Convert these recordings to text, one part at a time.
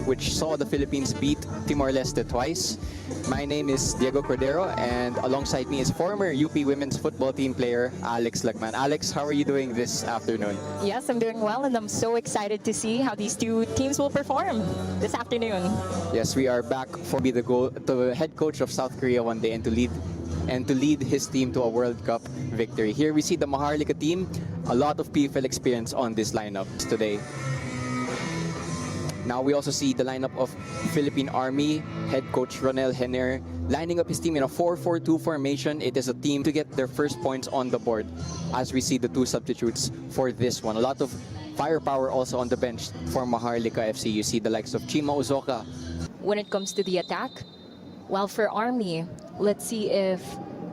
which saw the Philippines beat Timor-Leste twice. My name is Diego Cordero, and alongside me is former UP women's football team player Alex Lagman. Alex, how are you doing this afternoon? Yes, I'm doing well, and I'm so excited to see how these two teams will perform this afternoon. Yes, we are back for the head coach of South Korea one day and to lead his team to a World Cup victory. Here we see the Maharlika team, a lot of PFL experience on this lineup today. Now we also see the lineup of Philippine Army head coach Ronel Henner lining up his team in a 4-4-2 formation. It is a team to get their first points on the board as we see the two substitutes for this one. A lot of firepower also on the bench for Maharlika FC. You see the likes of Chima Uzoka. When it comes to the attack, well, for Army, let's see if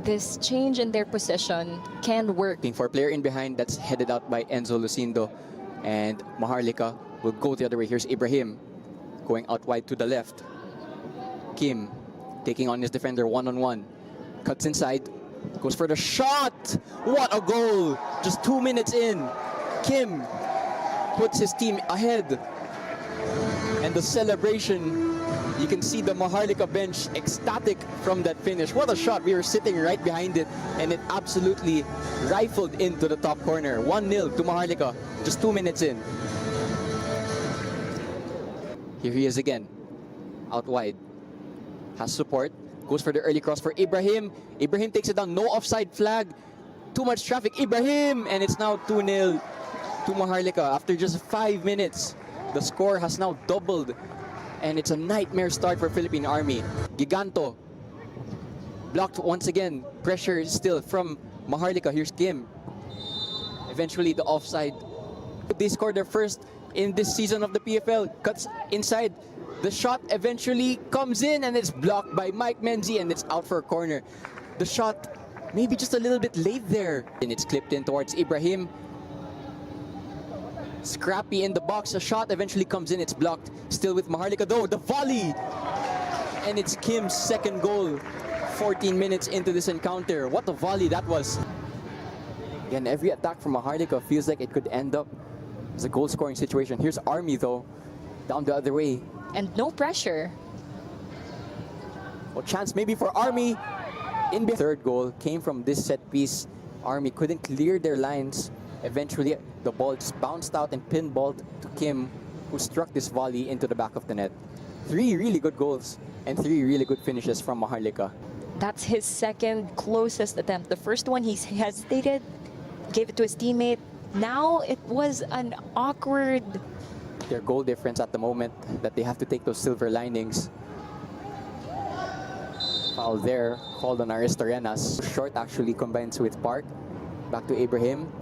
this change in their position can work. For a player in behind, that's headed out by Enzo Lucindo, and Maharlika will go the other way. Here's Ibrahim going out wide to the left. Kim taking on his defender one-on-one. Cuts inside, goes for the shot. What a goal! Just 2 minutes in, Kim puts his team ahead. And the celebration, you can see the Maharlika bench ecstatic from that finish. What a shot! We were sitting right behind it, and it absolutely rifled into the top corner. 1-0 to Maharlika, just 2 minutes in. Here he is again, out wide. Has support, goes for the early cross for Ibrahim. Ibrahim takes it down, no offside flag. Too much traffic, Ibrahim! And it's now 2-0 to Maharlika. After just 5 minutes, the score has now doubled. And it's a nightmare start for Philippine Army. Giganto blocked once again. Pressure still from Maharlika. Here's Kim. Eventually the offside. They scored their first in this season of the PFL. Cuts inside. The shot eventually comes in and it's blocked by Mike Menzi and it's out for a corner. The shot maybe just a little bit late there. And it's clipped in towards Ibrahim. Scrappy in the box, a shot eventually comes in, it's blocked. Still with Maharlika though, the volley! And it's Kim's second goal 14 minutes into this encounter. What a volley that was. Again, every attack from Maharlika feels like it could end up as a goal-scoring situation. Here's Army though, down the other way. And no pressure. Well, chance maybe for Army. Third goal came from this set piece. Army couldn't clear their lines. Eventually, the ball just bounced out and pinballed to Kim, who struck this volley into the back of the net. 3 really good goals and 3 really good finishes from Maharlika. That's his second closest attempt. The first one, he hesitated, gave it to his teammate. Now it was an awkward... Their goal difference at the moment, that they have to take those silver linings. Foul there, called on Aristorenas. Short actually combines with Park. Back to Ibrahim.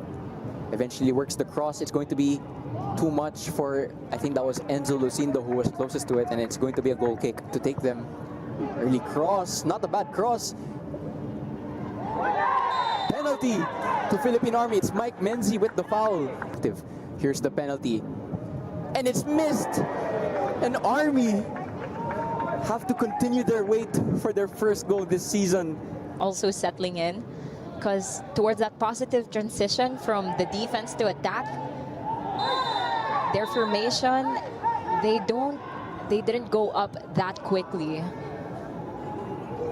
Eventually works the cross. It's going to be too much for, I think that was Enzo Lucindo who was closest to it, and it's going to be a goal kick to take them. Early cross, not a bad cross. Penalty to Philippine Army. It's Mike Menzi with the foul. Here's the penalty. And it's missed. And Army have to continue their wait for their first goal this season. Also settling in. Because towards that positive transition from the defense to attack, their formation, they didn't go up that quickly.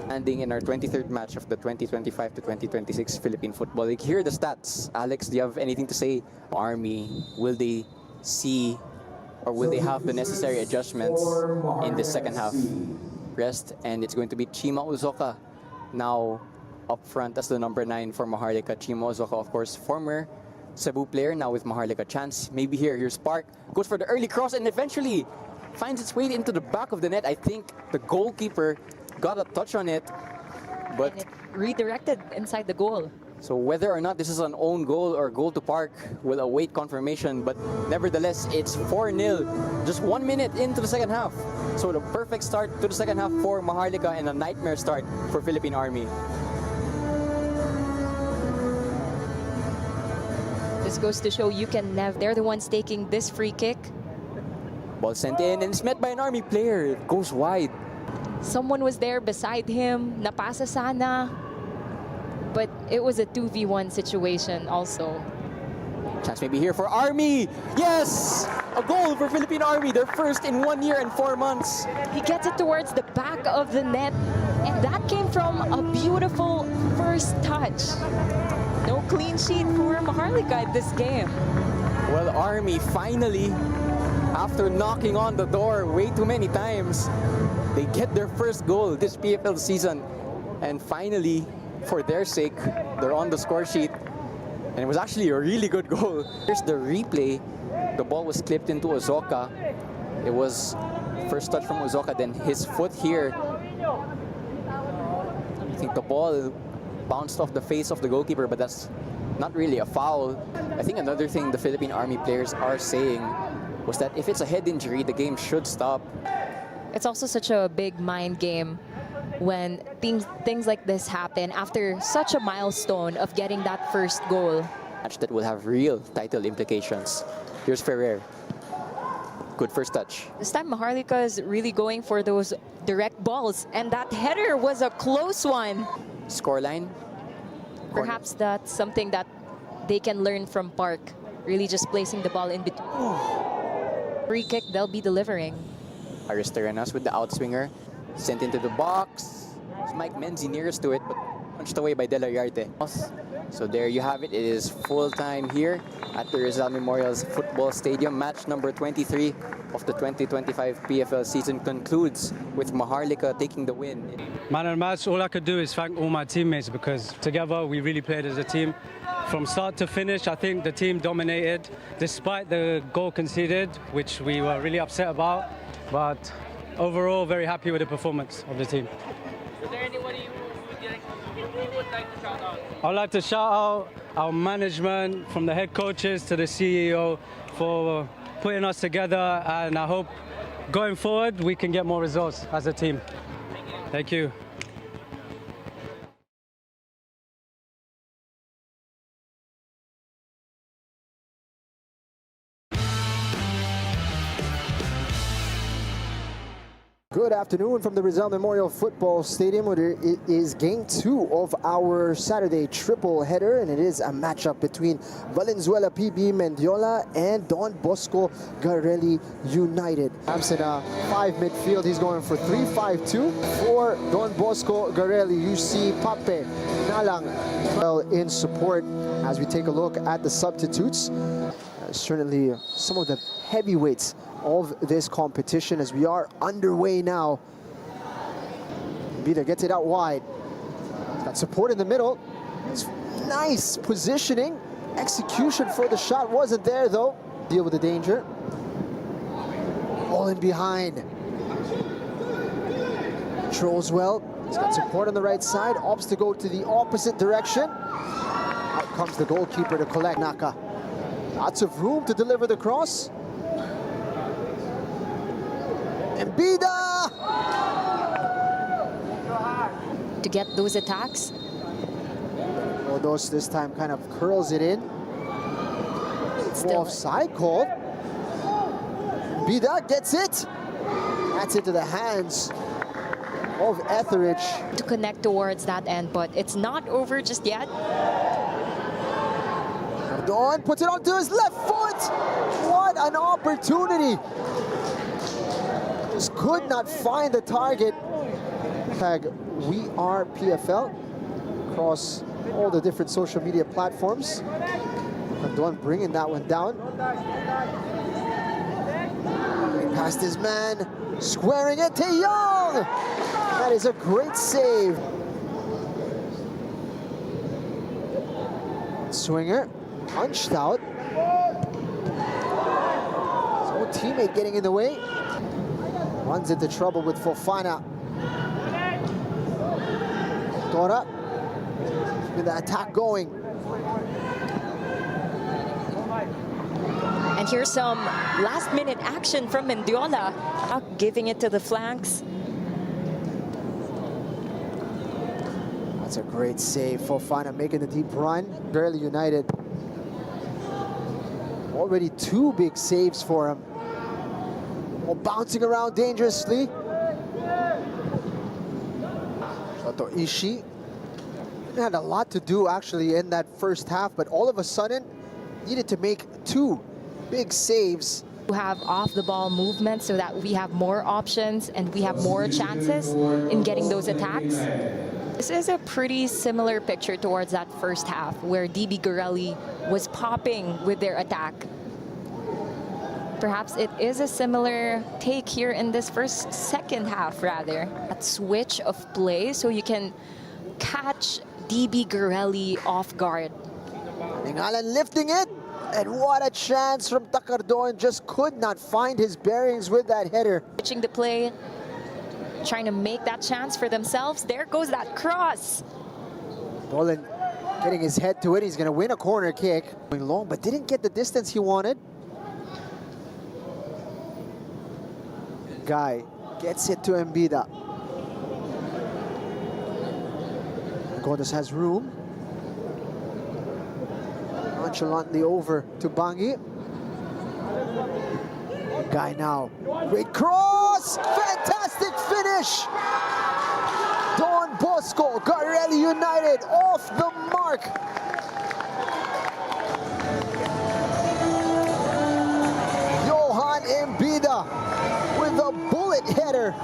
Landing in our 23rd match of the 2025 to 2026 Philippine Football League. Here are the stats. Alex, do you have anything to say? Army, will they see or will they have the necessary adjustments in the second half? Rest, and it's going to be Chima Uzoka now up front as the number 9 for Maharlika. Chima Uzoka, of course, former Cebu player, now with Maharlika. Chance maybe here. Here's Park. Goes for the early cross and eventually finds its way into the back of the net. I think the goalkeeper got a touch on it, but and it redirected inside the goal. So whether or not this is an own goal or goal to Park will await confirmation, but nevertheless, it's 4-0. Just 1 minute into the second half. So the perfect start to the second half for Maharlika and a nightmare start for Philippine Army. This goes to show you can never. They're the ones taking this free kick. Ball sent in and it's met by an Army player. It goes wide. Someone was there beside him. Napasa sana. But it was a 2v1 situation also. Chance maybe here for Army. Yes! A goal for Philippine Army, their first in 1 year and 4 months. He gets it towards the back of the net, and that came from a beautiful first touch. No clean sheet for Maharlika in this game. Well, Army finally, after knocking on the door way too many times, they get their first goal this PFL season. And finally, for their sake, they're on the score sheet. And it was actually a really good goal. Here's the replay. The ball was clipped into Ozoka. It was first touch from Ozoka, then his foot here. I think the ball bounced off the face of the goalkeeper, but that's not really a foul. I think another thing the Philippine Army players are saying was that if it's a head injury, the game should stop. It's also such a big mind game when things like this happen after such a milestone of getting that first goal. Match that will have real title implications. Here's Ferrer. Good first touch. This time Maharlika is really going for those direct balls, and that header was a close one. Scoreline. Perhaps that's something that they can learn from Park, really just placing the ball in between. Free kick they'll be delivering. Aristerenas with the outswinger. Sent into the box. It's Mike Menzi nearest to it, but punched away by De La Yarte. So there you have it. It is full time here at the Rizal Memorial's Football Stadium. Match number 23 of the 2025 PFL season concludes with Maharlika taking the win. Man of the match, all I could do is thank all my teammates because together we really played as a team. From start to finish, I think the team dominated despite the goal conceded, which we were really upset about. But overall, very happy with the performance of the team. Is there anyone you would like to shout out? I'd like to shout out our management, from the head coaches to the CEO, for putting us together, and I hope going forward we can get more results as a team. Thank you. Good afternoon from the Rizal Memorial Football Stadium, where it is game 2 of our Saturday triple header, and it is a matchup between Valenzuela PB Mendiola and Don Bosco Garelli United. Absent a 5 midfield, he's going for 3-5-2. For Don Bosco Garelli, you see Pape Nalang well in support as we take a look at the substitutes. Certainly some of the heavyweights of this competition as we are underway now. Bida gets it out wide. He's got support in the middle. It's nice positioning. Execution for the shot wasn't there though. Deal with the danger. All in behind. Controls well. He's got support on the right side. Opts to go to the opposite direction. Out comes the goalkeeper to collect Naka. Lots of room to deliver the cross. And Bida! To get those attacks. Odos this time kind of curls it in. Still Offside call. Bida gets it. That's into the hands of Etheridge. to connect towards that end, but it's not over just yet. Don puts it onto his left foot. What an opportunity. Just could not find the target. Tag We Are PFL across all the different social media platforms. Don bringing that one down. Past his man, squaring it to Young. That is a great save. Swinger, punched out. His own teammate getting in the way. Runs into trouble with Fofana. Dora with the attack going. And here's some last-minute action from Mendiola, giving it to the flanks. That's a great save. Fofana making the deep run. Barely United. Already 2 big saves for him. Well, bouncing around dangerously. Shoto Ishii had a lot to do actually in that first half, but all of a sudden needed to make 2 big saves. to have off-the-ball movement so that we have more options and we have more chances in getting those attacks. This is a pretty similar picture towards that first half where DB Gorelli was popping with their attack. Perhaps it is a similar take here in this second half rather. That switch of play so you can catch DB Gorelli off guard. Ningalan lifting it, and what a chance from Takardon, just could not find his bearings with that header. Switching the play, trying to make that chance for themselves. There goes that cross. Dolan getting his head to it, he's gonna win a corner kick. Going long, but didn't get the distance he wanted. Guy gets it to Mbida. Godos has room. Nonchalantly over to Bangi. Guy now. Great cross! Fantastic finish! Don Bosco, Gorelli United off the mark. Johan Mbida with a bullet header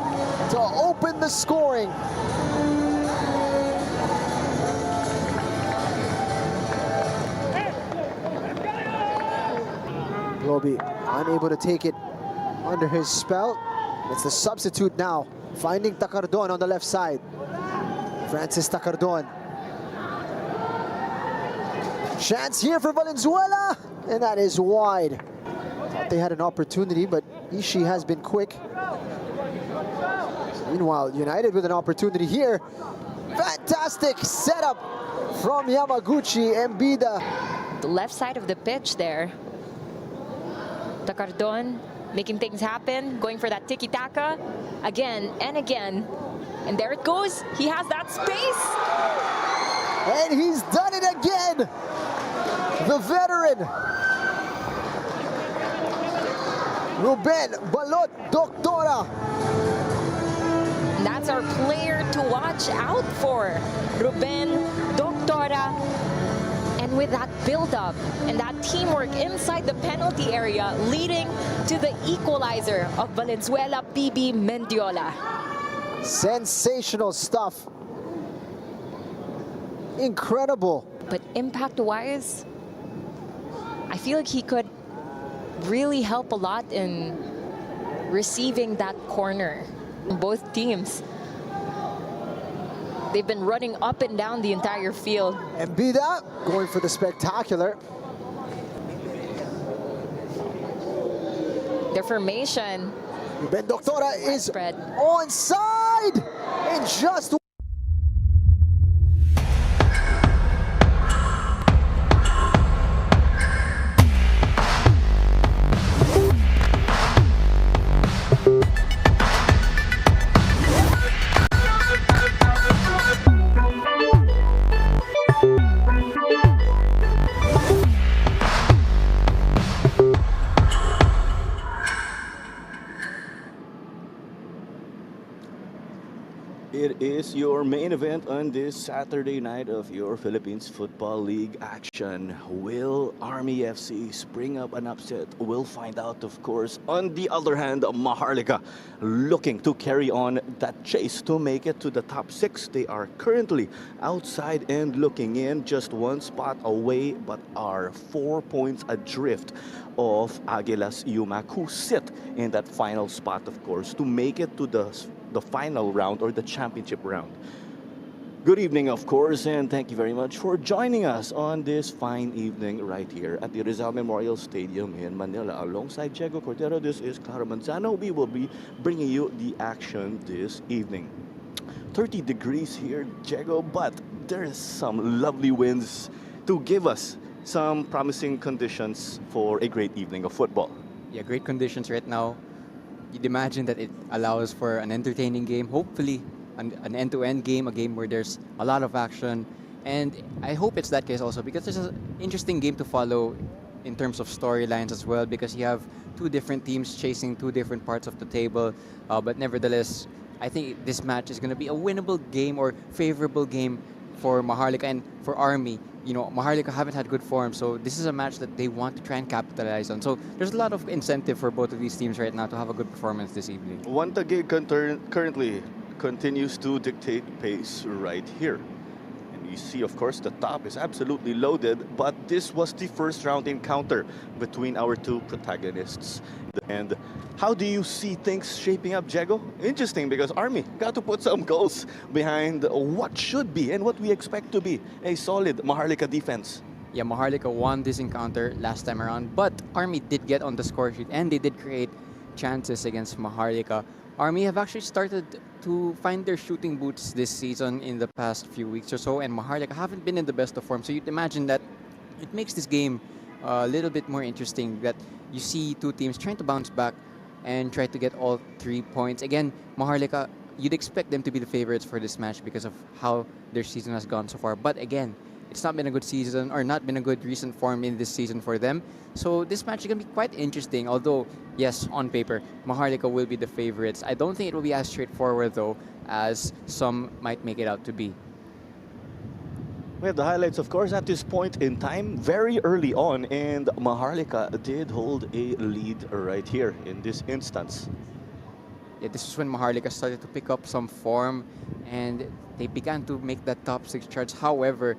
to open the scoring. Roby unable to take it under his spell. It's the substitute now, finding Takardon on the left side. Francis Takardon. Chance here for Valenzuela, and that is wide. Thought they had an opportunity, but Ishii has been quick. Meanwhile, United with an opportunity here. Fantastic setup from Yamaguchi. Mbida. The left side of the pitch there. Takardon making things happen, going for that tiki-taka again and again. And there it goes. He has that space. And he's done it again. The veteran. Ruben Balot Doctora. And that's our player to watch out for. Ruben Doctora. And with that build-up and that teamwork inside the penalty area leading to the equalizer of Valenzuela PB Mendiola. Sensational stuff. Incredible. But impact-wise, I feel like he could really help a lot in receiving that corner. Both teams, they've been running up and down the entire field. Mbida going for the spectacular. Their formation. Ben Doctora is spread. onside and just It is your main event on this Saturday night of your Philippines Football League action. Will Army FC spring up an upset? We'll find out, of course. On the other hand, Maharlika looking to carry on that chase to make it to the top 6. They are currently outside and looking in, just one spot away, but are 4 points adrift of Aguilas Yumac, who sit in that final spot, of course, to make it to the final round or the championship round. Good evening, of course, and thank you very much for joining us on this fine evening right here at the Rizal Memorial Stadium in Manila. Alongside Diego Cordero, this is Clara Manzano. We will be bringing you the action this evening. 30 degrees here, Diego, but there's some lovely winds to give us some promising conditions for a great evening of football. Yeah, great conditions right now. You'd imagine that it allows for an entertaining game, hopefully an end-to-end game, a game where there's a lot of action. And I hope it's that case also, because there's an interesting game to follow in terms of storylines as well, because you have two different teams chasing two different parts of the table. But nevertheless, I think this match is going to be a winnable game or favorable game for Maharlika and for Army. Maharlika haven't had good form, so this is a match that they want to try and capitalize on. So there's a lot of incentive for both of these teams right now to have a good performance this evening. One Taguig currently continues to dictate pace right here. And you see, of course, the top is absolutely loaded, but this was the first round encounter between our two protagonists. And how do you see things shaping up, Diego? Interesting, because Army got to put some goals behind what should be and what we expect to be a solid Maharlika defense. Yeah, Maharlika won this encounter last time around, but Army did get on the score sheet and they did create chances against Maharlika. Army have actually started to find their shooting boots this season in the past few weeks or so, and Maharlika haven't been in the best of form. So you'd imagine that it makes this game a little bit more interesting, that you see two teams trying to bounce back and try to get all 3 points. Again, Maharlika, you'd expect them to be the favorites for this match because of how their season has gone so far. But again, it's not been a good season, or not been a good recent form in this season for them. So this match is going to be quite interesting. Although, yes, on paper, Maharlika will be the favorites. I don't think it will be as straightforward, though, as some might make it out to be. We have the highlights, of course, at this point in time, very early on, and Maharlika did hold a lead right here in this instance. Yeah, this is when Maharlika started to pick up some form, and they began to make that top 6 charts. However,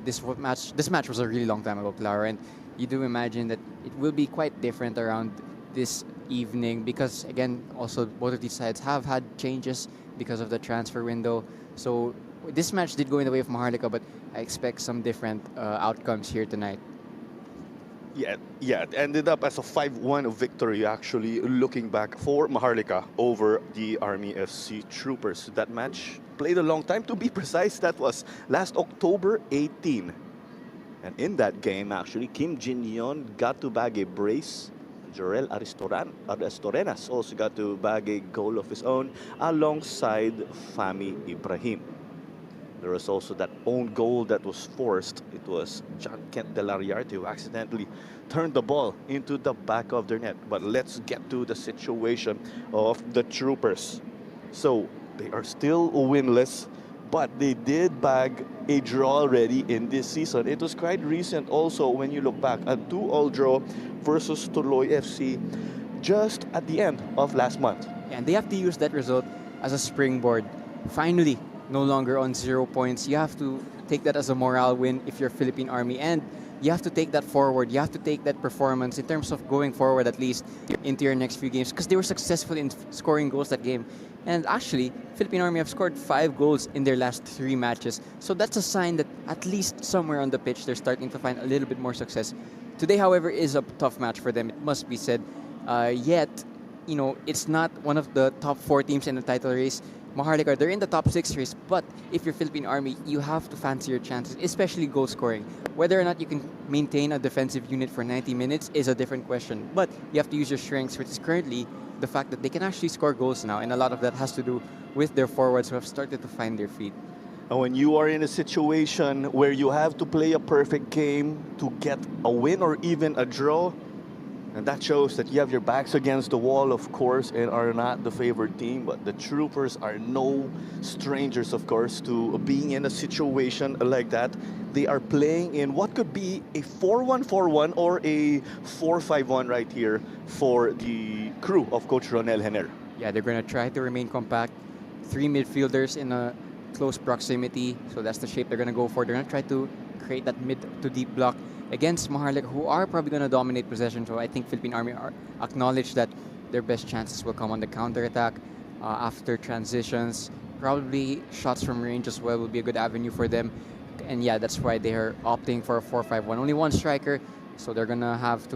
this match was a really long time ago, Clara, and you do imagine that it will be quite different around this evening because, again, also both of these sides have had changes because of the transfer window. So this match did go in the way of Maharlika, but I expect some different outcomes here tonight. Yeah, it ended up as a 5-1 victory, actually, looking back for Maharlika over the Army FC Troopers. That match played a long time. To be precise, that was last October 18. And in that game, actually, Kim Jin-yeon got to bag a brace. Jorel Aristorenas also got to bag a goal of his own alongside Fami Ibrahim. There was also that own goal that was forced. It was John Kent Delariarte who accidentally turned the ball into the back of their net. But let's get to the situation of the Troopers. So they are still winless, but they did bag a draw already in this season. It was quite recent also when you look back, a 2-2 draw versus Tuloy FC just at the end of last month. And they have to use that result as a springboard. Finally, no longer on 0 points. You have to take that as a morale win if you're Philippine Army, and you have to take that forward. You have to take that performance in terms of going forward at least into your next few games, because they were successful in scoring goals that game. And actually, Philippine Army have scored 5 goals in their last 3 matches. So that's a sign that at least somewhere on the pitch, they're starting to find a little bit more success. Today, however, is a tough match for them, it must be said. Yet, it's not one of the top 4 teams in the title race. Maharlika, they're in the top 6 race, but if you're Philippine Army, you have to fancy your chances, especially goal scoring. Whether or not you can maintain a defensive unit for 90 minutes is a different question, but you have to use your strengths, which is currently the fact that they can actually score goals now, and a lot of that has to do with their forwards who have started to find their feet. And when you are in a situation where you have to play a perfect game to get a win or even a draw, and that shows that you have your backs against the wall, of course, and are not the favored team. But the Troopers are no strangers, of course, to being in a situation like that. They are playing in what could be a 4-1-4-1 or a 4-5-1 right here for the crew of Coach Ronel Henner. Yeah, they're going to try to remain compact. 3 midfielders in a close proximity, so that's the shape they're going to go for. They're going to try to create that mid to deep block against Maharlika, who are probably going to dominate possession. So I think Philippine Army acknowledge that their best chances will come on the counter-attack after transitions. Probably shots from range as well will be a good avenue for them. And yeah, that's why they are opting for a 4-5-1. Only one striker, so they're going to have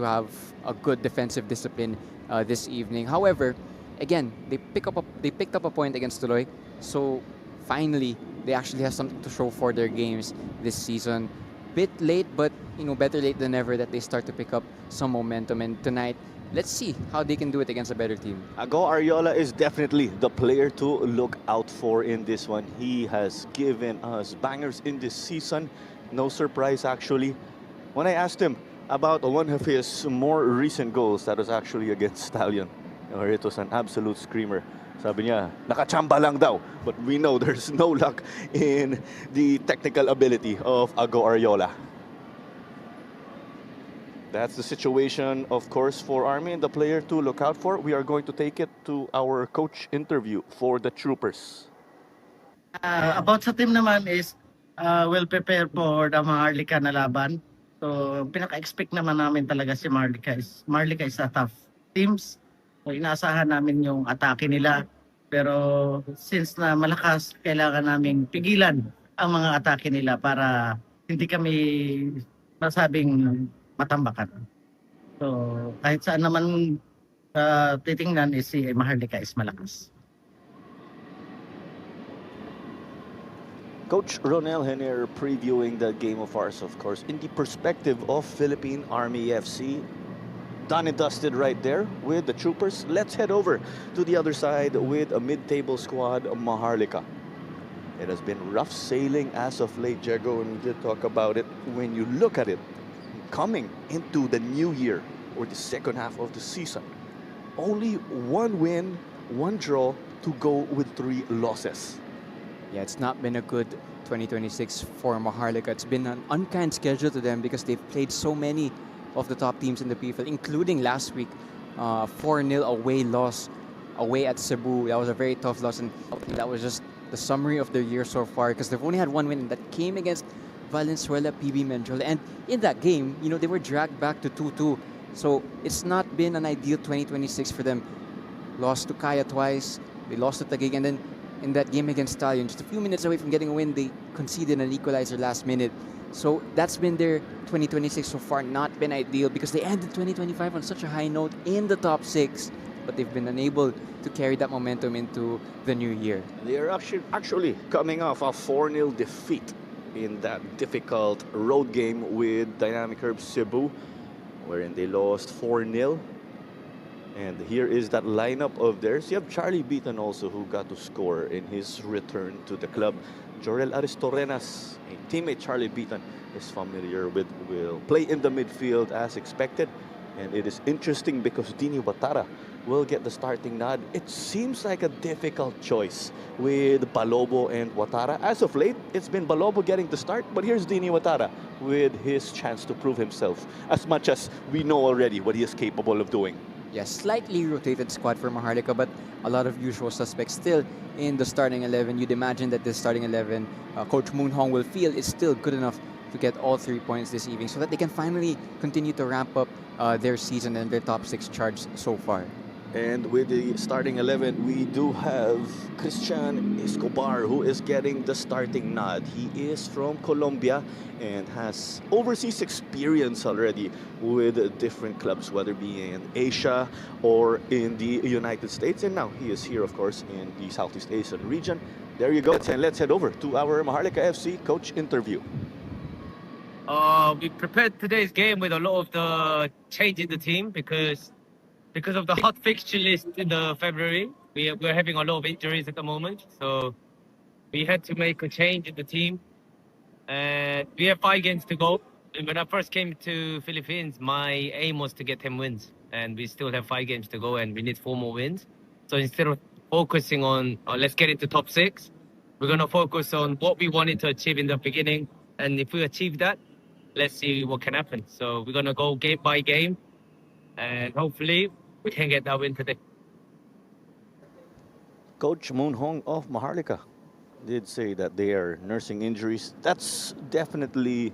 a good defensive discipline this evening. However, again, they picked up a point against Tuloy. So finally, they actually have something to show for their games this season. Bit late, but better late than never that they start to pick up some momentum. And tonight, let's see how they can do it against a better team. Ago Ariola is definitely the player to look out for in this one. He has given us bangers in this season. No surprise, actually. When I asked him about one of his more recent goals, that was actually against Stallion, where it was an absolute screamer. Sabi niya, nakachamba lang daw. But we know there's no luck in the technical ability of Ago Ariola. That's the situation, of course, for Army and the player to look out for. We are going to take it to our coach interview for the Troopers. About sa team naman is well prepared for the Maharlika na laban. So pinaka-expect naman namin talaga si Maharlika is a tough teams. So inaasahan namin yung atake nila. Pero since na malakas, kailangan namin pigilan ang mga atake nila para hindi kami masabing matambakan. So kahit saan naman titingnan is si Maharlika is malakas. Coach Ronel Henner previewing the game of ours, of course, in the perspective of Philippine Army FC. Done and dusted right there with the Troopers. Let's head over to the other side with a mid-table squad, Maharlika. It has been rough sailing as of late, Diego, and we did talk about it. When you look at it, coming into the new year or the second half of the season, only one win, one draw to go with 3 losses. Yeah, it's not been a good 2026 for Maharlika. It's been an unkind schedule to them because they've played so many of the top teams in the PFL, including last week, 4-0 away loss away at Cebu. That was a very tough loss, and that was just the summary of their year so far because they've only had one win, and that came against Valenzuela PB Menjola. And in that game, you know, they were dragged back to 2-2. So it's not been an ideal 2026 for them. Lost to Kaya twice, they lost to Taguig, and then in that game against Stallion, just a few minutes away from getting a win, they conceded an equalizer last minute. So that's been their 2026 so far, not been ideal because they ended 2025 on such a high note in the top 6, but they've been unable to carry that momentum into the new year. They are actually coming off a 4-0 defeat in that difficult road game with Dynamic Herbs Cebu, wherein they lost 4-0. And here is that lineup of theirs. You have Charlie Beaton also, who got to score in his return to the club. Jorel Aristorenas, a teammate Charlie Beaton is familiar with, will play in the midfield as expected. And it is interesting because Dini Watara will get the starting nod. It seems like a difficult choice with Balobo and Watara. As of late, it's been Balobo getting the start, but here's Dini Watara with his chance to prove himself, as much as we know already what he is capable of doing. Yes, slightly rotated squad for Maharlika, but a lot of usual suspects still in the starting 11. You'd imagine that the starting 11, Coach Moon Hong will feel is still good enough to get all 3 points this evening so that they can finally continue to ramp up their season and their top 6 charts so far. And with the starting 11, we do have Christian Escobar, who is getting the starting nod. He is from Colombia and has overseas experience already with different clubs, whether it be in Asia or in the United States. And now he is here, of course, in the Southeast Asian region. There you go. And let's head over to our Maharlika FC coach interview. We prepared today's game with a lot of the change in the team because of the hot fixture list in the February. We're having a lot of injuries at the moment, so we had to make a change in the team. And we have 5 games to go. And when I first came to Philippines, my aim was to get 10 wins, and we still have 5 games to go, and we need 4 more wins. So instead of focusing on let's get into top 6, we're gonna focus on what we wanted to achieve in the beginning, and if we achieve that, let's see what can happen. So we're gonna go game by game, and hopefully we can get that win today. Coach Moon Hong of Maharlika did say that they are nursing injuries. That's definitely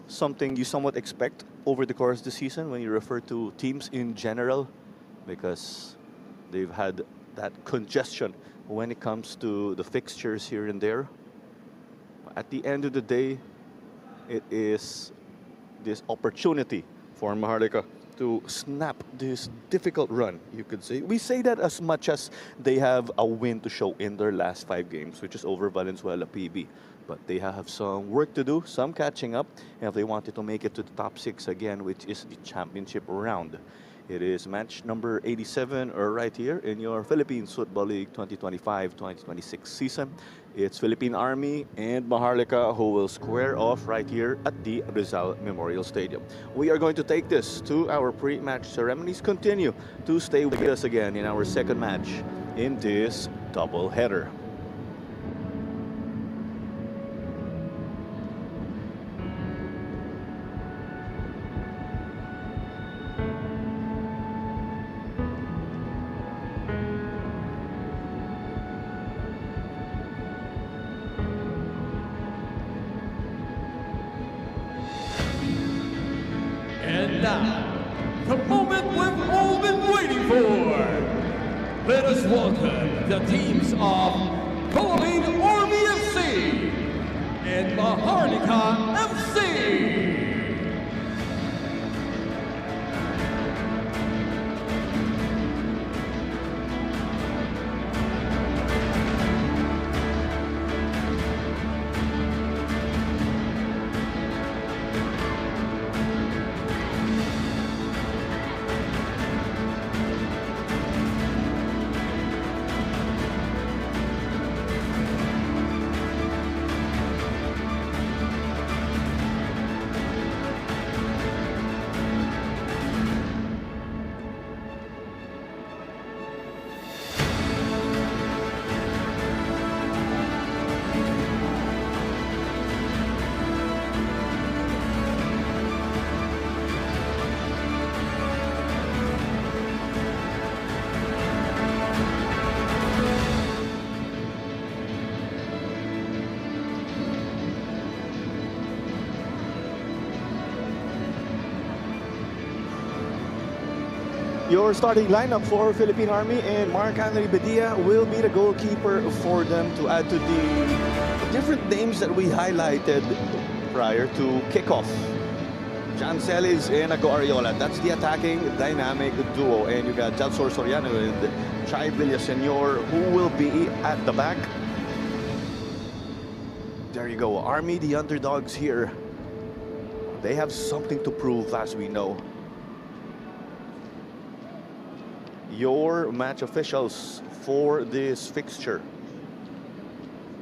something you somewhat expect over the course of the season when you refer to teams in general, because they've had that congestion when it comes to the fixtures here and there. At the end of the day, it is this opportunity for Maharlika to snap this difficult run, you could say. We say that as much as they have a win to show in their last 5 games, which is over Valenzuela PB. But they have some work to do, some catching up, if they wanted to make it to the top 6 again, which is the championship round. It is match number 87 right here in your Philippines Football League 2025-2026 season. It's Philippine Army and Maharlika who will square off right here at the Rizal Memorial Stadium. We are going to take this to our pre-match ceremonies. Continue to stay with us again in our second match in this doubleheader. And now, the moment we've all been waiting for. Let us welcome the teams of Philippine Army FC and Maharlika FC. Your starting lineup for Philippine Army, and Marc-Anthony Bedia will be the goalkeeper for them, to add to the different names that we highlighted prior to kickoff. John Celis and Ago Ariola, that's the attacking dynamic duo. And you got Jalsor Soriano and Chai Villasenor, who will be at the back. There you go, Army, the underdogs here. They have something to prove, as we know. Your match officials for this fixture.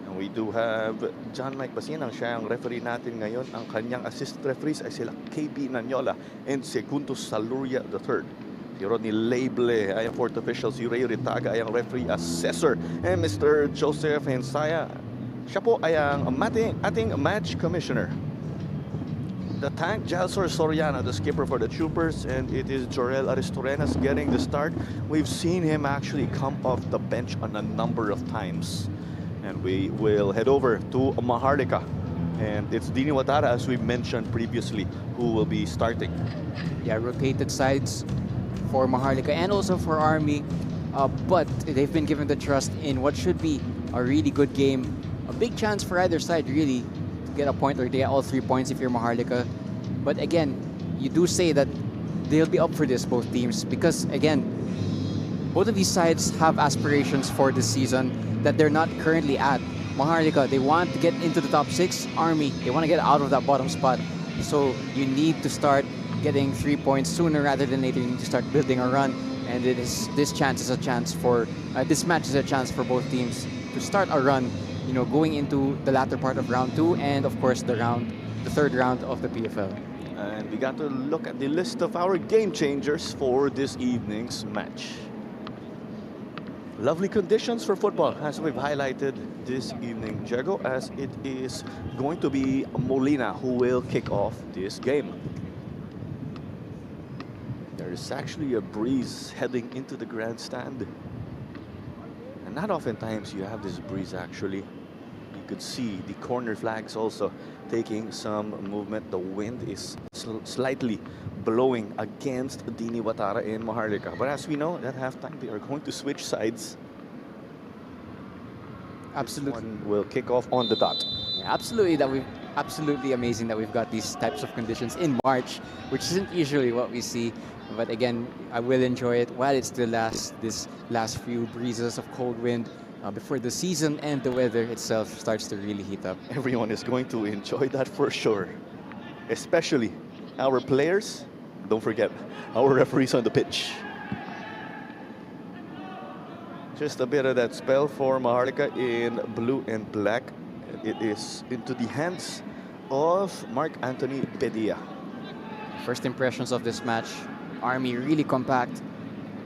And we do have John Mike Basinang, siya ang referee natin ngayon. Ang kanyang assistant referees ay sila KB Nanyola and Segundo Saluria III. Si Rodney Lable ay ang fourth official, si Ray Ritaga ay ang referee assessor, and Mr. Joseph Hensaya, siya po ay ang ating match commissioner. The tank, Jalsor Soriano, the skipper for the Troopers, and it is Jorel Aristorenas getting the start. We've seen him actually come off the bench on a number of times. And we will head over to Maharlika. And it's Dini Watara, as we mentioned previously, who will be starting. Yeah, rotated sides for Maharlika and also for Army. But they've been given the trust in what should be a really good game. A big chance for either side, really, get a point, or they get all 3 points if you're Maharlika. But again, you do say that they'll be up for this, both teams, because again, both of these sides have aspirations for this season that they're not currently at. Maharlika, they want to get into the top 6. Army, they want to get out of that bottom spot. So you need to start getting 3 points sooner rather than later. You need to start building a run, and this match is a chance for both teams to start a run, you know, going into the latter part of round 2 and of course the third round of the PFL. And we got to look at the list of our game changers for this evening's match. Lovely conditions for football, as we've highlighted this evening, Diego, as it is going to be Molina who will kick off this game. There is actually a breeze heading into the grandstand. And not oftentimes you have this breeze, actually. You could see the corner flags also taking some movement. The wind is slightly blowing against Dini Watara in Maharlika. But as we know, at halftime, they are going to switch sides. Absolutely. This one will kick off on the dot. Yeah, absolutely amazing that we've got these types of conditions in March, which isn't usually what we see. But again, I will enjoy it while it still lasts, this last few breezes of cold wind before the season and the weather itself starts to really heat up. Everyone is going to enjoy that for sure. Especially our players. Don't forget, our referees on the pitch. Just a bit of that spell for Maharlika in blue and black. It is into the hands of Marc-Anthony Bedia. First impressions of this match, Army really compact,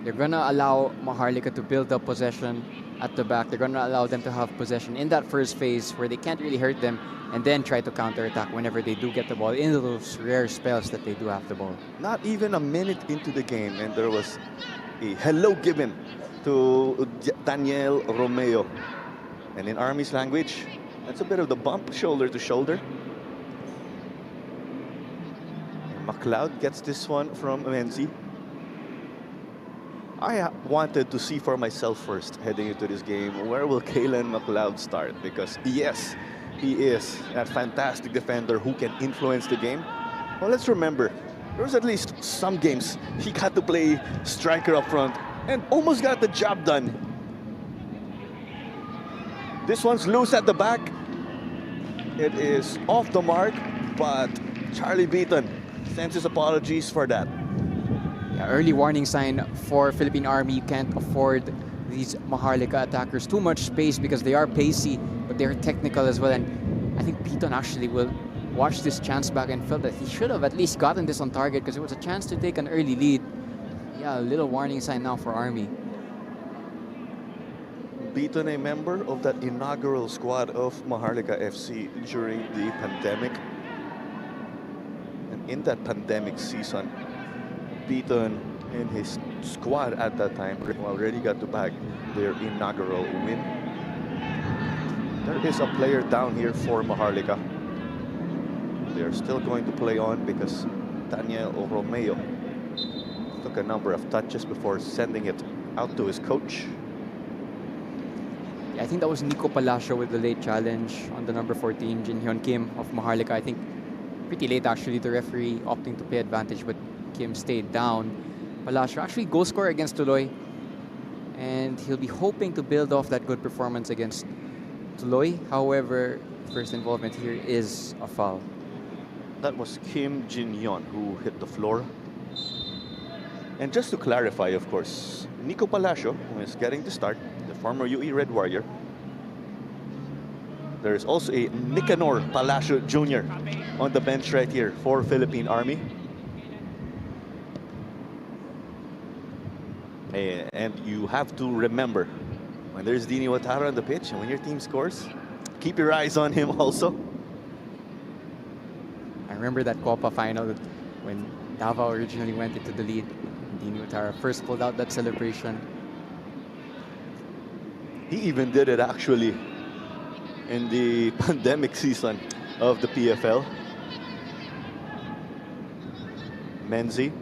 They're going to allow Maharlika to build up possession at the back. They're going to allow them to have possession in that first phase where they can't really hurt them, and then try to counterattack whenever they do get the ball in those rare spells that they do have the ball. Not even a minute into the game, and there was a hello given to Daniel Romeo. And in Army's language, that's a bit of the bump, shoulder to shoulder. And McLeod gets this one from Menzi. I wanted to see for myself first, heading into this game, where will Kalen McLeod start? Because yes, he is that fantastic defender who can influence the game. Well, let's remember, there was at least some games he got to play striker up front and almost got the job done. This one's loose at the back. It is off the mark, but Charlie Beaton sends his apologies for that. Yeah, early warning sign for Philippine Army. You can't afford these Maharlika attackers too much space because they are pacey, but they're technical as well. And I think Beaton actually will watch this chance back and felt that he should have at least gotten this on target because it was a chance to take an early lead. Yeah, a little warning sign now for Army. Beaton, a member of that inaugural squad of Maharlika FC during the pandemic. And in that pandemic season, Beaton and his squad at that time already got to bag their inaugural win. There is a player down here for Maharlika. They're still going to play on because Daniel Romeo took a number of touches before sending it out to his coach. I think that was Nico Palacio with the late challenge on the number 14, Jin Hyun Kim of Maharlika. I think pretty late actually, the referee opting to pay advantage, but Kim stayed down. Palacio actually goal scorer against Tuloy, and he'll be hoping to build off that good performance against Tuloy. However, first involvement here is a foul. That was Kim Jin Hyun who hit the floor. And just to clarify, of course, Nico Palacio, who is getting the start, the former UE Red Warrior. There is also a Nicanor Palacio Jr. on the bench right here for Philippine Army. And you have to remember, when there's Dini Watara on the pitch and when your team scores, keep your eyes on him also. I remember that Copa final when Davao originally went into the lead. Dini Watara first pulled out that celebration. He even did it actually in the pandemic season of the PFL. Menzi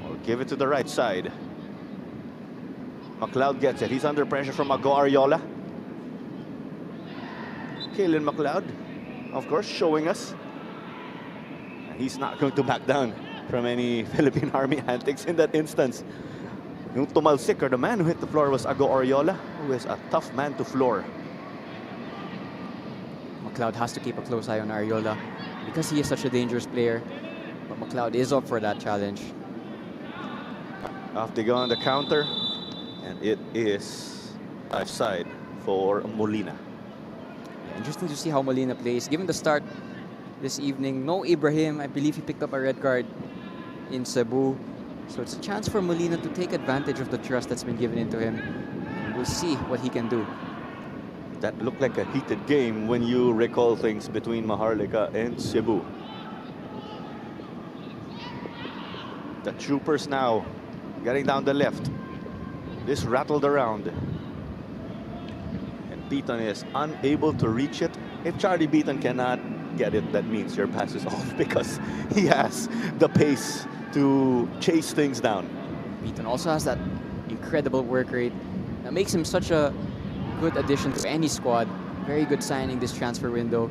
will give it to the right side. McLeod gets it. He's under pressure from Ago Ariola. Kalen McLeod, of course, showing us he's not going to back down from any Philippine Army antics in that instance. Yung tumalsik, or the man who hit the floor, was Ago Ariola, who is a tough man to floor. McLeod has to keep a close eye on Ariola because he is such a dangerous player. But McLeod is up for that challenge. Off they go on the counter, and it is offside for Molina. Interesting to see how Molina plays. Given the start this evening, no Ibrahim. I believe he picked up a red card in Cebu. So it's a chance for Molina to take advantage of the trust that's been given into him. We'll see what he can do. That looked like a heated game when you recall things between Maharlika and Cebu. The troopers now getting down the left. This rattled around. And Beaton is unable to reach it. If Charlie Beaton cannot get it, that means your pass is off because he has the pace to chase things down. Beaton also has that incredible work rate that makes him such a good addition to any squad. Very good signing this transfer window.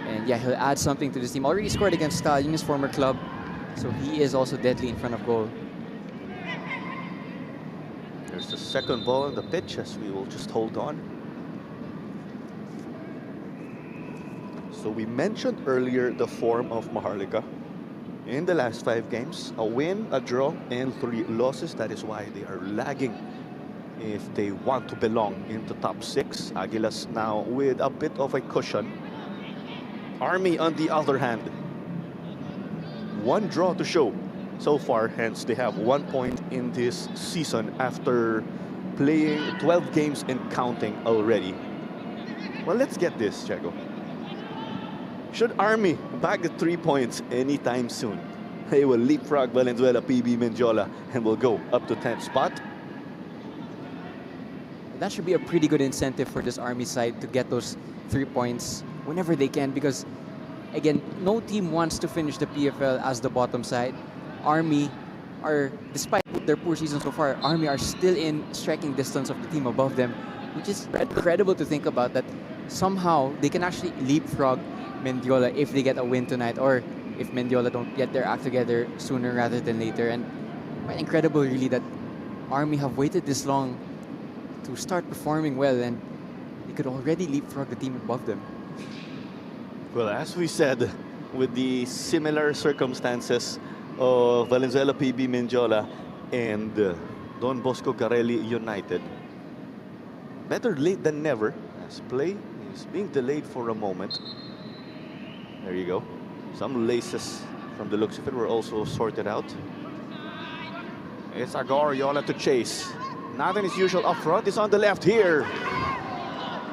And yeah, he'll add something to this team. Already scored against Stallion, his former club. So he is also deadly in front of goal. There's the second ball on the pitch as we will just hold on. So we mentioned earlier the form of Maharlika. In the last 5 games, a win, a draw, and 3 losses. That is why they are lagging if they want to belong in the top 6. Aguilas now with a bit of a cushion. Army, on the other hand, 1 draw to show. so far. Hence, they have 1 point in this season after playing 12 games and counting already. Well, let's get this, Chego. Should Army bag the 3 points anytime soon, they will leapfrog Valenzuela, PB, Mendiola, and will go up to 10th spot. That should be a pretty good incentive for this Army side to get those 3 points whenever they can, because again, no team wants to finish the PFL as the bottom side. Army are, despite their poor season so far, Army are still in striking distance of the team above them, which is incredible to think about, that somehow they can actually leapfrog Mendiola if they get a win tonight, or if Mendiola don't get their act together sooner rather than later. And quite incredible really that Army have waited this long to start performing well, and they could already leapfrog the team above them. Well, as we said, with the similar circumstances of Valenzuela, PB, Mendiola, and Don Bosco Carelli United, better late than never, as play is being delayed for a moment. There you go. Some laces from the looks of it were also sorted out. It's Ariola to chase. Not in his usual up front. It's on the left here.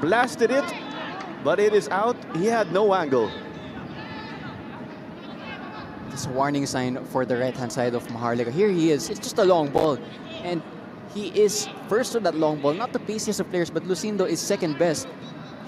Blasted it, but it is out. He had no angle. It's a warning sign for the right-hand side of Maharlika. Here he is. It's just a long ball. And he is first on that long ball. Not the paciest of players, but Lucindo is second best.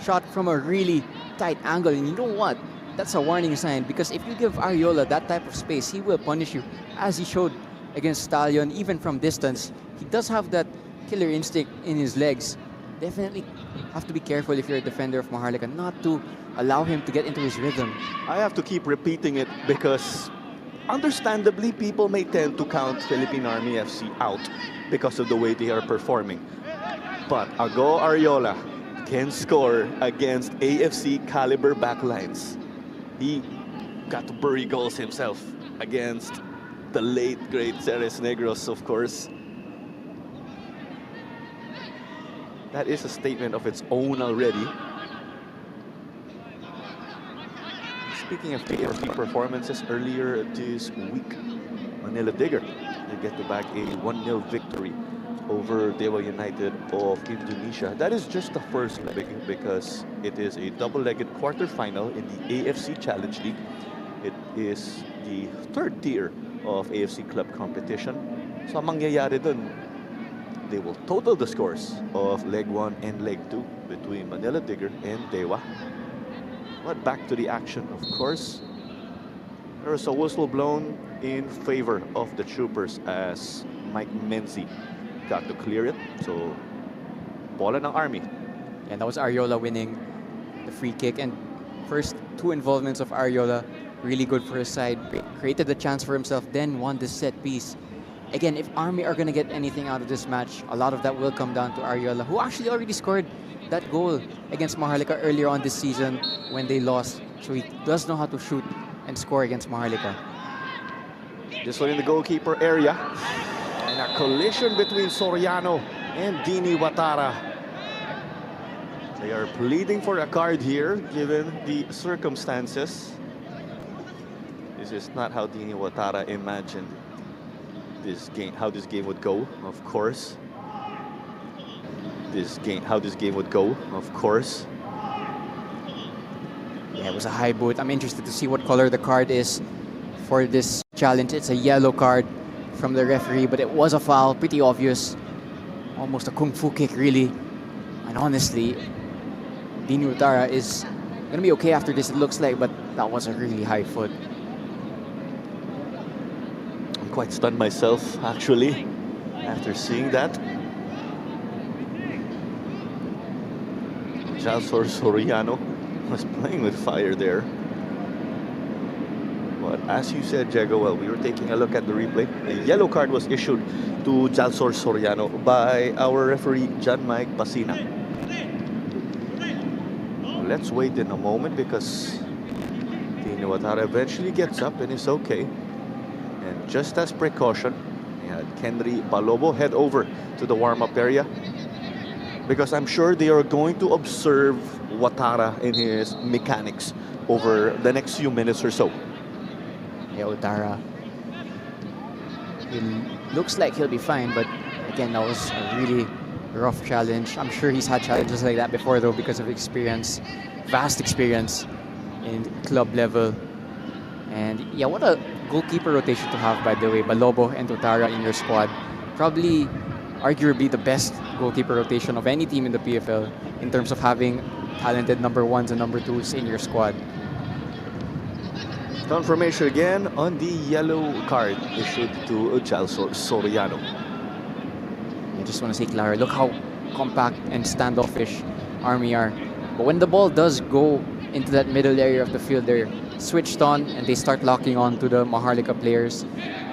Shot from a really tight angle. And you know what? That's a warning sign, because if you give Ariola that type of space, he will punish you, as he showed against Stallion, even from distance. He does have that killer instinct in his legs. Definitely have to be careful if you're a defender of Maharlika, not to allow him to get into his rhythm. I have to keep repeating it because understandably people may tend to count Philippine Army FC out because of the way they are performing. But Ago Ariola can score against AFC caliber backlines. He got to bury goals himself against the late great Ceres Negros, of course. That is a statement of its own already. Speaking of AFC performances, earlier this week, Manila Digger, they get to back a 1-0 victory over Dewa United of Indonesia. That is just the first leg, because it is a double-legged quarterfinal in the AFC Challenge League. It is the third tier of AFC club competition. So ang mangyayari dun, they will total the scores of leg 1 and leg 2 between Manila Digger and Dewa. But back to the action, of course. There was a whistle blown in favor of the Troopers as Mike Menzi got to clear it. So, bola ng Army. And that was Ariola winning the free kick. And first 2 involvements of Ariola, really good for his side. Created the chance for himself, then won the set piece. Again, if Army are going to get anything out of this match, a lot of that will come down to Ariola, who actually already scored that goal against Maharlika earlier on this season when they lost. So he does know how to shoot and score against Maharlika. This one in the goalkeeper area. And a collision between Soriano and Dini Watara. They are pleading for a card here, given the circumstances. This is not how Dini Watara imagined this game, how this game would go, of course. How this game would go, of course. Yeah, it was a high boot. I'm interested to see what color the card is for this challenge. It's a yellow card from the referee, but it was a foul, pretty obvious. Almost a kung fu kick, really. And honestly, Dini Watara is gonna be okay after this, it looks like, but that was a really high foot. I'm quite stunned myself, actually, after seeing that. Jalsor Soriano was playing with fire there. But as you said, Diego, well, we were taking a look at the replay. A yellow card was issued to Jalsor Soriano by our referee, John Mike Basina. Let's wait in a moment, because Dini Watara eventually gets up and is okay. And just as precaution, we had Kenry Balobo head over to the warm-up area, because I'm sure they are going to observe Watara in his mechanics over the next few minutes or so. Yeah, Watara He looks like he'll be fine, but again, that was a really rough challenge. I'm sure he's had challenges like that before, though, because of experience, vast experience in club level. And yeah, what a goalkeeper rotation to have, by the way. Balobo and Totara in your squad. Probably, arguably, the best goalkeeper rotation of any team in the PFL in terms of having talented number 1s and number 2s in your squad. Confirmation again on the yellow card issued to Charles Soriano. I just want to say, Clara, look how compact and standoffish Army are. But when the ball does go into that middle area of the field, they're switched on and they start locking on to the Maharlika players.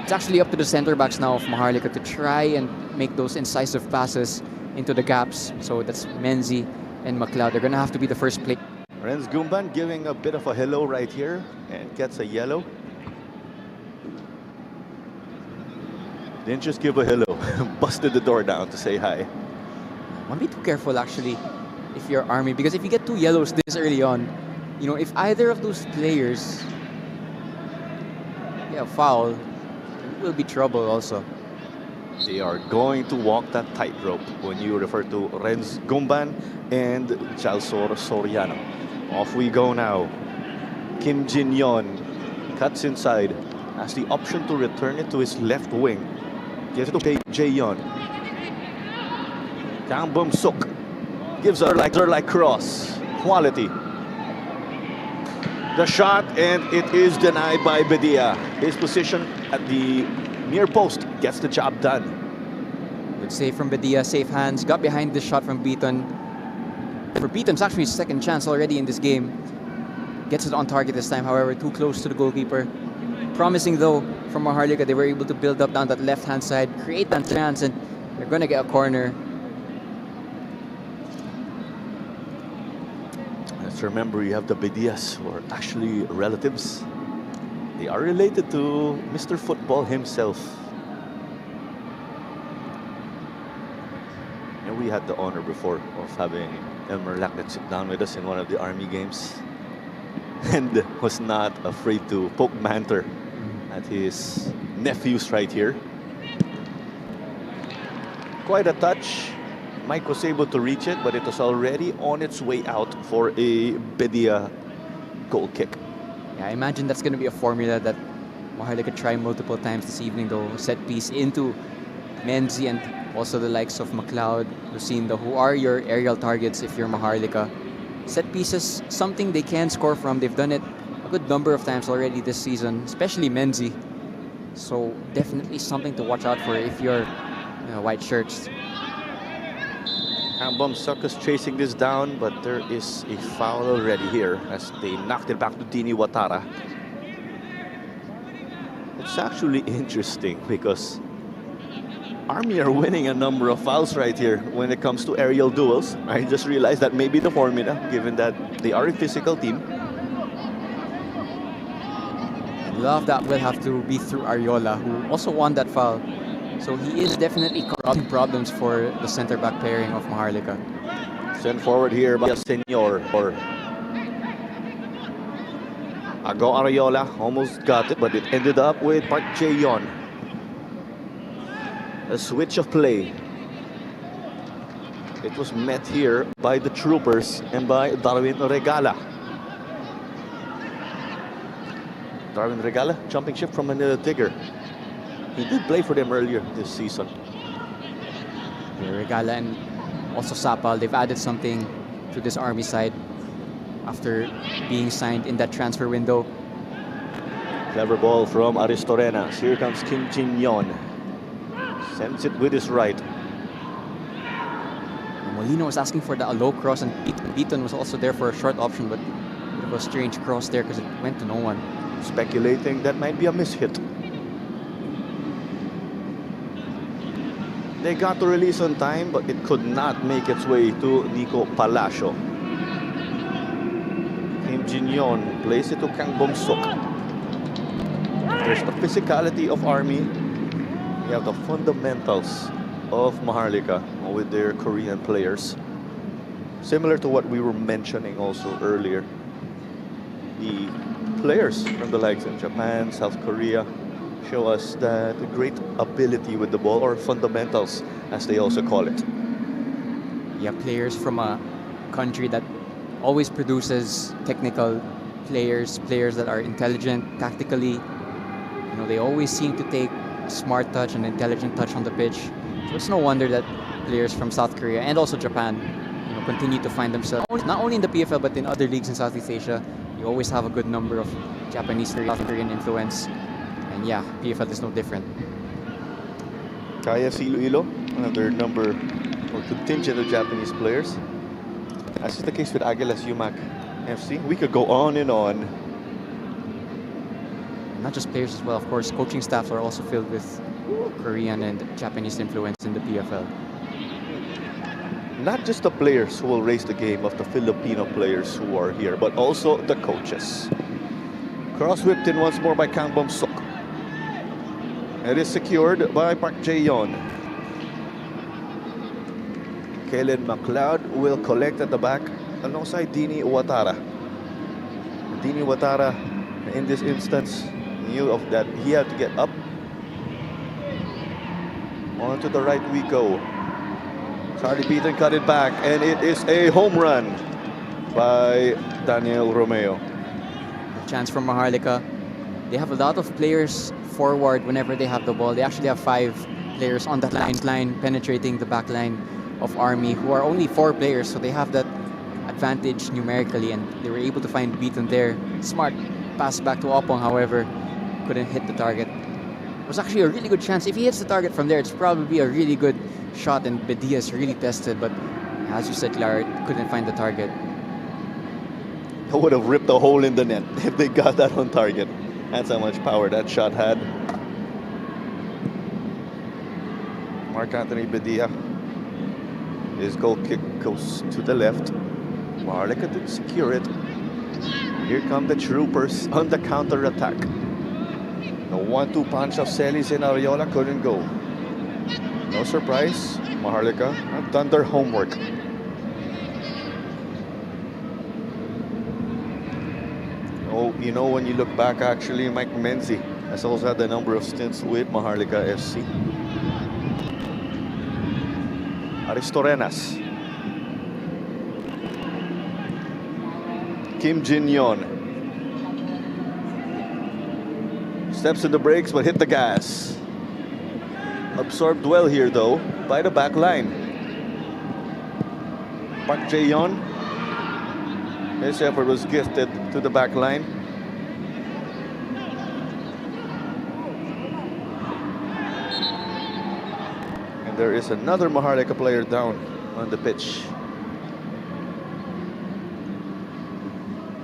It's actually up to the center backs now of Maharlika to try and make those incisive passes into the gaps. So that's Menzi and McLeod. They're going to have to be the first play. Renz Gumban giving a bit of a hello right here and gets a yellow. Didn't just give a hello, busted the door down to say hi. Don't be too careful, actually, if you're Army, because if you get 2 yellows this early on, you know, if either of those players foul, it will be trouble also. They are going to walk that tightrope when you refer to Renz Gumban and Chalsor Soriano. Off we go now. Kim Jin-yon cuts inside, has the option to return it to his left wing. Gives it to Jae-yon. Kang Bum-suk gives her like cross. Quality. The shot, and it is denied by Bedia. His position at the near post gets the job done. Good save from Bedia, safe hands. Got behind the shot from Beaton. For Beaton, it's actually his second chance already in this game. Gets it on target this time, however, too close to the goalkeeper. Promising, though, from Maharlika. They were able to build up down that left-hand side, create that chance, and they're going to get a corner. Let's remember, you have the Bedias, who are actually relatives. They are related to Mr. Football himself. And we had the honor before of having Elmer Lacnet sit down with us in one of the Army games and was not afraid to poke banter at his nephews right here. Quite a touch. Mike was able to reach it, but it was already on its way out for a Bedia goal kick. Yeah, I imagine that's going to be a formula that Maharlika could try multiple times this evening, though. Set piece into Menzi and also the likes of McLeod, Lucinda, who are your aerial targets if you're Maharlika. Set pieces, something they can score from. They've done it a good number of times already this season, especially Menzi. So definitely something to watch out for if you're white shirts. Kang Bum-suk is chasing this down, but there is a foul already here as they knocked it back to Dini Watara. It's actually interesting because Army are winning a number of fouls right here when it comes to aerial duels. I just realized that may be the formula, given that they are a physical team. A lot of that will have to be through Ariola, who also won that foul. So he is definitely causing problems for the center-back pairing of Maharlika. Sent forward here by Senor. Ago Ariola almost got it, but it ended up with Park Jae-yon. A switch of play. It was met here by the troopers and by Darwin Regala. Darwin Regala jumping ship from Manila Tigger. He did play for them earlier this season. Regala and also Sapal, they've added something to this Army side after being signed in that transfer window. Clever ball from Aristorenas. Here comes Kim Jin-yon. Sends it with his right. Molino was asking for the low cross, and Beaton was also there for a short option, but it was a strange cross there because it went to no one. Speculating that might be a mishit. They got to release on time, but it could not make its way to Nico Palacio. Kim Jin-yon plays it to Kang Bum-suk. There's the physicality of Army. You have the fundamentals of Maharlika with their Korean players. Similar to what we were mentioning also earlier. The players from the likes of Japan, South Korea, show us that great ability with the ball, or fundamentals as they also call it. Yeah, players from a country that always produces technical players that are intelligent tactically. You know, they always seem to take smart touch and intelligent touch on the pitch. So it's no wonder that players from South Korea and also Japan, you know, continue to find themselves not only in the PFL but in other leagues in Southeast Asia. You always have a good number of Japanese, South Korean influence, and yeah, PFL is no different. KFC Iloilo, another number or contingent of Japanese players. As is the case with Aguilas UMAC FC. We could go on and on. Not just players as well, of course, coaching staffs are also filled with Korean and Japanese influence in the PFL. Not just the players who will raise the game of the Filipino players who are here, but also the coaches. Cross whipped in once more by Kang Bom Sok. It is secured by Park Jae-yeon. Kalen McLeod will collect at the back alongside Dini Watara. Dini Watara, in this instance, knew of that he had to get up. On to the right we go. Charlie Beaton cut it back, and it is a home run by Daniel Romeo. A chance from Maharlika. They have a lot of players forward whenever they have the ball. They actually have 5 players on that line penetrating the back line of Army, who are only 4 players, so they have that advantage numerically, and they were able to find Beaton there. Smart pass back to Opong, however, couldn't hit the target. It was actually a really good chance. If he hits the target from there, it's probably a really good shot, and Bedias really tested, but as you said, Clara, couldn't find the target. I would have ripped a hole in the net if they got that on target. That's how much power that shot had. Mark Anthony Bedia. His goal kick goes to the left. Maharlika did secure it. Here come the troopers on the counter-attack. The 1-2 punch of Celis and Ariola couldn't go. No surprise, Maharlika have done their homework. Oh, you know, when you look back, actually, Mike Menzi has also had a number of stints with Maharlika FC. Aristorenas. Kim Jin-yeon. Steps in the brakes, but hit the gas. Absorbed well here, though, by the back line. Park Jae-yeon. His effort was gifted to the back line. And there is another Maharlika player down on the pitch.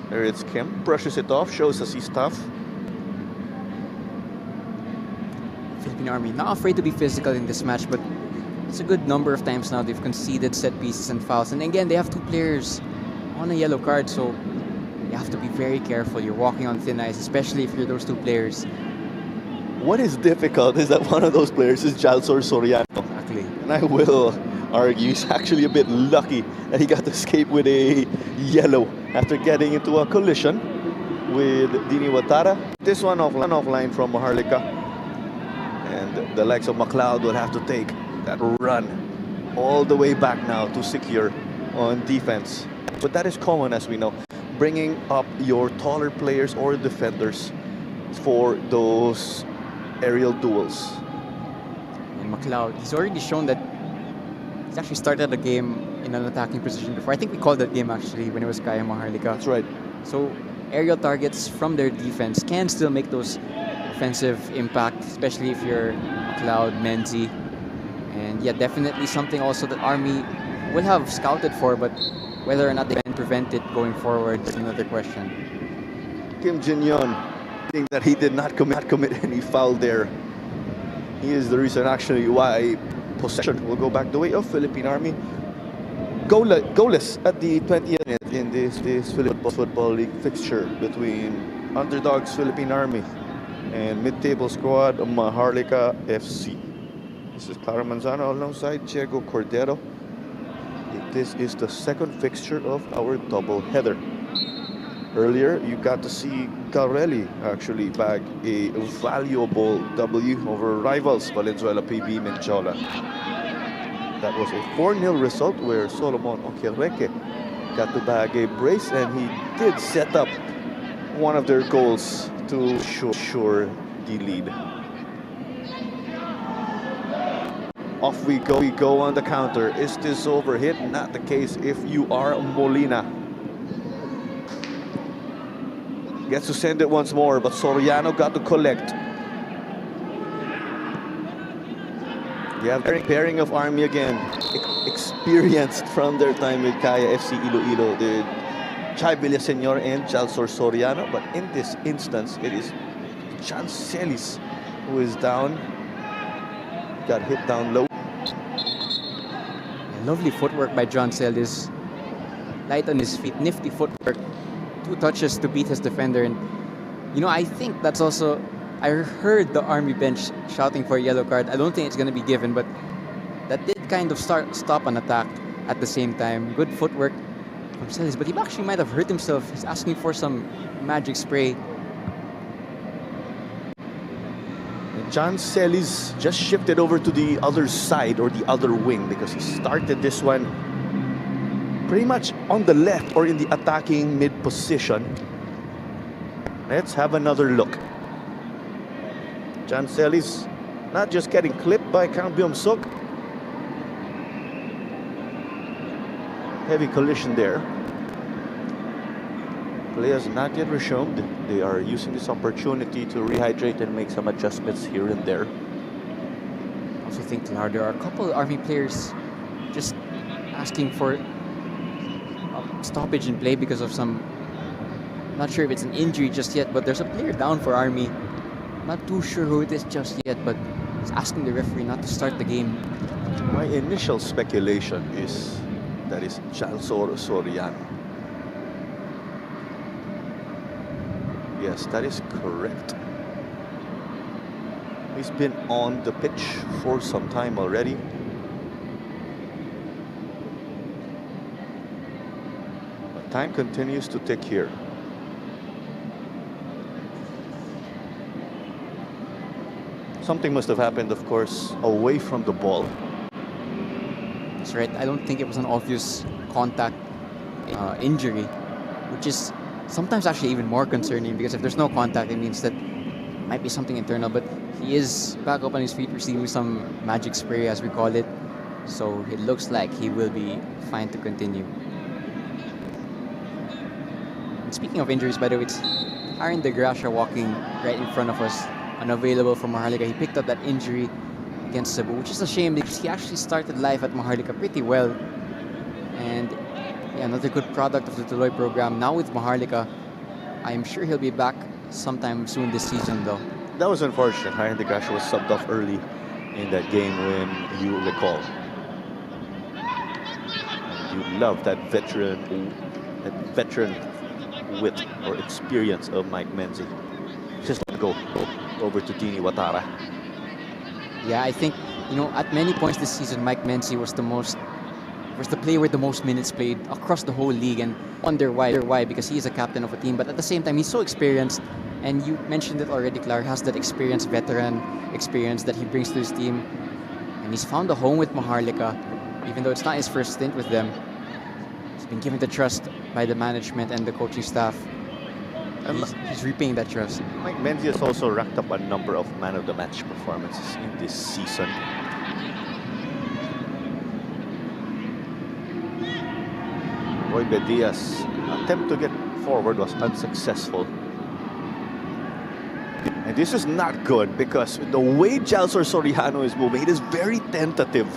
There it's Kim, brushes it off, shows us he's tough. Philippine Army not afraid to be physical in this match, but it's a good number of times now they've conceded set pieces and fouls. And again, they have 2 players on a yellow card, so you have to be very careful. You're walking on thin ice, especially if you're those 2 players. What is difficult is that one of those players is Jalsor Soriano. Exactly. And I will argue he's actually a bit lucky that he got to escape with a yellow after getting into a collision with Dini Watara. This one offline from Maharlika. And the likes of McLeod will have to take that run all the way back now to secure on defense. But that is common, as we know, bringing up your taller players or defenders for those aerial duels. And McLeod, he's already shown that he's actually started the game in an attacking position before. I think we called that game actually when it was Kaya Maharlika. That's right. So aerial targets from their defense can still make those offensive impact, especially if you're McLeod, Menzi. And yeah, definitely something also that Army will have scouted for, but whether or not they can prevent it going forward is another question. Kim Jin-yeon, I think that he did not commit any foul there. He is the reason actually why possession will go back the way of Philippine Army. Goalless at the 20th minute in this Philippine Football League fixture between underdogs Philippine Army and mid-table squad Maharlika FC. This is Clara Manzano alongside Diego Cordero. This is the second fixture of our double header. Earlier, you got to see Carelli actually bag a valuable W over rivals Valenzuela PB Menchola. That was a 4-0 result where Solomon Okereke got to bag a brace, and he did set up one of their goals to shore the lead. Off we go on the counter. Is this overhit? Not the case if you are Molina. Gets to send it once more, but Soriano got to collect. You have pairing of Army again. Experienced from their time with Kaya FC Iloilo. The Chai Villaseñor and Jalsor Soriano. But in this instance, it is John Celis who is down. Got hit down low. Lovely footwork by John Celis. Light on his feet, nifty footwork. 2 touches to beat his defender, and you know, I think that's also, I heard the Army bench shouting for a yellow card. I don't think it's going to be given, but that did kind of stop an attack at the same time. Good footwork from Celis, but he actually might have hurt himself. He's asking for some magic spray. John Celis just shifted over to the other side or the other wing because he started this one pretty much on the left or in the attacking mid position. Let's have another look. John Celis not just getting clipped by Kang Byung-suk. Heavy collision there. Players not yet resumed. They are using this opportunity to rehydrate and make some adjustments here and there. I also think there are a couple of Army players just asking for stoppage in play because of some, not sure if it's an injury just yet, but there's a player down for Army. Not too sure who it is just yet, but he's asking the referee not to start the game. My initial speculation is that is Jalsor Soriano. Yes, that is correct. He's been on the pitch for some time already. But time continues to tick here. Something must have happened, of course, away from the ball. That's right. I don't think it was an obvious contact injury, which is sometimes actually even more concerning, because if there's no contact, it means that it might be something internal. But he is back up on his feet, receiving some magic spray, as we call it. So it looks like he will be fine to continue. And speaking of injuries, by the way, it's Aaron De Gracia walking right in front of us, unavailable for Maharlika. He picked up that injury against Cebu, which is a shame because he actually started life at Maharlika pretty well. And yeah, another good product of the Tuloy program. Now with Maharlika, I'm sure he'll be back sometime soon this season though. That was unfortunate. Aaron De Gracia was subbed off early in that game, when you recall. And you love that veteran wit or experience of Mike Menzie. Just let go over to Dini Watara. Yeah, I think, you know, at many points this season, Mike Menzie was the player with the most minutes played across the whole league, and wonder why, because he is a captain of a team, but at the same time, he's so experienced, and you mentioned it already, Clark, has that veteran experience that he brings to his team, and he's found a home with Maharlika, even though it's not his first stint with them. He's been given the trust by the management and the coaching staff. He's repaying that trust. Mike Menzie has also racked up a number of man-of-the-match performances in this season. Roy Bedia's attempt to get forward was unsuccessful. And this is not good, because the way Jalsor Soriano is moving, it is very tentative.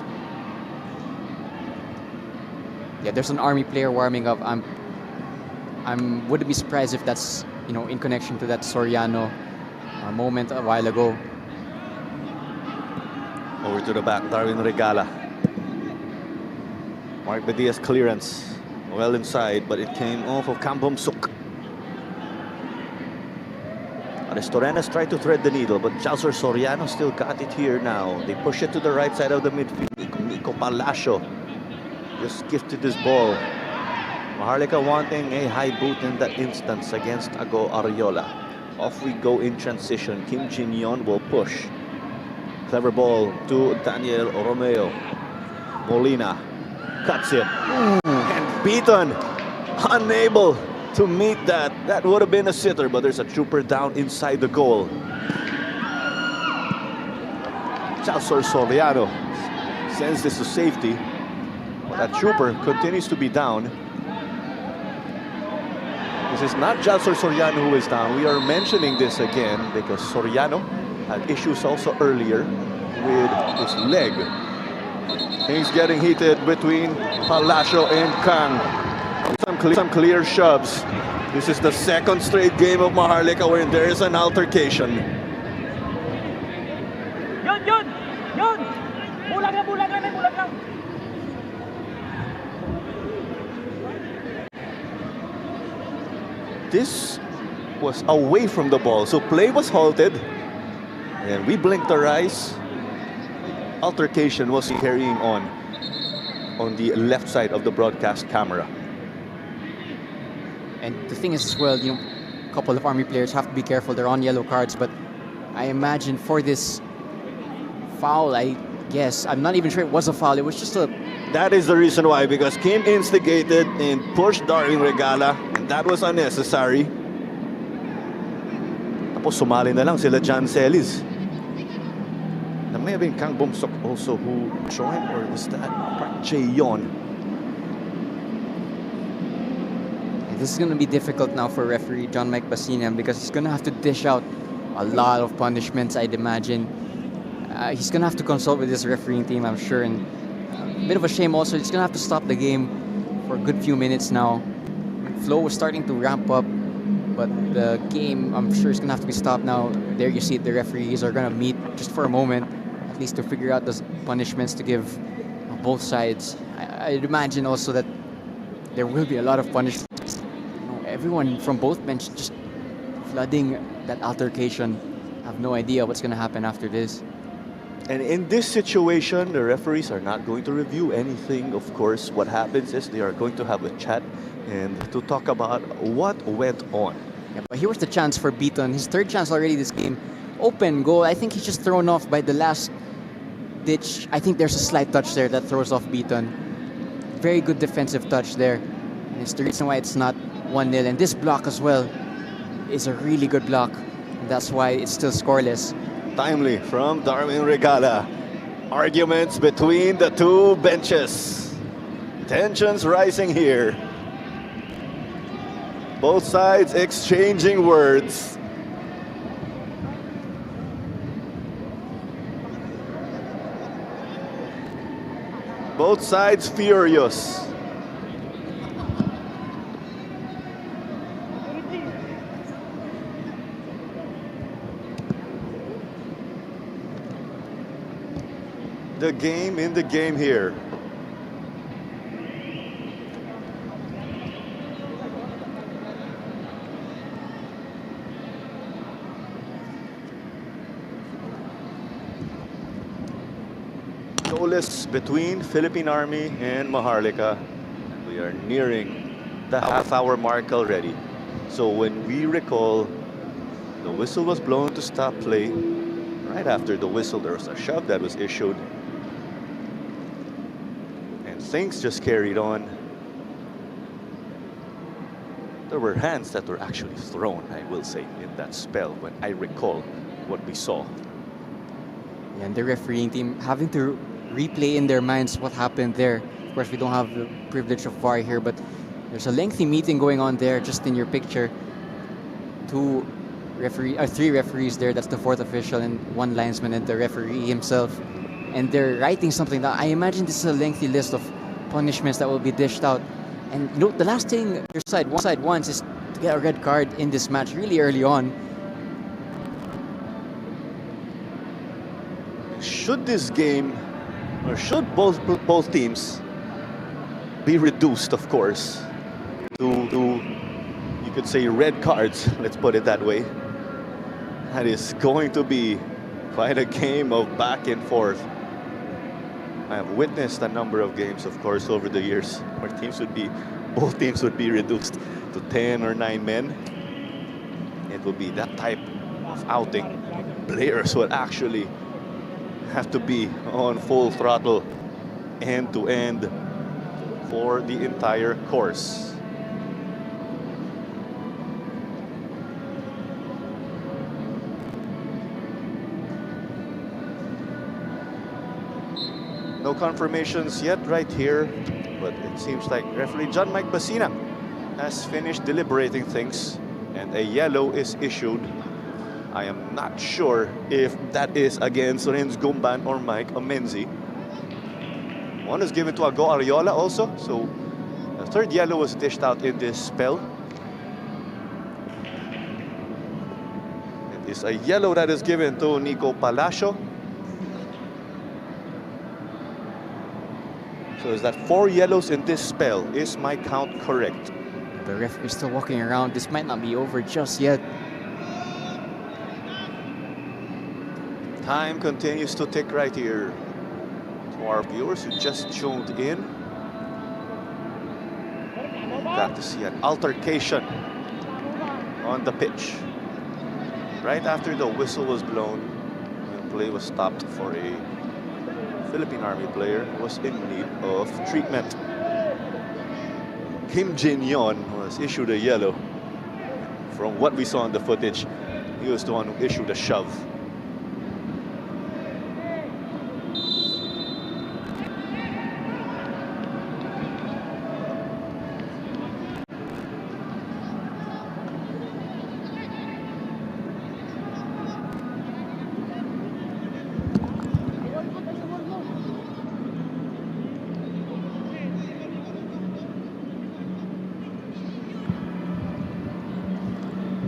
Yeah, there's an Army player warming up. Wouldn't be surprised if that's, you know, in connection to that Soriano moment a while ago. Over to the back, Darwin Regala. Mark Bedia's clearance, well inside, but it came off of Kang Byung-suk. Arestorenas tried to thread the needle, but Jalsor Soriano still got it here now. They push it to the right side of the midfield. Nico Palacio just gifted this ball Maharlika wanting a high boot in that instance against Ago Ariola. Off we go in transition. Kim Jin-yeon will push. Clever ball to Daniel Romeo. Molina cuts it. And beaten. Unable to meet that. That would have been a sitter, but there's a trooper down inside the goal. Jalsor Soriano sends this to safety. But that trooper continues to be down. This is not Jalsor Soriano who is down. We are mentioning this again because Soriano had issues also earlier with his leg. Things getting heated between Palacio and Kang. Some clear shoves. This is the second straight game of Maharlika where there is an altercation. This was away from the ball, so play was halted. And we blinked our eyes. Altercation was carrying on the left side of the broadcast camera. And the thing is as well, you know, a couple of Army players have to be careful. They're on yellow cards, but I imagine for this foul, I guess, I'm not even sure it was a foul. It was just a... That is the reason why, because Kim instigated and pushed Darwin Regala, and that was unnecessary. Tapos sumali na lang sila John Celis. There may have been Kang Bumsok also who joined, or was that Park Jae-yeon? This is going to be difficult now for referee John Mike Basinian because he's going to have to dish out a lot of punishments, I'd imagine. He's going to have to consult with his refereeing team, I'm sure. And a bit of a shame also, he's going to have to stop the game for a good few minutes now. Flow was starting to ramp up, but the game, I'm sure, is going to have to be stopped now. There you see it, the referees are going to meet just for a moment, at least to figure out the punishments to give both sides. I'd imagine also that there will be a lot of punishments. Everyone from both benches just flooding that altercation. I have no idea what's going to happen after this. And in this situation, the referees are not going to review anything. Of course, what happens is they are going to have a chat and to talk about what went on. Yeah, but here was the chance for Beaton. His third chance already this game. Open goal. I think he's just thrown off by the last ditch. I think there's a slight touch there that throws off Beaton. Very good defensive touch there. And it's the reason why it's not 1-0. And this block as well is a really good block. And that's why it's still scoreless. Timely from Darwin Regala. Arguments between the two benches. Tensions rising here. Both sides exchanging words. Both sides furious. The game in the game here. Goalless between Philippine Army and Maharlika. We are nearing the half-hour mark already. So when we recall, the whistle was blown to stop play. Right after the whistle, there was a shove that was issued. Things just carried on. There were hands that were actually thrown, I will say, in that spell when I recall what we saw. Yeah, and the refereeing team having to replay in their minds what happened there. Of course, we don't have the privilege of VAR here, but there's a lengthy meeting going on there just in your picture. Three referees there, that's the fourth official, and one linesman and the referee himself. And they're writing something down. I imagine this is a lengthy list of punishments that will be dished out. And you know, the last thing your side wants is to get a red card in this match really early on. Should this game, or should both teams be reduced, of course, to you could say red cards, let's put it that way. That is going to be quite a game of back and forth. I have witnessed a number of games, of course, over the years where teams would be both teams would be reduced to 10 or 9 men. It will be that type of outing. Players will actually have to be on full throttle end to end for the entire course. No confirmations yet right here, but it seems like referee John Mike Basina has finished deliberating things and a yellow is issued. I am not sure if that is against Renz Gumban or Mike Amenzi. One is given to Ago Ariola also, so a third yellow was dished out in this spell. It is a yellow that is given to Nico Palacio. So is that 4 yellows in this spell? Is my count correct? The referee is still walking around. This might not be over just yet. Time continues to tick right here. To our viewers who just tuned in, got to see an altercation on the pitch. Right after the whistle was blown, and play was stopped for a Philippine Army player who was in need of treatment. Kim Jin-yon was issued a yellow. From what we saw in the footage, he was the one who issued a shove.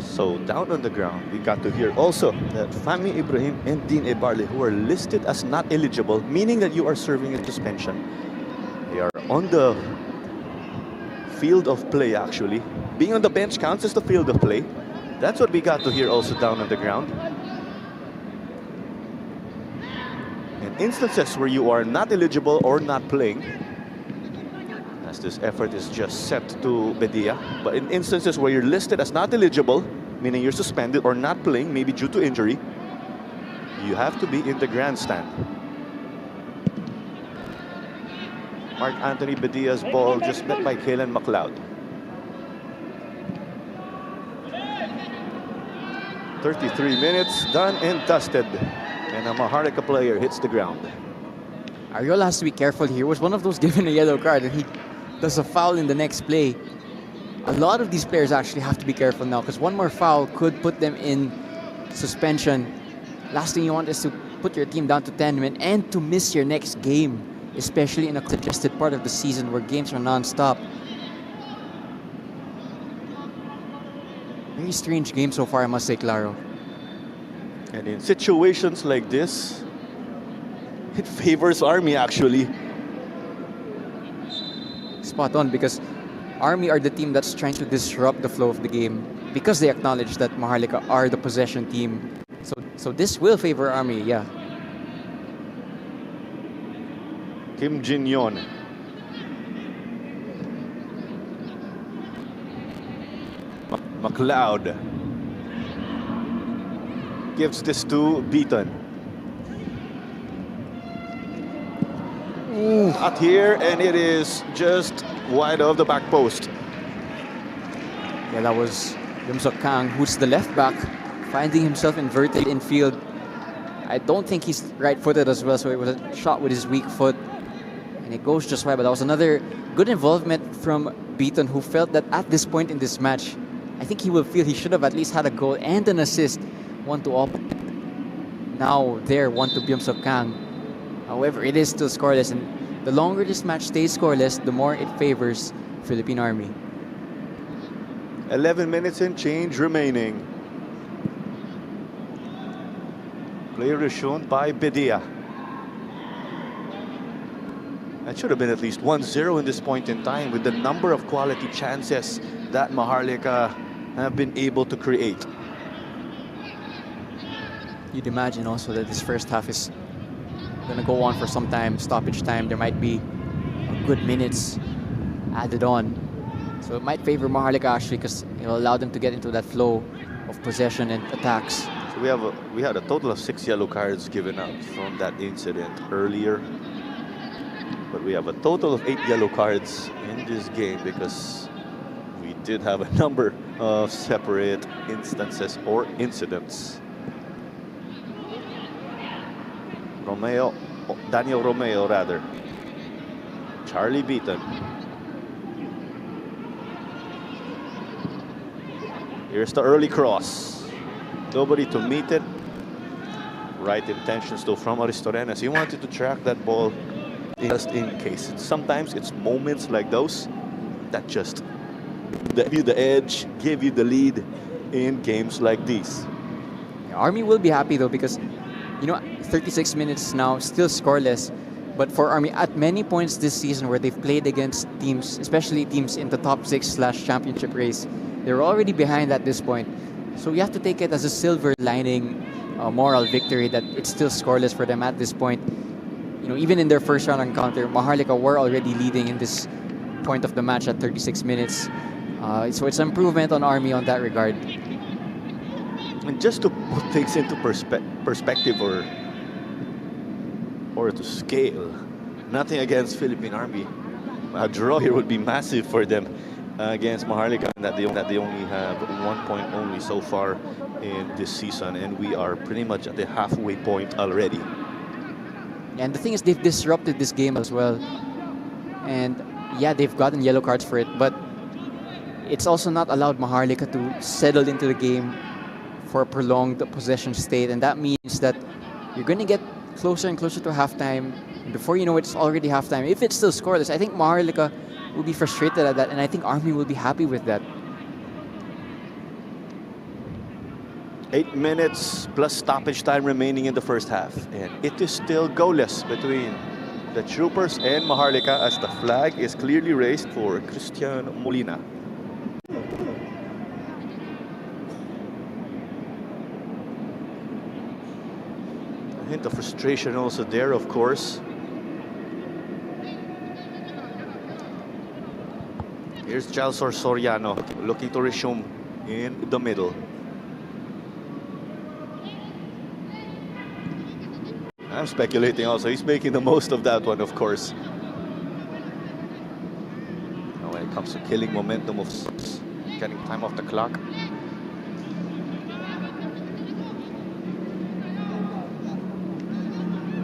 So down on the ground, we got to hear also that Fahmi Ibrahim and Dean Ebarle, who are listed as not eligible, meaning that you are serving a suspension. They are on the field of play, actually. Being on the bench counts as the field of play. That's what we got to hear also down on the ground. In instances where you are not eligible or not playing, as this effort is just set to Bedia, but in instances where you're listed as not eligible, meaning you're suspended or not playing, maybe due to injury, you have to be in the grandstand. Mark Anthony Bedia's ball just met by Kalen McLeod. 33 minutes done and dusted, and a Maharlika player hits the ground. Ariola has to be careful here. He was one of those given a yellow card, and he does a foul in the next play. A lot of these players actually have to be careful now, because one more foul could put them in suspension. Last thing you want is to put your team down to 10 men and to miss your next game, especially in a congested part of the season where games are non-stop. Very strange game so far, I must say, Claro. And in situations like this, it favors Army, actually. Spot on, because Army are the team that's trying to disrupt the flow of the game because they acknowledge that Maharlika are the possession team. So this will favor Army, yeah. Kim Jin-yon. McLeod gives this to Beaton. Out here, and it is just wide of the back post. Yeah, that was Yumsok Kang, who's the left back, finding himself inverted in field. I don't think he's right-footed as well, so it was a shot with his weak foot. And it goes just wide, but that was another good involvement from Beaton, who felt that at this point in this match, I think he will feel he should have at least had a goal and an assist. 1-2 opponent. Now there, 1-2 Byum-Sok Kang. However, it is still scoreless, and the longer this match stays scoreless, the more it favors Philippine Army. 11 minutes and change remaining. Player is shown by Bedia. That should have been at least 1-0 in this point in time with the number of quality chances that Maharlika have been able to create. You'd imagine also that this first half is going to go on for some time, stoppage time. There might be good minutes added on. So it might favor Maharlika actually because it'll allow them to get into that flow of possession and attacks. So we had a total of 6 yellow cards given out from that incident earlier. But we have a total of 8 yellow cards in this game because we did have a number of separate instances or incidents. Daniel Romeo rather. Charlie Beaton. Here's the early cross. Nobody to meet it. Right intentions though from Aristorenas. He wanted to track that ball just in case. Sometimes it's moments like those that just give you the edge, give you the lead in games like these. Army will be happy though because, you know, 36 minutes now, still scoreless. But for Army, at many points this season where they've played against teams, especially teams in the top 6/championship race, they're already behind at this point. So we have to take it as a silver lining moral victory that it's still scoreless for them at this point. You know, even in their first round encounter, Maharlika were already leading in this point of the match at 36 minutes. So it's an improvement on Army on that regard. And just to put things into perspective or to scale, nothing against Philippine Army. A draw here would be massive for them against Maharlika, that they only have 1 point only so far in this season, and we are pretty much at the halfway point already. And the thing is, they've disrupted this game as well. And yeah, they've gotten yellow cards for it, but it's also not allowed Maharlika to settle into the game for a prolonged possession state, and that means that you're going to get closer and closer to halftime. Before you know it, it's already halftime. If it's still scoreless, I think Maharlika will be frustrated at that, and I think Army will be happy with that. 8 minutes plus stoppage time remaining in the first half, and it is still goalless between the Troopers and Maharlika as the flag is clearly raised for Christian Molina. A hint of frustration also there, of course. Here's Jalsor Soriano looking to resume in the middle. I'm speculating also. He's making the most of that one, of course. Now when it comes to killing momentum of getting time off the clock.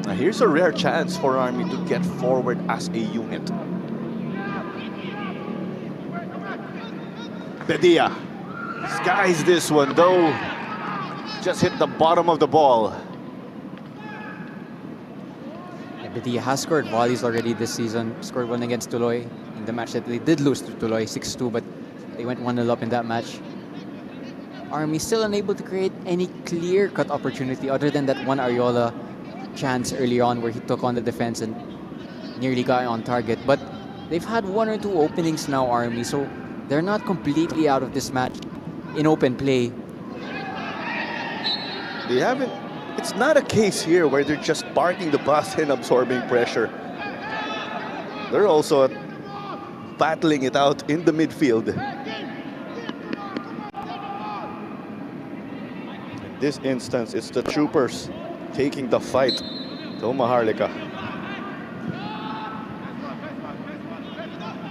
Now here's a rare chance for Army to get forward as a unit. Bedia skies this one though. Just hit the bottom of the ball. Bedia has scored volleys already this season. Scored one against Tuloy in the match that they did lose to Tuloy 6-2, but they went 1-0 up in that match. Army still unable to create any clear-cut opportunity other than that one Ariola chance early on where he took on the defense and nearly got on target. But they've had 1 or 2 openings now, Army, so they're not completely out of this match in open play. They haven't. It's not a case here where they're just parking the bus and absorbing pressure. They're also battling it out in the midfield. In this instance, it's the Troopers taking the fight to Maharlika.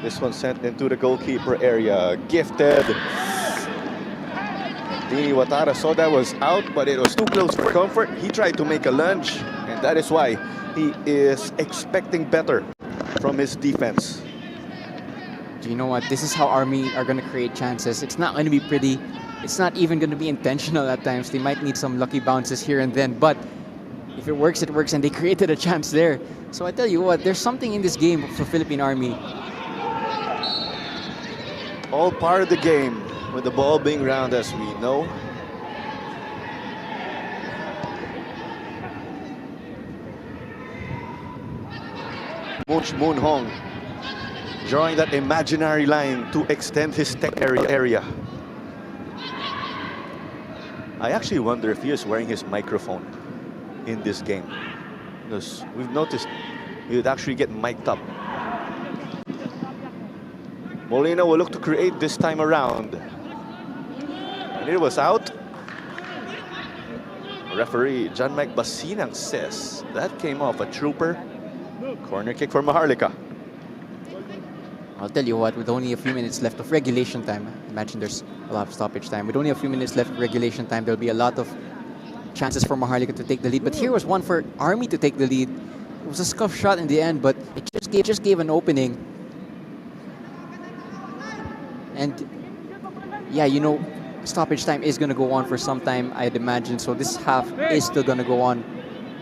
This one sent into the goalkeeper area. Gifted. Dini Watara saw that was out, but it was too close for comfort. He tried to make a lunge, and that is why he is expecting better from his defense. Do you know what? This is how Army are going to create chances. It's not going to be pretty. It's not even going to be intentional at times. They might need some lucky bounces here and then, but if it works, it works, and they created a chance there. So I tell you what, there's something in this game for Philippine Army. All part of the game. With the ball being round, as we know. Moon Hong drawing that imaginary line to extend his tech area. I actually wonder if he is wearing his microphone in this game, because we've noticed he would actually get mic'd up. Molina will look to create this time around. And it was out. Referee John Mike Basinang says that came off a trooper. Corner kick for Maharlika. I'll tell you what, with only a few minutes left of regulation time, imagine there's a lot of stoppage time. With only a few minutes left of regulation time, there'll be a lot of chances for Maharlika to take the lead. But here was one for Army to take the lead. It was a scuff shot in the end, but it just gave an opening. And yeah, you know, stoppage time is going to go on for some time, I'd imagine. So this half is still going to go on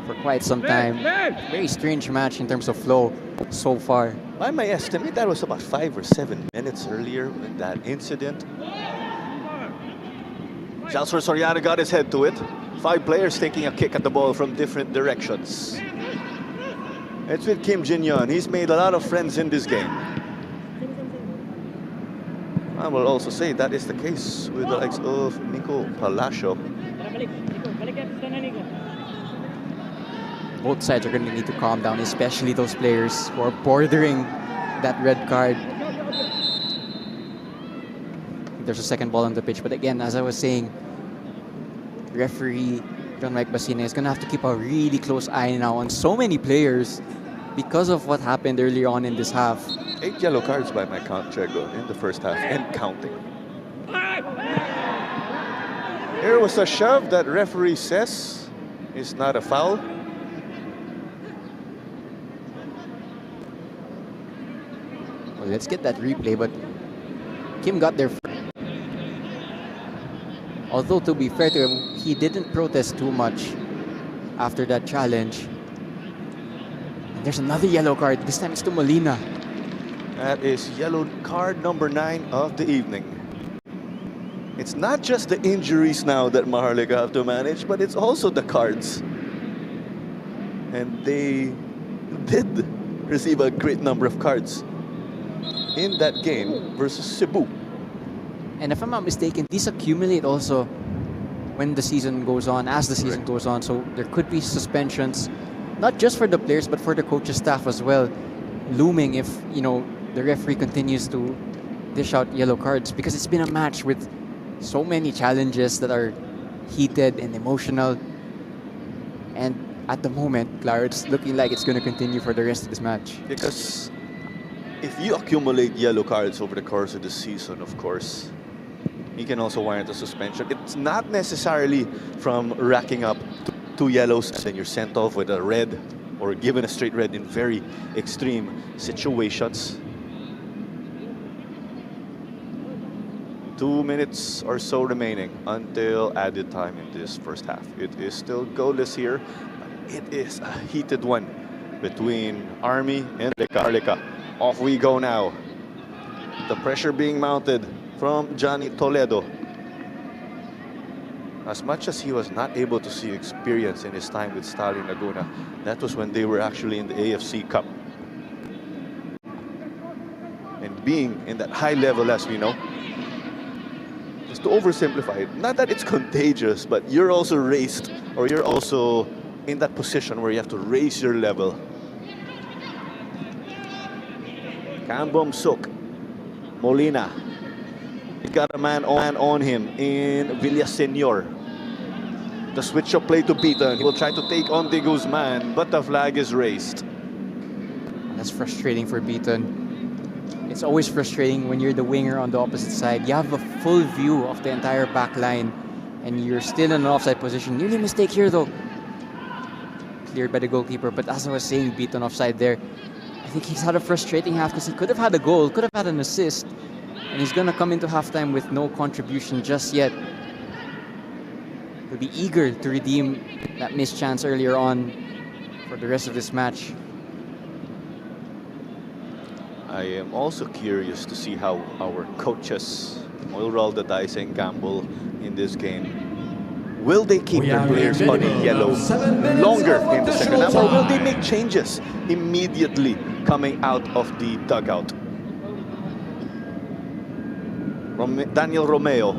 for quite some time. Very strange match in terms of flow so far. By my estimate, that was about 5 or 7 minutes earlier with that incident. Jalsor Soriano got his head to it. 5 players taking a kick at the ball from different directions. It's with Kim Jin-yeon. He's made a lot of friends in this game. I will also say that is the case with the likes of Nico Palacio. Both sides are going to need to calm down, especially those players who are bordering that red card. There's a second ball on the pitch, but again, as I was saying, referee John Mike Basina is going to have to keep a really close eye now on so many players because of what happened earlier on in this half. 8 yellow cards by my count, Chego, in the first half and counting. Here was a shove that referee says is not a foul. Well, let's get that replay, but Kim got there first. Although, to be fair to him, he didn't protest too much after that challenge. And there's another yellow card. This time it's to Molina. That is yellow card number 9 of the evening. It's not just the injuries now that Maharlika have to manage, but it's also the cards. And they did receive a great number of cards in that game versus Cebu. And if I'm not mistaken, these accumulate also when the season goes on, as the season goes on. So there could be suspensions, not just for the players, but for the coaching staff as well, looming if, you know, the referee continues to dish out yellow cards, because it's been a match with so many challenges that are heated and emotional. And at the moment, Claro, it's looking like it's going to continue for the rest of this match. Because if you accumulate yellow cards over the course of the season, of course, you can also warrant a suspension. It's not necessarily from racking up 2 yellows and then you're sent off with a red or given a straight red in very extreme situations. 2 minutes or so remaining until added time in this first half. It is still goalless here. It is a heated one between Army and Maharlika. Off we go now. The pressure being mounted from Johnny Toledo. As much as he was not able to see experience in his time with Stalin Laguna, that was when they were actually in the AFC Cup. And being in that high level, as we know, just to oversimplify it, not that it's contagious, but you're also raised, or you're also in that position where you have to raise your level. Kambom Suk, Molina. He got a man on him in Villaseñor. The switch of play to Beaton. He will try to take on De Guzman, but the flag is raised. That's frustrating for Beaton. It's always frustrating when you're the winger on the opposite side. You have a full view of the entire back line, and you're still in an offside position. Nearly a mistake here, though. Cleared by the goalkeeper, but as I was saying, Beaton offside there. I think he's had a frustrating half because he could have had a goal, could have had an assist, and he's going to come into halftime with no contribution just yet. He'll be eager to redeem that missed chance earlier on for the rest of this match. I am also curious to see how our coaches will roll the dice and gamble in this game. Will they keep their players on a yellow longer in the second half, or will they make changes immediately coming out of the dugout? Daniel Romeo.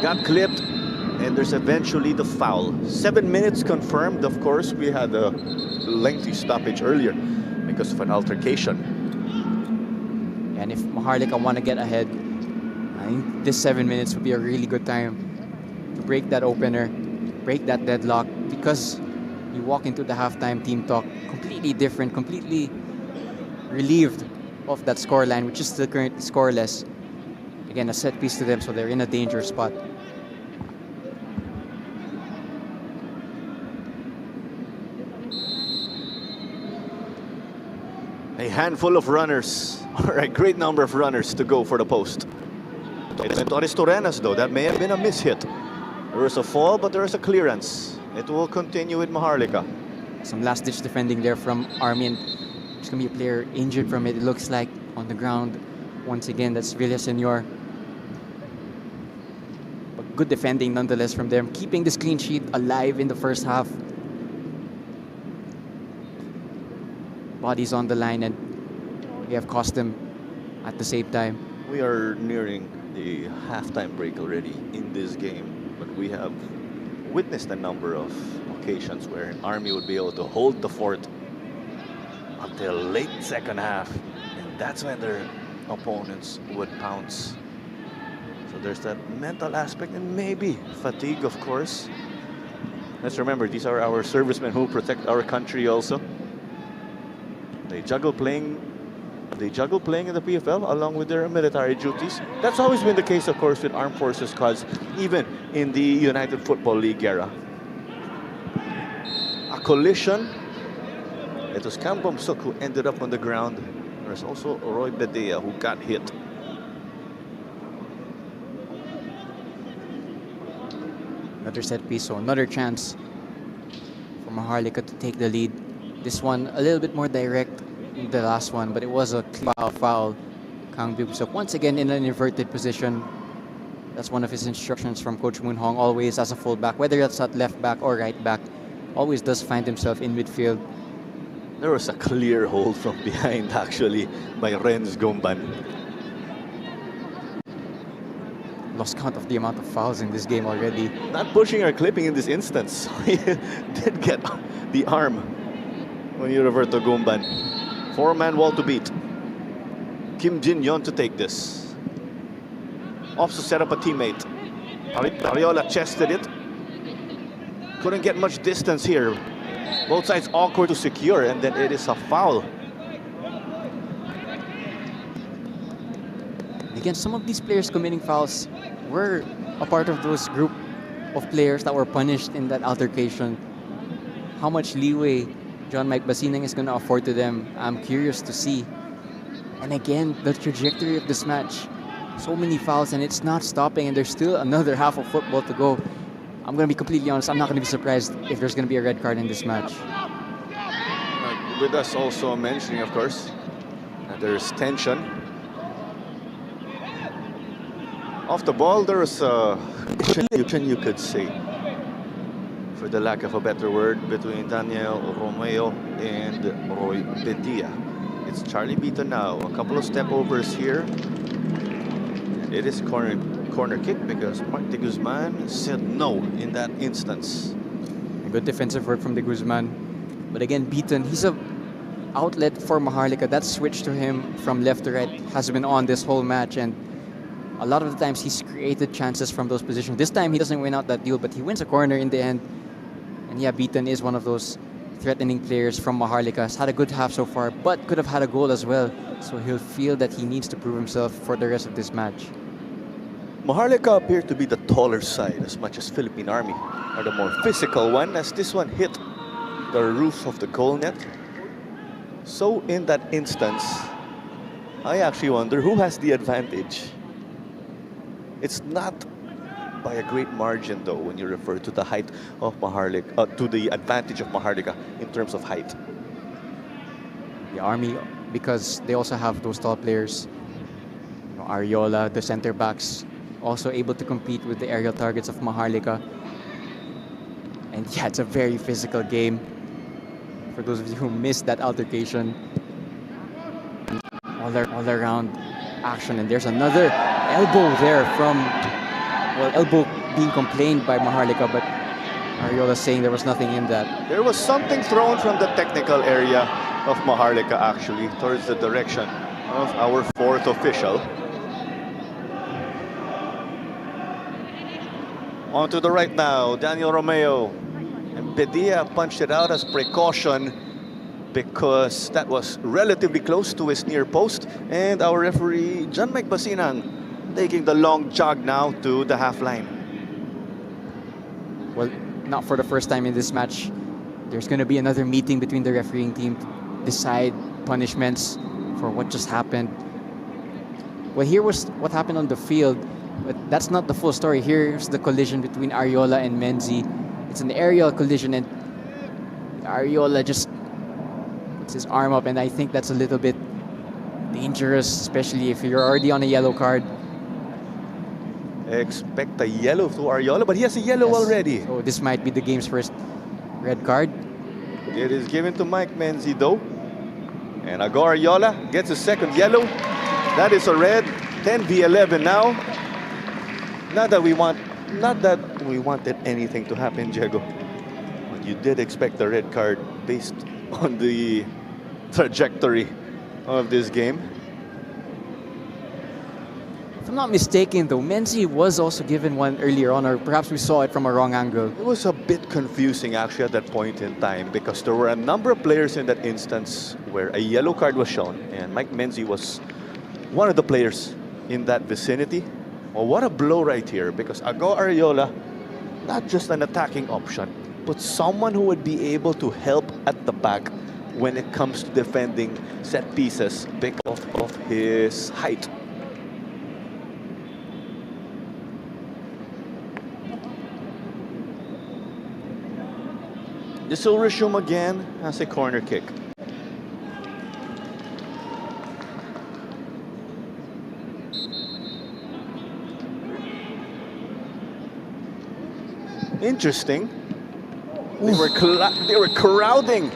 Got clipped, And there's eventually the foul. 7 minutes confirmed. Of course, we had a lengthy stoppage earlier because of an altercation. And if Maharlika want to get ahead, I think this 7 minutes would be a really good time to break that opener, break that deadlock, because you walk into the halftime team talk completely different, completely relieved of that scoreline, which is still currently scoreless. Again, a set piece to them, so they're in a dangerous spot. A handful of runners, or a great number of runners to go for the post. It went on Torenas though, that may have been a mishit. There was a fall, but there was a clearance. It will continue with Maharlika. Some last-ditch defending there from Army, and there's going to be a player injured from it, it looks like, on the ground. Once again, that's Villasenor. But good defending nonetheless from them, keeping this clean sheet alive in the first half. Bodies on the line, and we have cost them at the same time. We are nearing the halftime break already in this game, but we have witnessed a number of occasions where an Army would be able to hold the fort until late second half, and that's when their opponents would pounce. So there's that mental aspect, and maybe fatigue, of course. Let's remember, these are our servicemen who protect our country also. They juggle playing in the PFL along with their military duties. That's always been the case, of course, with armed forces squads, even in the United Football League era. A collision. It was Cam Bumsuk who ended up on the ground. There's also Roy Bedea who got hit. Another set piece, so another chance for Maharlika to take the lead. This one a little bit more direct than the last one, but it was a clear foul. Kang Bumsuk once again in an inverted position. That's one of his instructions from Coach Moon Hong, always as a fullback, whether that's at left back or right back, always does find himself in midfield. There was a clear hold from behind, actually, by Renz Gomban. Lost count of the amount of fouls in this game already. Not pushing or clipping in this instance. He did get the arm when you revert to Gomban. Four-man wall to beat. Kim Jin-yon to take this. Off to set up a teammate. Ariola chested it. Couldn't get much distance here. Both sides awkward to secure, and then it is a foul. Again, some of these players committing fouls were a part of those group of players that were punished in that altercation. How much leeway John Mike Basinang is going to afford to them, I'm curious to see. And again, the trajectory of this match. So many fouls, and it's not stopping, and there's still another half of football to go. I'm going to be completely honest, I'm not going to be surprised if there's going to be a red card in this match. With us also mentioning, of course, that there's tension. Off the ball, there was a tension, you could say, for the lack of a better word, between Daniel Romeo and Roy Bedea. It's Charlie Beaton now. A couple of step overs here. And it is corner kick because Mark de Guzman said no in that instance. A good defensive work from de Guzman. But again, Beaton, he's a outlet for Maharlika. That switch to him from left to right has been on this whole match, and a lot of the times he's created chances from those positions. This time he doesn't win out that deal, but he wins a corner in the end. And yeah, Beaton is one of those threatening players from Maharlika. He's had a good half so far, but could have had a goal as well. So he'll feel that he needs to prove himself for the rest of this match. Maharlika appeared to be the taller side, as much as Philippine Army are the more physical one, as this one hit the roof of the goal net. So in that instance, I actually wonder who has the advantage. It's not by a great margin, though, when you refer to the height of Maharlika, to the advantage of Maharlika in terms of height. The Army, because they also have those tall players, you know, Ariola, the center backs, also able to compete with the aerial targets of Maharlika. And yeah, it's a very physical game. For those of you who missed that altercation, all around action, and there's another elbow there from, well, elbow being complained by Maharlika, but Ariola saying there was nothing in that. There was something thrown from the technical area of Maharlika actually towards the direction of our fourth official. On to the right now, Daniel Romeo. And Bedia punched it out as precaution because that was relatively close to his near post. And our referee, John Mike Basinang, taking the long jog now to the half line. Well, not for the first time in this match. There's going to be another meeting between the refereeing team to decide punishments for what just happened. Well, here was what happened on the field, but that's not the full story. Here's the collision between Ariola and Menzi. It's an aerial collision, and Ariola just puts his arm up, and I think that's a little bit dangerous, especially if you're already on a yellow card. Expect a yellow to Ariola, but he has a yellow already. So this might be the game's first red card. It is given to Mike Menzi though. And Ago Ariola gets a second yellow. That is a red. 10v11 now. Not that we wanted anything to happen, Diego. But you did expect a red card based on the trajectory of this game. If I'm not mistaken though, Menzi was also given one earlier on, or perhaps we saw it from a wrong angle. It was a bit confusing actually at that point in time because there were a number of players in that instance where a yellow card was shown, and Mike Menzi was one of the players in that vicinity. Well, what a blow right here, because Ago Ariola, not just an attacking option, but someone who would be able to help at the back when it comes to defending set pieces because of his height. This will resume again as a corner kick. Interesting. They were crowding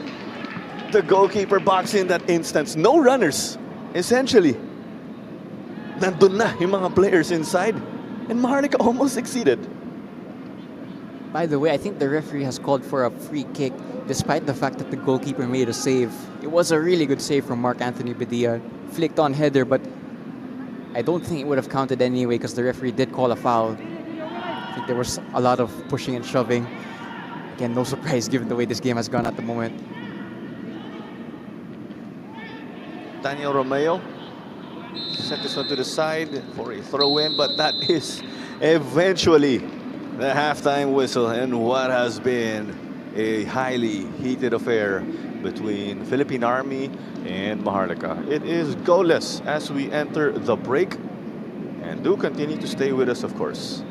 the goalkeeper box in that instance. No runners, essentially. Nandun na yung mga players inside, and Maharlika almost succeeded. By the way, I think the referee has called for a free kick despite the fact that the goalkeeper made a save. It was a really good save from Mark Anthony Bedia. Flicked on header, but I don't think it would have counted anyway because the referee did call a foul. I think there was a lot of pushing and shoving. Again, no surprise given the way this game has gone at the moment. Daniel Romeo sent this one to the side for a throw-in, but that is eventually the halftime whistle, and what has been a highly heated affair between Philippine Army and Maharlika. It is goalless as we enter the break, and do continue to stay with us, of course.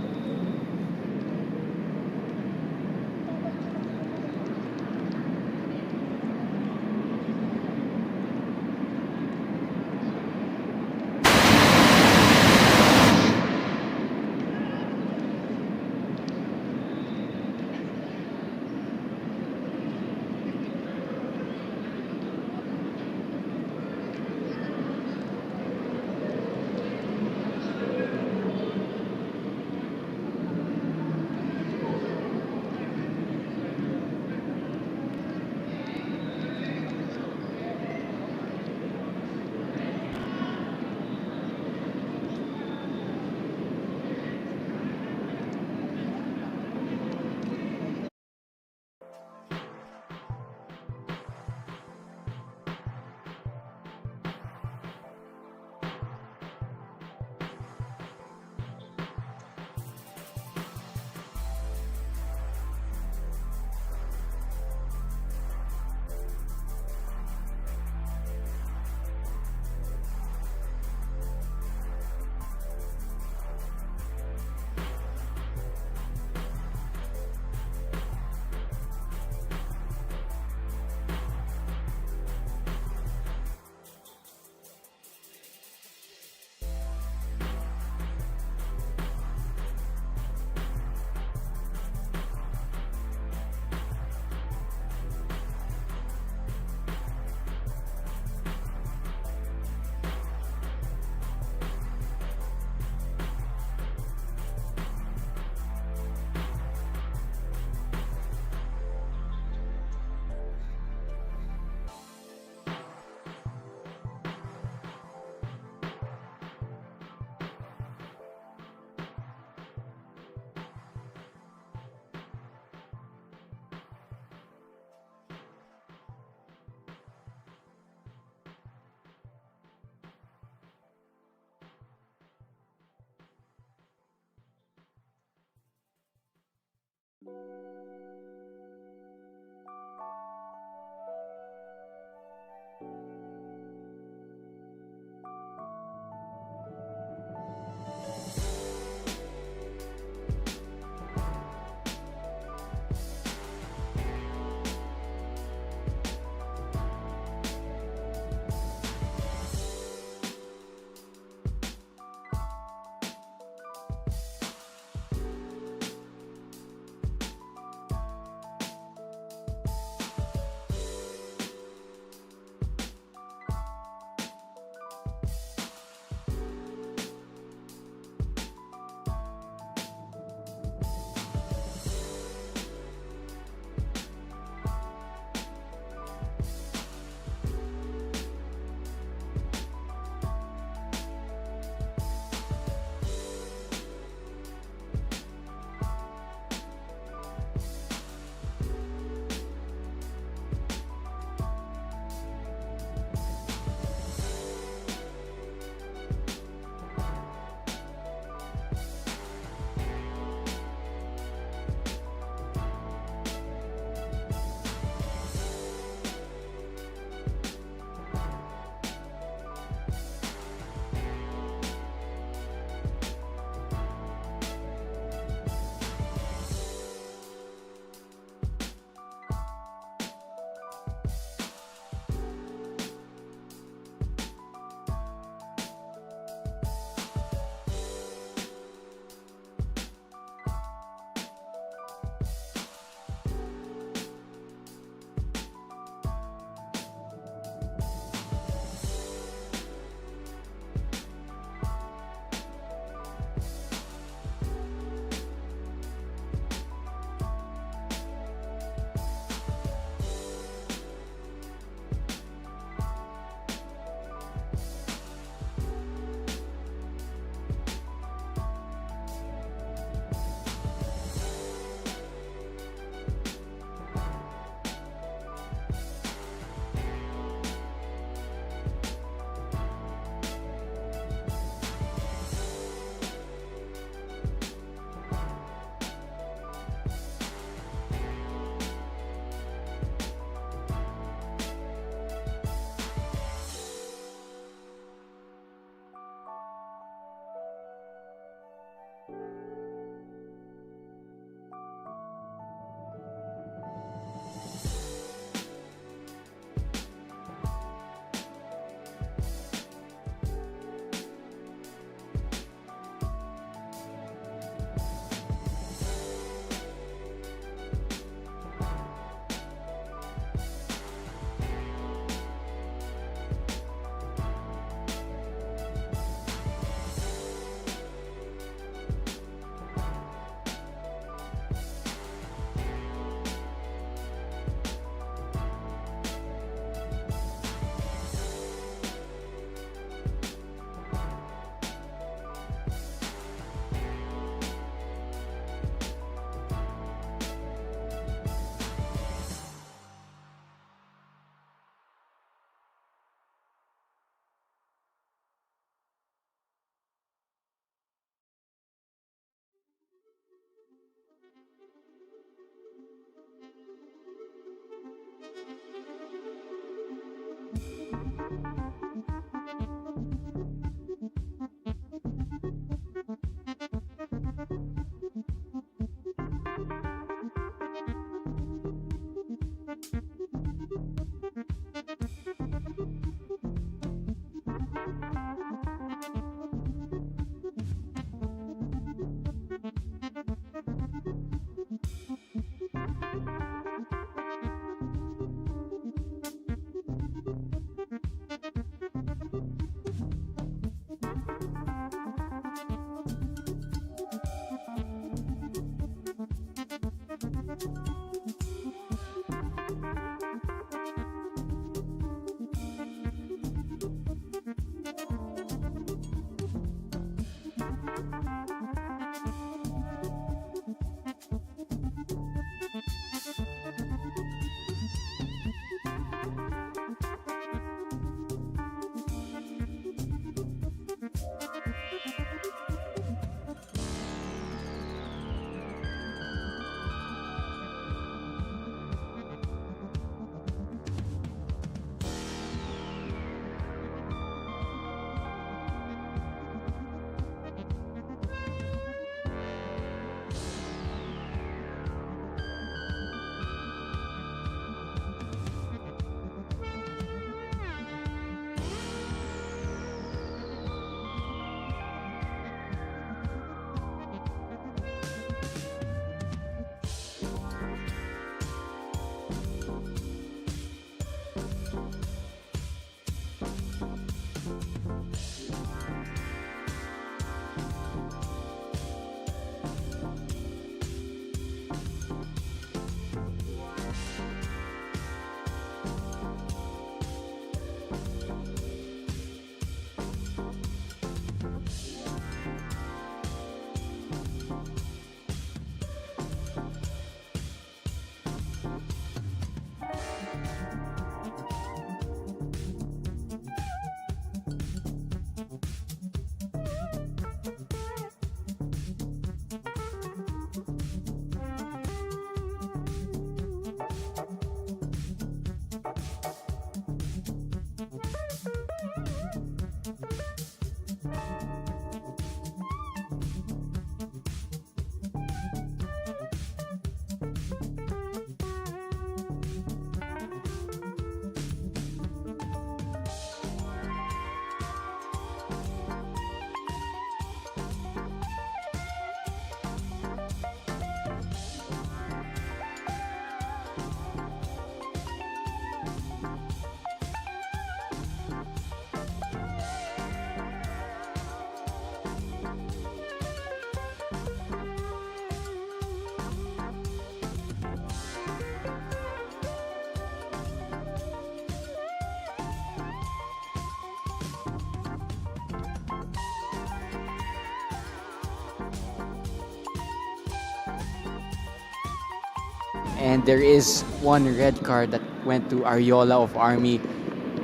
And there is one red card that went to Ariola of Army.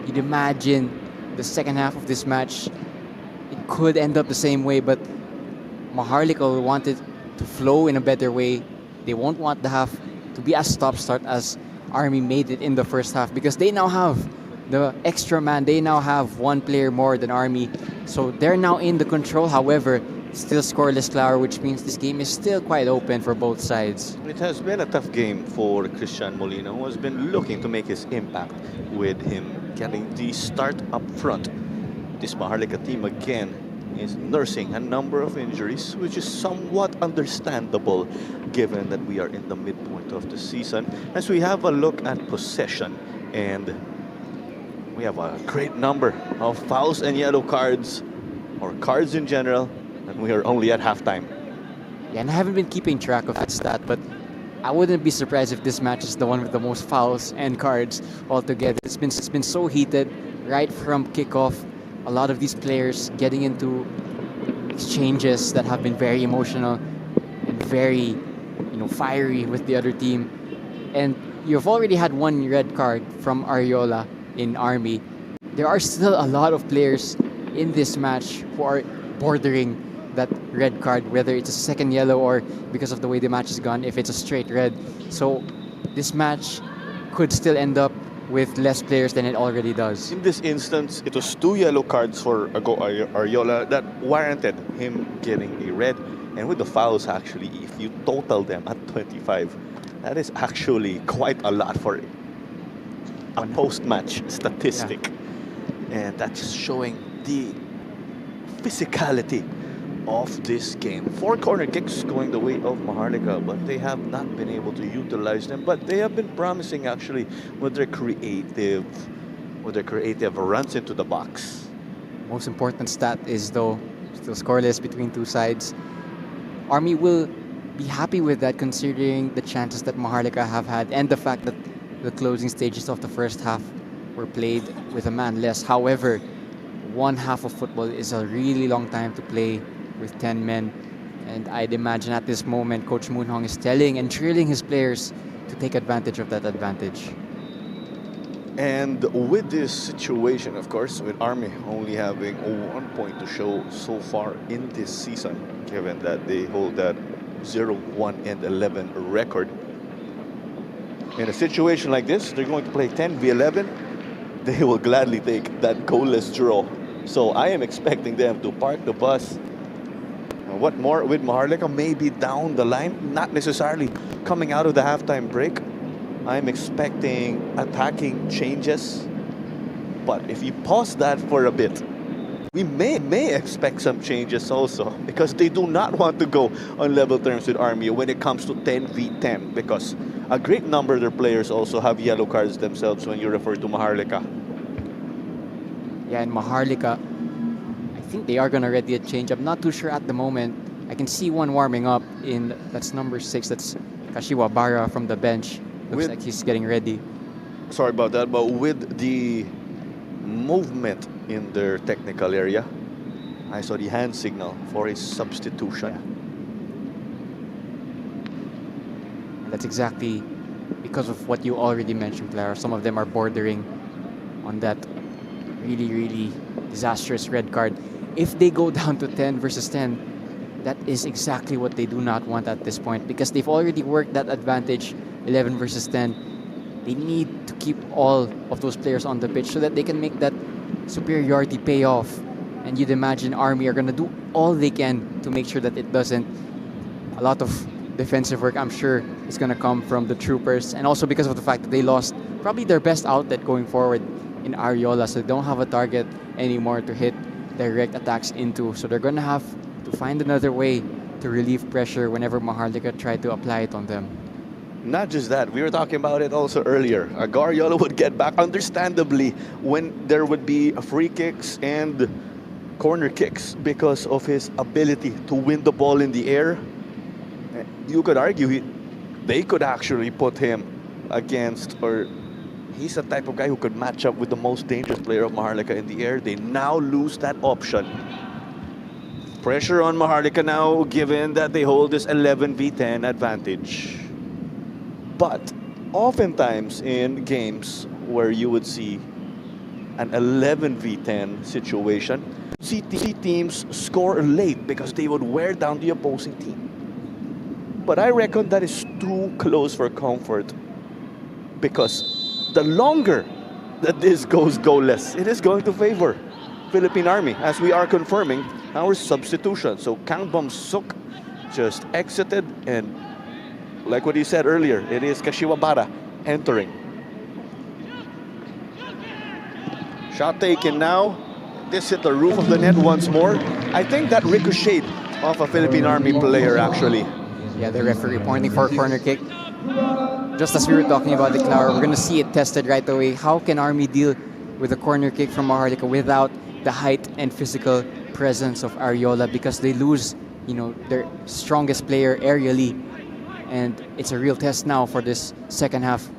You'd imagine the second half of this match, it could end up the same way, but Maharlika wanted to flow in a better way. They won't want the half to be as stop-start as Army made it in the first half, because they now have the extra man. They now have one player more than Army. So they're now in the control. However, still scoreless, Claro, which means this game is still quite open for both sides. It has been a tough game for Christian Molina, who has been looking to make his impact with him getting the start up front. This Maharlika team again is nursing a number of injuries, which is somewhat understandable given that we are in the midpoint of the season. As we have a look at possession, and we have a great number of fouls and yellow cards, or cards in general, and we are only at halftime. Yeah, and I haven't been keeping track of that stat, but I wouldn't be surprised if this match is the one with the most fouls and cards altogether. It's been so heated right from kickoff. A lot of these players getting into exchanges that have been very emotional and very, fiery with the other team. And you've already had one red card from Ariola in Army. There are still a lot of players in this match who are bordering that red card, whether it's a second yellow or because of the way the match is gone, if it's a straight red. So this match could still end up with less players than it already does. In this instance, it was 2 yellow cards for Ariola that warranted him getting a red. And with the fouls, actually, if you total them at 25, that is actually quite a lot for a post-match statistic. And that's showing the physicality of this game. 4 corner kicks going the way of Maharlika, but they have not been able to utilize them. But they have been promising actually with their creative runs into the box. Most important stat is though still scoreless between two sides. Army will be happy with that considering the chances that Maharlika have had and the fact that the closing stages of the first half were played with a man less. However, one half of football is a really long time to play with 10 men. And I'd imagine at this moment, Coach Moon Hong is telling and drilling his players to take advantage of that advantage. And with this situation, of course, with Army only having 1 point to show so far in this season, given that they hold that 0-1-11 record. In a situation like this, they're going to play 10v11. They will gladly take that goalless draw. So I am expecting them to park the bus. What more with Maharlika? Maybe down the line, not necessarily coming out of the halftime break. I'm expecting attacking changes. But if you pause that for a bit, we may expect some changes also, because they do not want to go on level terms with Army when it comes to 10v10, because a great number of their players also have yellow cards themselves when you refer to Maharlika. Yeah, and Maharlika, I think they are going to ready a change. I'm not too sure at the moment. I can see one warming up in, that's number 6, that's Kashiwabara from the bench. Looks like he's getting ready. Sorry about that, but with the movement in their technical area, I saw the hand signal for a substitution. And that's exactly because of what you already mentioned, Clara. Some of them are bordering on that really disastrous red card. If they go down to 10 versus 10, that is exactly what they do not want at this point, because they've already worked that advantage, 11 versus 10. They need to keep all of those players on the pitch so that they can make that superiority pay off. And you'd imagine Army are going to do all they can to make sure that it doesn't. A lot of defensive work, I'm sure, is going to come from the troopers, and also because of the fact that they lost probably their best outlet going forward in Ariola, so they don't have a target anymore to hit direct attacks into. So they're going to have to find another way to relieve pressure whenever Maharlika try to apply it on them. Not just that, we were talking about it also earlier. Ariola would get back, understandably, when there would be free kicks and corner kicks because of his ability to win the ball in the air. You could argue they could actually put him against, or he's the type of guy who could match up with the most dangerous player of Maharlika in the air. They now lose that option. Pressure on Maharlika now, given that they hold this 11v10 advantage. But oftentimes in games where you would see an 11v10 situation, see teams score late because they would wear down the opposing team. But I reckon that is too close for comfort, because the longer that this goes goalless, it is going to favor Philippine Army, as we are confirming our substitution. So Kang Bum Suk just exited, and like what you said earlier, it is Kashiwabara entering. Shot taken now. This hit the roof of the net once more. I think that ricocheted off a Philippine Army player, actually. Yeah, the referee pointing for a corner kick. Just as we were talking about the Clara, we're going to see it tested right away. How can Army deal with a corner kick from Maharlika without the height and physical presence of Ariola, because they lose, you know, their strongest player aerially, and it's a real test now for this second half.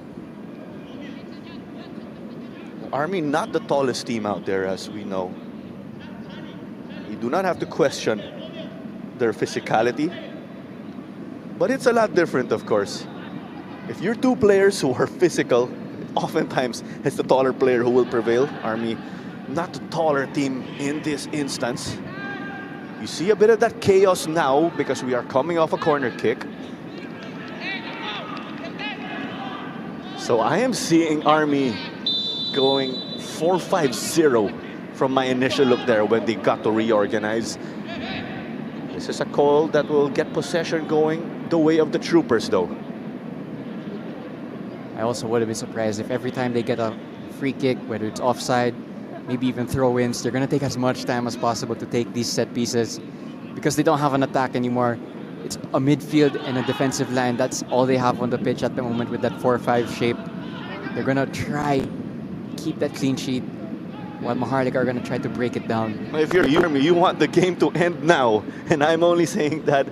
Army not the tallest team out there, as we know. You do not have to question their physicality, but it's a lot different, of course. If you're two players who are physical, oftentimes it's the taller player who will prevail. Army not the taller team in this instance. You see a bit of that chaos now because we are coming off a corner kick. So I am seeing Army going 4-5-0 from my initial look there when they got to reorganize. This is a call that will get possession going the way of the Troopers, though. I also wouldn't be surprised if every time they get a free kick, whether it's offside, maybe even throw-ins, they're going to take as much time as possible to take these set pieces because they don't have an attack anymore. It's a midfield and a defensive line. That's all they have on the pitch at the moment with that 4-5 shape. They're going to try keep that clean sheet while Maharlika are going to try to break it down. If you're Army, you want the game to end now. And I'm only saying that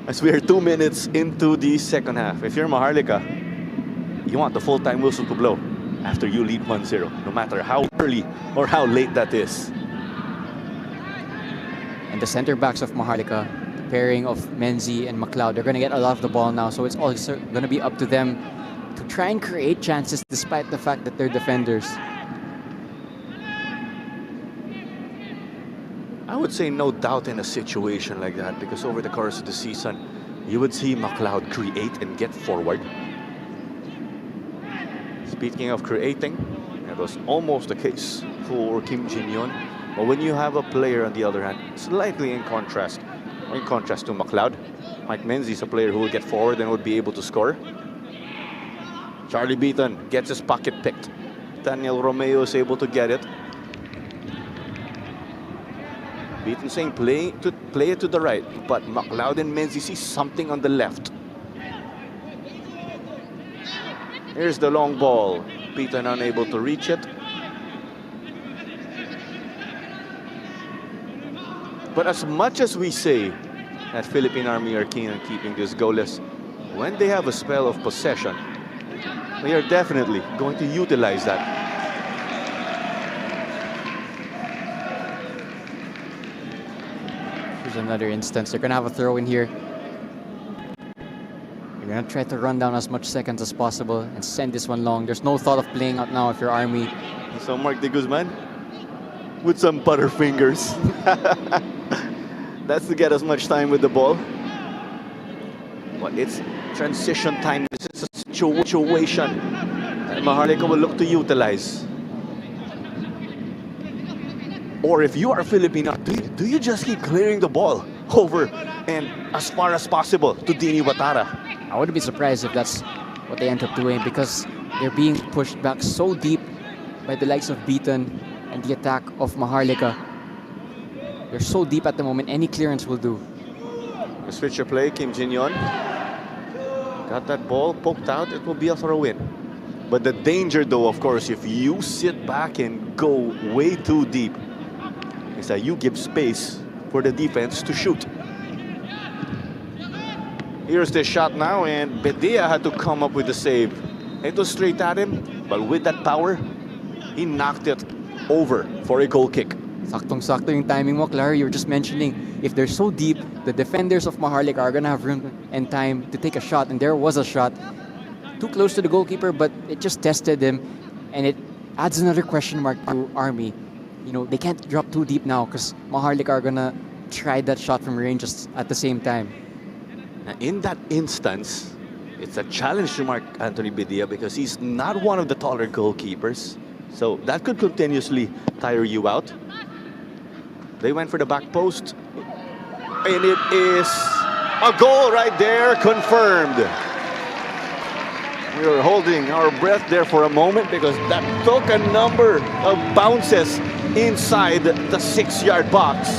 as we are 2 minutes into the second half. If you're Maharlika, you want the full-time whistle to blow after you lead 1-0, no matter how early or how late that is. And the center backs of Maharlika, the pairing of Menzi and McLeod, they're going to get a lot of the ball now. So it's also going to be up to them to try and create chances despite the fact that they're defenders. I would say no doubt in a situation like that, because over the course of the season, you would see McLeod create and get forward. Speaking of creating, it was almost the case for Kim Jin-yeon. But when you have a player on the other hand, slightly in contrast to McLeod, Mike Menzi is a player who will get forward and would be able to score. Charlie Beaton gets his pocket picked. Daniel Romeo is able to get it. Beaton saying play it to the right, but McLeod and Menzi see something on the left. Here's the long ball. Beaton unable to reach it. But as much as we say that Philippine Army are keen on keeping this goalless, when they have a spell of possession, they are definitely going to utilize that. Here's another instance. They're going to have a throw in here. You're going to try to run down as much seconds as possible and send this one long. There's no thought of playing out now if you're Army. So Mark de Guzman with some butterfingers. That's to get as much time with the ball. But it's transition time. This is a situation that Maharlika will look to utilize. Or if you are Filipino, do you just keep clearing the ball over and as far as possible to Dini Watara? I wouldn't be surprised if that's what they end up doing, because they're being pushed back so deep by the likes of Beaton and the attack of Maharlika. They're so deep at the moment, any clearance will do. The switch of play, Kim Jin-yeon. Got that ball poked out, it will be a throw-in. But the danger though, of course, if you sit back and go way too deep, is that you give space for the defense to shoot. Here's the shot now, and Bedea had to come up with the save. It was straight at him, but with that power, he knocked it over for a goal kick. Saktong-sakto yung timing mo, Claire. You were just mentioning, if they're so deep, the defenders of Maharlika are going to have room and time to take a shot. And there was a shot. Too close to the goalkeeper, but it just tested him. And it adds another question mark to Army. You know, they can't drop too deep now because Maharlika are going to try that shot from range at the same time. Now, in that instance, it's a challenge to Mark Anthony Bedea because he's not one of the taller goalkeepers. So that could continuously tire you out. They went for the back post. And it is a goal right there, confirmed. We were holding our breath there for a moment because that took a number of bounces inside the 6-yard box.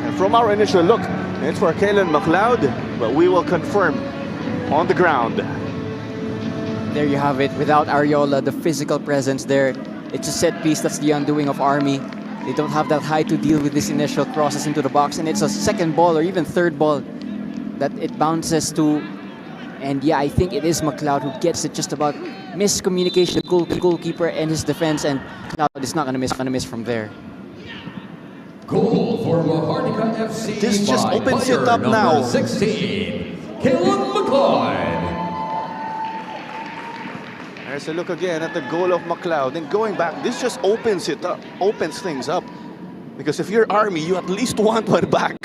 And from our initial look, it's for Kalen McLeod, but we will confirm on the ground. There you have it. Without Ariola, the physical presence there, it's a set piece. That's the undoing of Army. They don't have that height to deal with this initial crosses into the box, and it's a second ball or even third ball that it bounces to. And yeah, I think it is McLeod who gets it, just about miscommunication, the goalkeeper and his defense, and McLeod is not going to miss from there. Goal for Maharlika FC. This just by opens player it up number now. 16, Kalen McLeod. There's a look again at the goal of McLeod. And going back, this just opens it up, opens things up. Because if you're Army, you at least want one back.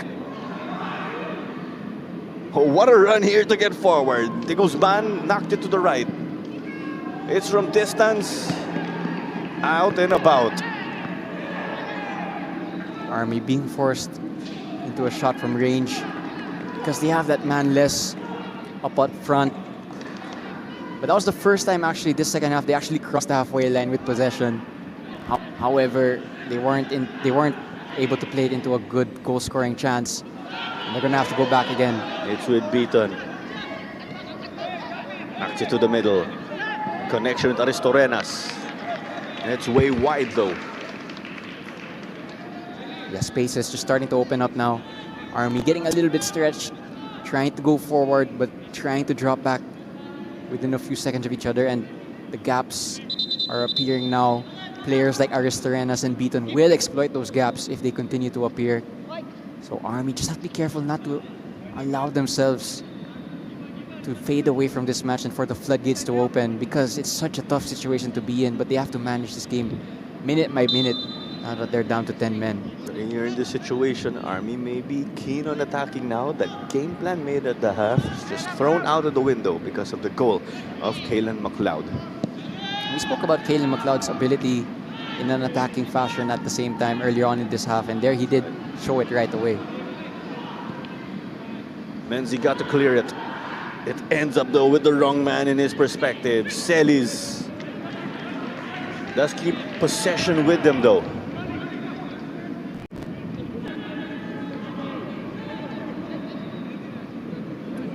Oh, what a run here to get forward. De Guzman knocked it to the right. It's from distance. out and about. Army being forced into a shot from range because they have that man less up at front. But that was the first time actually this second half they actually crossed the halfway line with possession. However, they weren't able to play it into a good goal-scoring chance. And they're gonna have to go back again. It's with Beaton. Knocks it to the middle. Connection with Aristorenas. And it's way wide though. Yeah, spaces just starting to open up now. Army getting a little bit stretched, trying to go forward, but trying to drop back within a few seconds of each other. And the gaps are appearing now. Players like Aristorenas and Beaton will exploit those gaps if they continue to appear. So Army just have to be careful not to allow themselves to fade away from this match and for the floodgates to open, because it's such a tough situation to be in, but they have to manage this game minute by minute now that they're down to 10 men. When you're in this situation, Army may be keen on attacking now. That game plan made at the half is just thrown out of the window because of the goal of Kalen McLeod. We spoke about Kalen McLeod's ability in an attacking fashion at the same time earlier on in this half, and there he did show it right away. Menzi got to clear it. It ends up though with the wrong man in his perspective. Celis does keep possession with them though.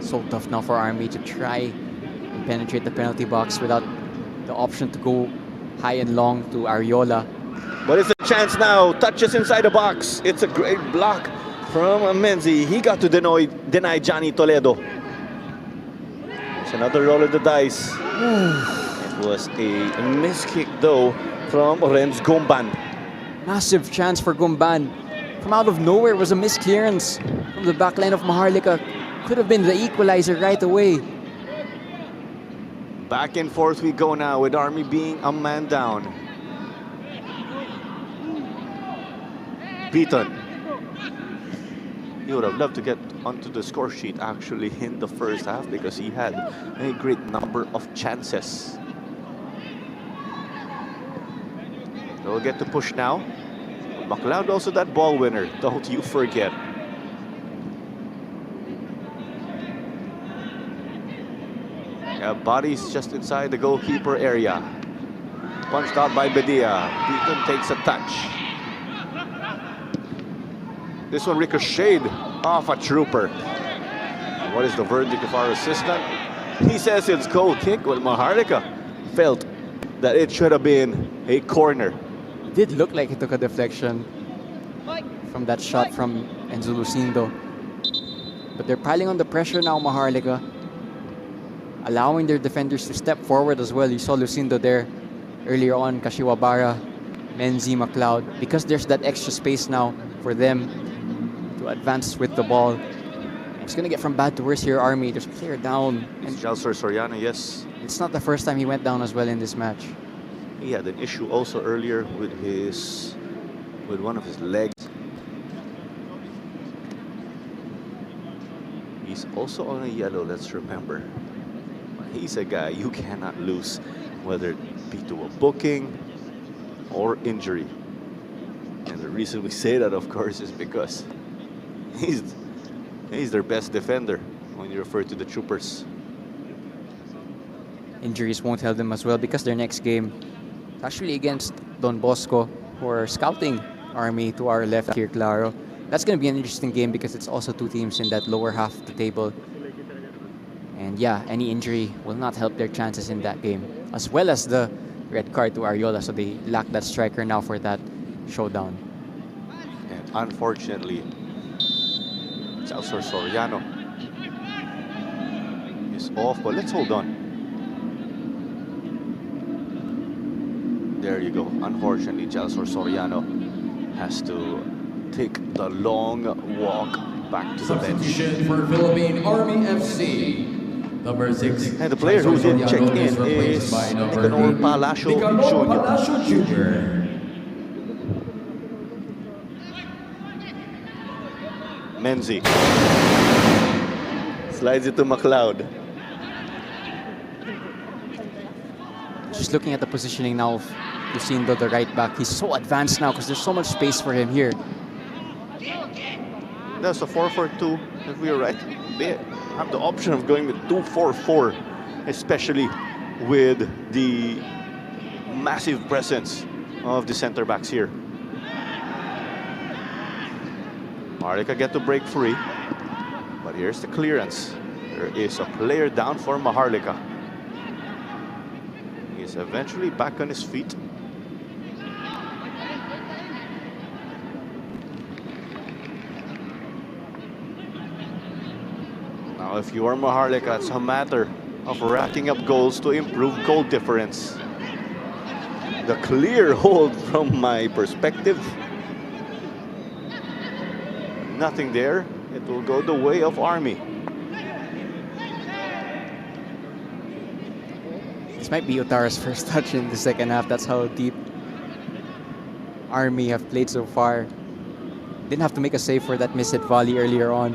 So tough now for Army to try and penetrate the penalty box without the option to go high and long to Ariola. But it's a chance now. Touches inside the box. It's a great block from Menzi. He got to deny Johnny Toledo. It's another roll of the dice. It was a miss kick though from Renz Gomban. Massive chance for Gumban. From out of nowhere was a misclearance from the back line of Maharlika. Could have been the equalizer right away. Back and forth we go now with Army being a man down. Beaton. He would have loved to get onto the score sheet actually in the first half because he had a great number of chances. They'll get to push now. McLeod also that ball winner, don't you forget. Yeah, bodies just inside the goalkeeper area. Punched out by Bedia. Beaton takes a touch. This one ricocheted off a trooper. What is the verdict of our assistant? He says it's goal kick. Well, Maharlika felt that it should have been a corner. It did look like he took a deflection from that shot from Enzo Lucindo. But they're piling on the pressure now, Maharlika. Allowing their defenders to step forward as well. You saw Lucindo there earlier on, Kashiwabara, Menzi, McLeod. Because there's that extra space now for them to advance with the ball. It's going to get from bad to worse here, Army. There's a player down. And Jalsor Soriano, yes. It's not the first time he went down as well in this match. He had an issue also earlier with one of his legs. He's also on a yellow, let's remember. He's a guy you cannot lose, whether it be to a booking or injury. And the reason we say that, of course, is because he's their best defender when you refer to the Troopers. Injuries won't help them as well because their next game is actually against Don Bosco, who are scouting Army to our left here, Claro. That's going to be an interesting game because it's also two teams in that lower half of the table. And yeah, any injury will not help their chances in that game, as well as the red card to Ariola, so they lack that striker now for that showdown. And unfortunately, Jalsor Soriano is off, but let's hold on. There you go. Unfortunately, Jalsor Soriano has to take the long walk back to the bench. Substitution for Philippine Army FC. Number 6. And the player who did check in is Nicanor Palacio Jr. Menzi slides it to McLeod. Just looking at the positioning now of You've seen the right back. He's so advanced now because there's so much space for him here. That's a 4-4-2, if we are right. They have the option of going with 2-4-4, especially with the massive presence of the center backs here. Maharlika get to break free, but here's the clearance. There is a player down for Maharlika. He's eventually back on his feet. Now, if you are Maharlika, it's a matter of racking up goals to improve goal difference. The clear hold from my perspective. Nothing there. It will go the way of Army. This might be Utara's first touch in the second half. That's how deep Army have played so far. Didn't have to make a save for that missed volley earlier on.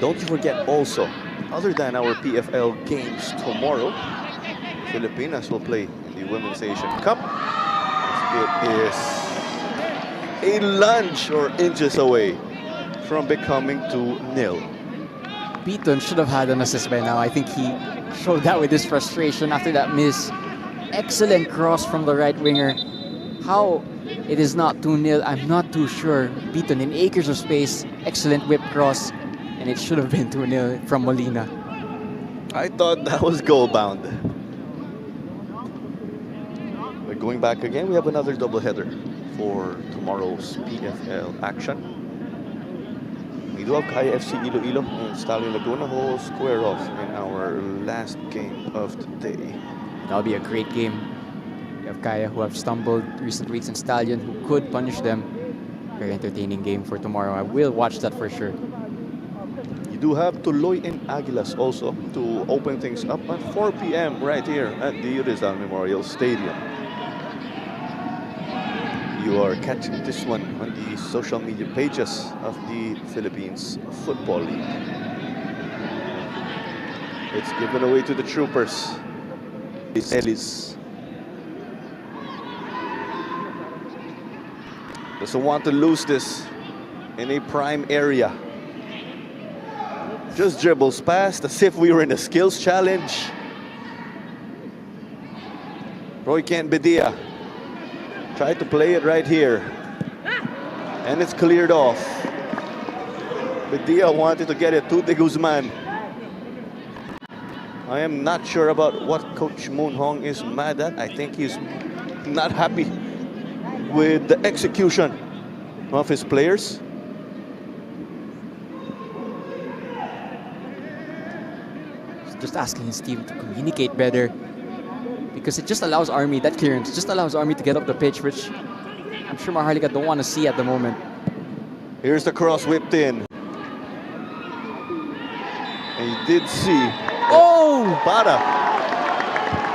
Don't you forget also, other than our PFL games tomorrow, Filipinas will play in the Women's Asian Cup. It is a lunge or inches away from becoming 2-0. Beaton should have had an assist by now. I think he showed that with his frustration after that miss. Excellent cross from the right winger. How it is not 2-0, I'm not too sure. Beaton in acres of space. Excellent whip cross. And it should have been 2-0 from Molina. I thought that was goal bound. But going back again, we have another doubleheader for tomorrow's PFL action. We do have Kaya FC Iloilo and Stallion Laguna who will square off in our last game of the day. That'll be a great game. We have Kaya who have stumbled recent weeks and Stallion who could punish them. Very entertaining game for tomorrow. I will watch that for sure. You do have Tuloy and Aguilas also to open things up at 4 p.m. right here at the Rizal Memorial Stadium. You are catching this one on the social media pages of the Philippines Football League. It's given away to the troopers. It's Ellis. Doesn't want to lose this in a prime area. Just dribbles past as if we were in a skills challenge. Roy Kent Bedia tried to play it right here. And it's cleared off. Bedia wanted to get it to De Guzman. I am not sure about what Coach Moon Hong is mad at. I think he's not happy with the execution of his players. Just asking his team to communicate better because it just allows Army, that clearance just allows Army to get up the pitch, which I'm sure Maharlika don't want to see at the moment. Here's the cross whipped in. And you did see. Oh! Para.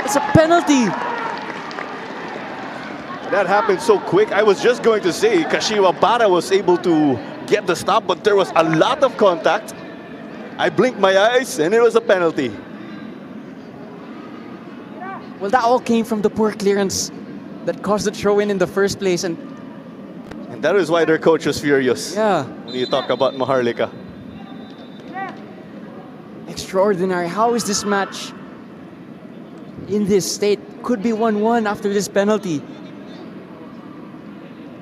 It's a penalty! That happened so quick. I was just going to say Kashiwa Para was able to get the stop, but there was a lot of contact. I blinked my eyes and it was a penalty. Well, that all came from the poor clearance that caused the throw-in in the first place. And that is why their coach was furious. Yeah. When you talk about Maharlika. Extraordinary. How is this match in this state? Could be 1-1 after this penalty.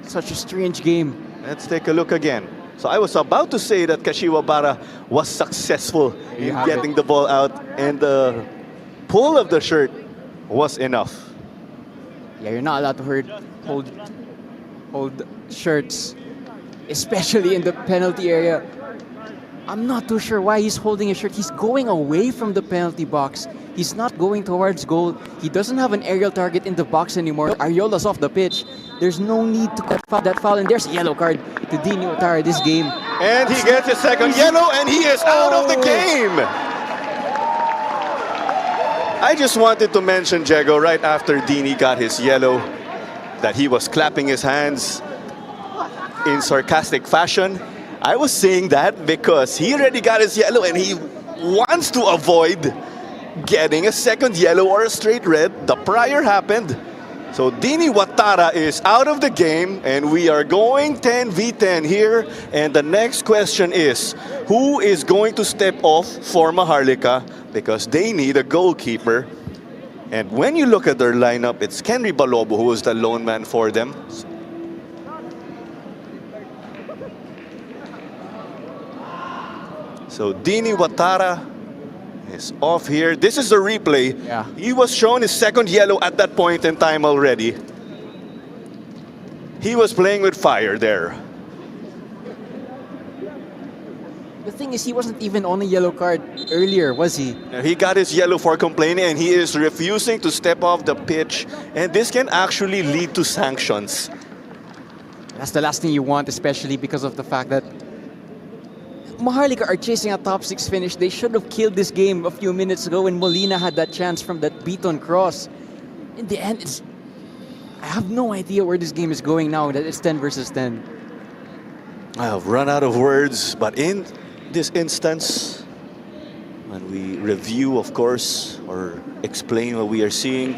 Such a strange game. Let's take a look again. So I was about to say that Kashiwa Bara was successful in getting the ball out, and the pull of the shirt was enough. Yeah, you're not allowed to hold shirts, especially in the penalty area. I'm not too sure why he's holding a shirt. He's going away from the penalty box. He's not going towards goal. He doesn't have an aerial target in the box anymore. Ariola's off the pitch. There's no need to cut that foul. And there's a yellow card to Dini Otara this game. And he gets his second yellow, and he is out of the game. I just wanted to mention, Diego, right after Dini got his yellow, that he was clapping his hands in sarcastic fashion. I was saying that because he already got his yellow and he wants to avoid getting a second yellow or a straight red. The prior happened. So Dini Watara is out of the game, and we are going 10v10 here. And the next question is, who is going to step off for Maharlika? Because they need a goalkeeper. And when you look at their lineup, it's Kenry Balobo who is the lone man for them. So Dini Watara is off here. This is the replay. Yeah. He was shown his second yellow at that point in time already. He was playing with fire there. The thing is, he wasn't even on a yellow card earlier, was he? He got his yellow for complaining, and he is refusing to step off the pitch. And this can actually lead to sanctions. That's the last thing you want, especially because of the fact that Maharlika are chasing a top 6 finish. They should have killed this game a few minutes ago when Molina had that chance from that beat-on cross. In the end, I have no idea where this game is going now, that it's 10 versus 10. I've run out of words, but in this instance, when we review, of course, or explain what we are seeing,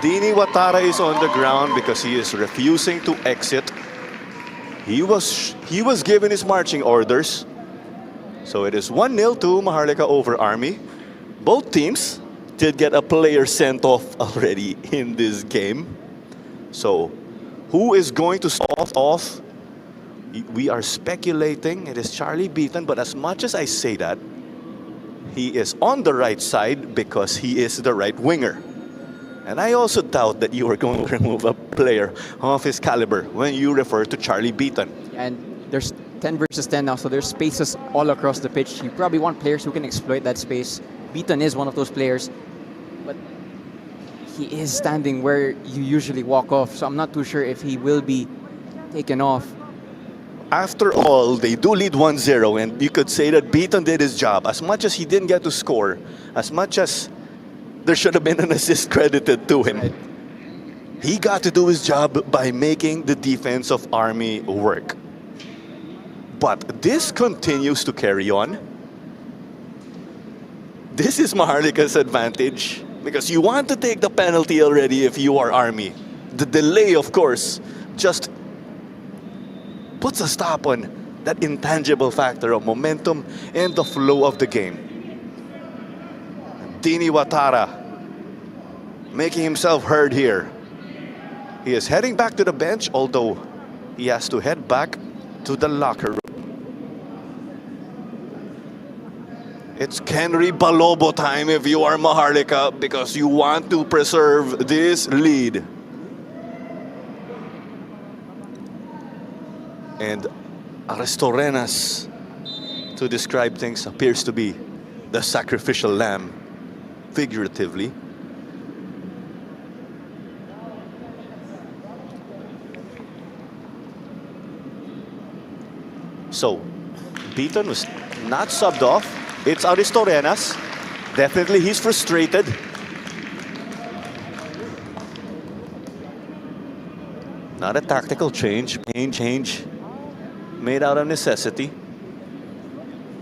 Dini Watara is on the ground because he is refusing to exit. He was given his marching orders. So it is 1-0 to Maharlika over Army. Both teams did get a player sent off already in this game. So who is going to start off? We are speculating it is Charlie Beaton, but as much as I say that, he is on the right side because he is the right winger. And I also doubt that you are going to remove a player of his caliber when you refer to Charlie Beaton. And there's 10 versus 10 now, so there's spaces all across the pitch. You probably want players who can exploit that space. Beaton is one of those players, but he is standing where you usually walk off, so I'm not too sure if he will be taken off. After all, they do lead 1-0, and you could say that Beaton did his job. As much as he didn't get to score, as much as there should have been an assist credited to him, Right. he got to do his job by making the defense of Army work. But this continues to carry on. This is Maharlika's advantage because you want to take the penalty already if you are Army. The delay, of course, just puts a stop on that intangible factor of momentum and the flow of the game. Dini Watara making himself heard here. He is heading back to the bench, although he has to head back to the locker room. It's Kenry Balobo time if you are Maharlika because you want to preserve this lead. And Aristorenas, to describe things, appears to be the sacrificial lamb, figuratively. So, Beaton was not subbed off. It's Aristorenas. Definitely he's frustrated. Not a tactical change. Change made out of necessity.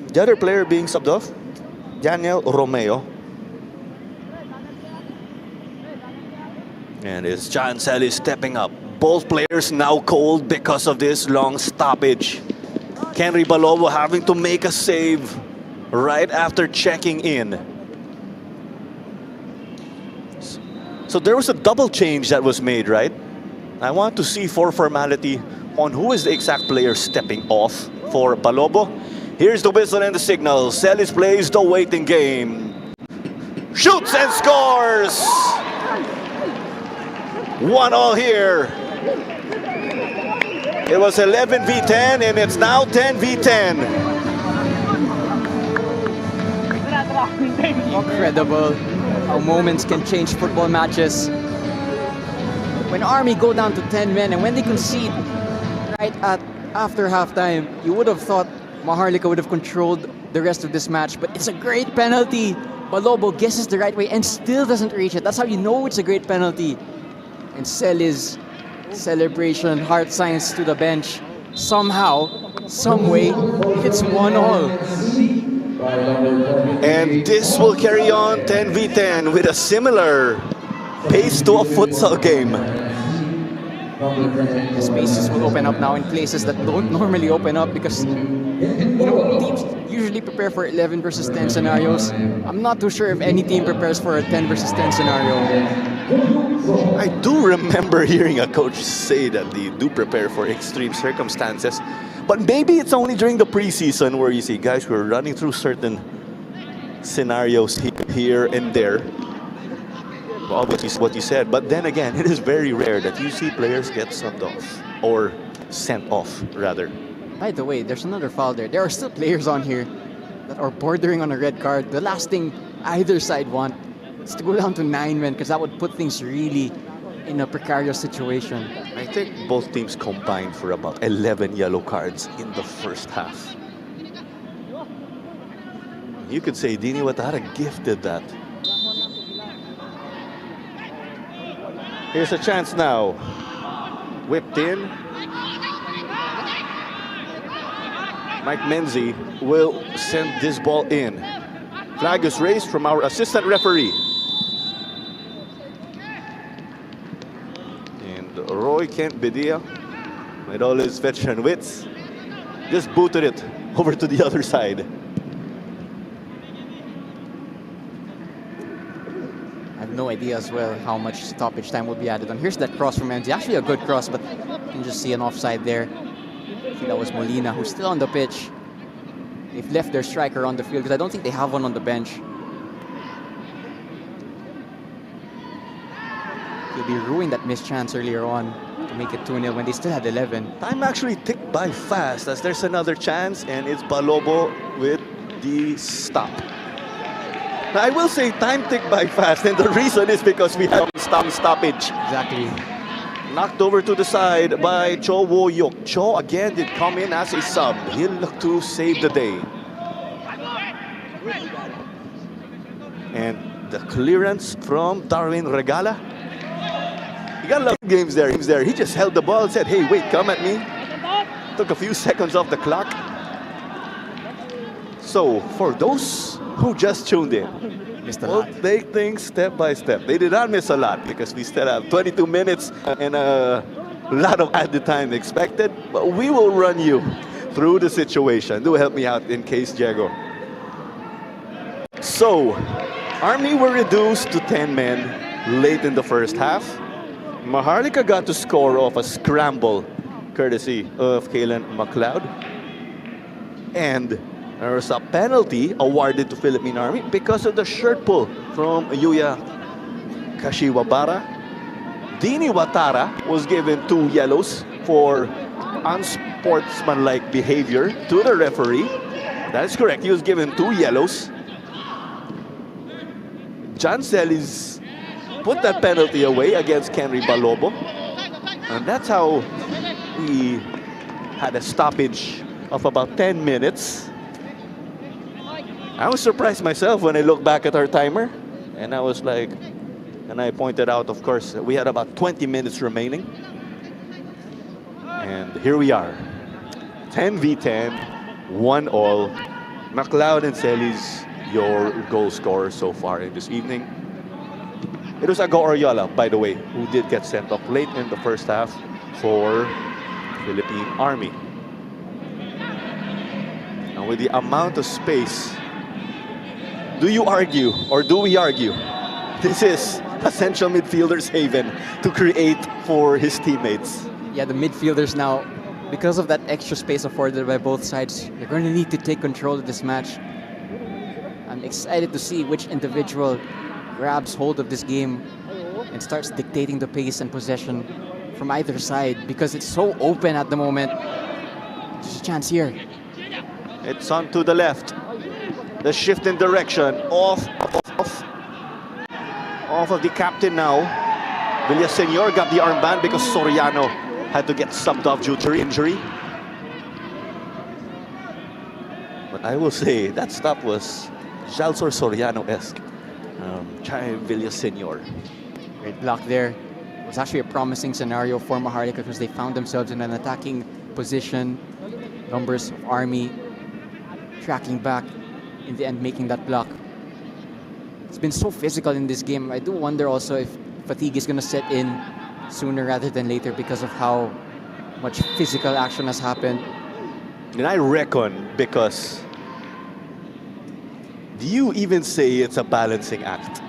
The other player being subbed off, Daniel Romeo. And it's John Sally stepping up. Both players now cold because of this long stoppage. Kenry Balobo having to make a save right after checking in. So there was a double change that was made, right? I want to see for formality on who is the exact player stepping off for Balobo. Here's the whistle and the signal. Celis plays the waiting game. Shoots and scores! 1-1 here. It was 11v10 and it's now 10v10. Incredible how moments can change football matches. When Army go down to 10 men and when they concede right after halftime, you would have thought Maharlika would have controlled the rest of this match, but it's a great penalty. Balobo guesses the right way and still doesn't reach it. That's how you know it's a great penalty. And Celis celebration, heart signs to the bench. Somehow, some way, it's 1-1. And this will carry on 10v10 with a similar pace to a futsal game. The spaces will open up now in places that don't normally open up because teams usually prepare for 11 versus 10 scenarios. I'm not too sure if any team prepares for a 10 versus 10 scenario. I do remember hearing a coach say that they do prepare for extreme circumstances, but maybe it's only during the preseason where you see guys we're running through certain scenarios here and there. Obviously what you said, but then again, it is very rare that you see players get subbed off or sent off rather. By the way, there's another foul there. There are still players on here that are bordering on a red card. The last thing either side want is to go down to 9 men because that would put things really in a precarious situation. I think both teams combined for about 11 yellow cards in the first half. You could say Dini Watara gifted that. Here's a chance now. Whipped in. Mike Menzi will send this ball in. Flag is raised from our assistant referee. And Roy Kent Bedia, with all his veteran wits, just booted it over to the other side. I have no idea as well how much stoppage time will be added on. Here's that cross from Menzi. Actually a good cross, but you can just see an offside there. I think that was Molina, who's still on the pitch. They've left their striker on the field because I don't think they have one on the bench. He'll be ruining that missed chance earlier on to make it 2-0 when they still had 11. Time actually ticked by fast as there's another chance, and it's Balobo with the stop. Now, I will say time ticked by fast, and the reason is because we have stoppage. Exactly. Knocked over to the side by Cho Wo-Yok. Cho again did come in as a sub. He'll look to save the day. And the clearance from Darwin Regala. He got a lot of games there. He just held the ball and said, hey, wait, come at me. Took a few seconds off the clock. So, for those who just tuned in, we'll take things step by step. They did not miss a lot because we still have 22 minutes and a lot of added time expected. But we will run you through the situation. Do help me out in case, Diego. So, Army were reduced to 10 men late in the first half. Maharlika got to score off a scramble courtesy of Kalen McLeod. And there was a penalty awarded to Philippine Army because of the shirt pull from Yuya Kashiwabara. Dini Watara was given 2 yellows for unsportsmanlike behavior to the referee. That is correct, he was given 2 yellows. John Celis put that penalty away against Kenry Balobo. And that's how we had a stoppage of about 10 minutes. I was surprised myself when I looked back at our timer, and I was like, and I pointed out, of course, we had about 20 minutes remaining. And here we are, 10v10, 1-all. McLeod and Celis, your goal scorer so far in this evening. It was Ago Oriola, by the way, who did get sent off late in the first half for Philippine Army. And with the amount of space, do you argue, or do we argue, this is a central midfielder's haven to create for his teammates? Yeah, the midfielders now, because of that extra space afforded by both sides, they're going to need to take control of this match. I'm excited to see which individual grabs hold of this game and starts dictating the pace and possession from either side because it's so open at the moment. There's a chance here. It's on to the left. The shift in direction, off of the captain now. Villaseñor got the armband because Soriano had to get subbed off due to injury. But I will say that stop was Jalsor Soriano-esque. Villaseñor. Great block there. It was actually a promising scenario for Maharlika because they found themselves in an attacking position. Numbers of Army tracking back. in the end making that block. It's been so physical in this game. I do wonder also if fatigue is going to set in sooner rather than later because of how much physical action has happened. And I reckon because, do you even say it's a balancing act?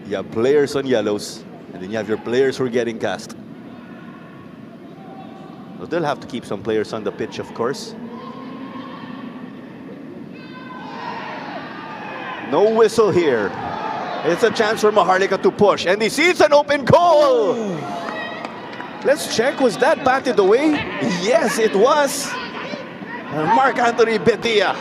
You have players on yellows, and then you have your players who are getting cast. So they'll have to keep some players on the pitch, of course. No whistle here. It's a chance for Maharlika to push, and he sees an open goal. Let's check, was that batted away? Yes, it was. Mark Anthony Betia.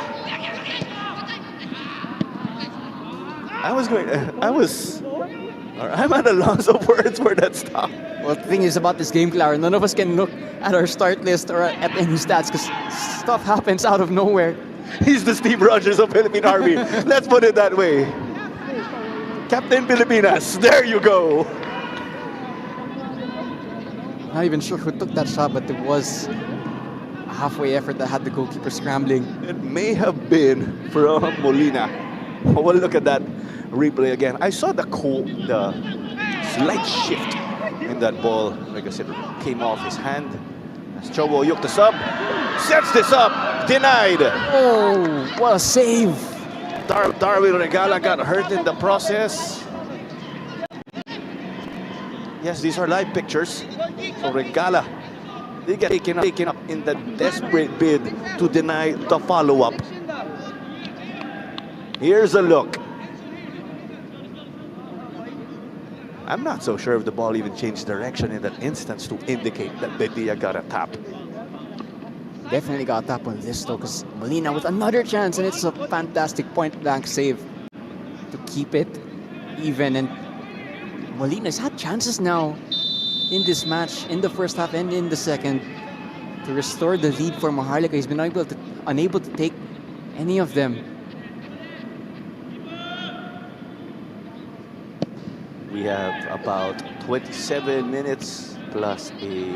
I'm at a loss of words for that stop. Well, the thing is about this game, Clara, none of us can look at our start list or at any stats because stuff happens out of nowhere. He's the Steve Rogers of Philippine Army. Let's put it that way. Captain Pilipinas, there you go. Not even sure who took that shot, but it was a halfway effort that had the goalkeeper scrambling. It may have been from Molina. Well, look at that replay again. I saw the slight shift in that ball. Like I said, it came off his hand. As Chobo Yuk the sub, sets this up, denied. Oh, what a save. Darwin Regala got hurt in the process. Yes, these are live pictures. So Regala, they get taken up in the desperate bid to deny the follow-up. Here's a look. I'm not so sure if the ball even changed direction in that instance to indicate that Betia got a tap. Definitely got a tap on this though, because Molina with another chance, and it's a fantastic point-blank save to keep it even. And Molina's had chances now in this match, in the first half and in the second, to restore the lead for Maharlika. He's been unable to take any of them. We have about 27 minutes plus a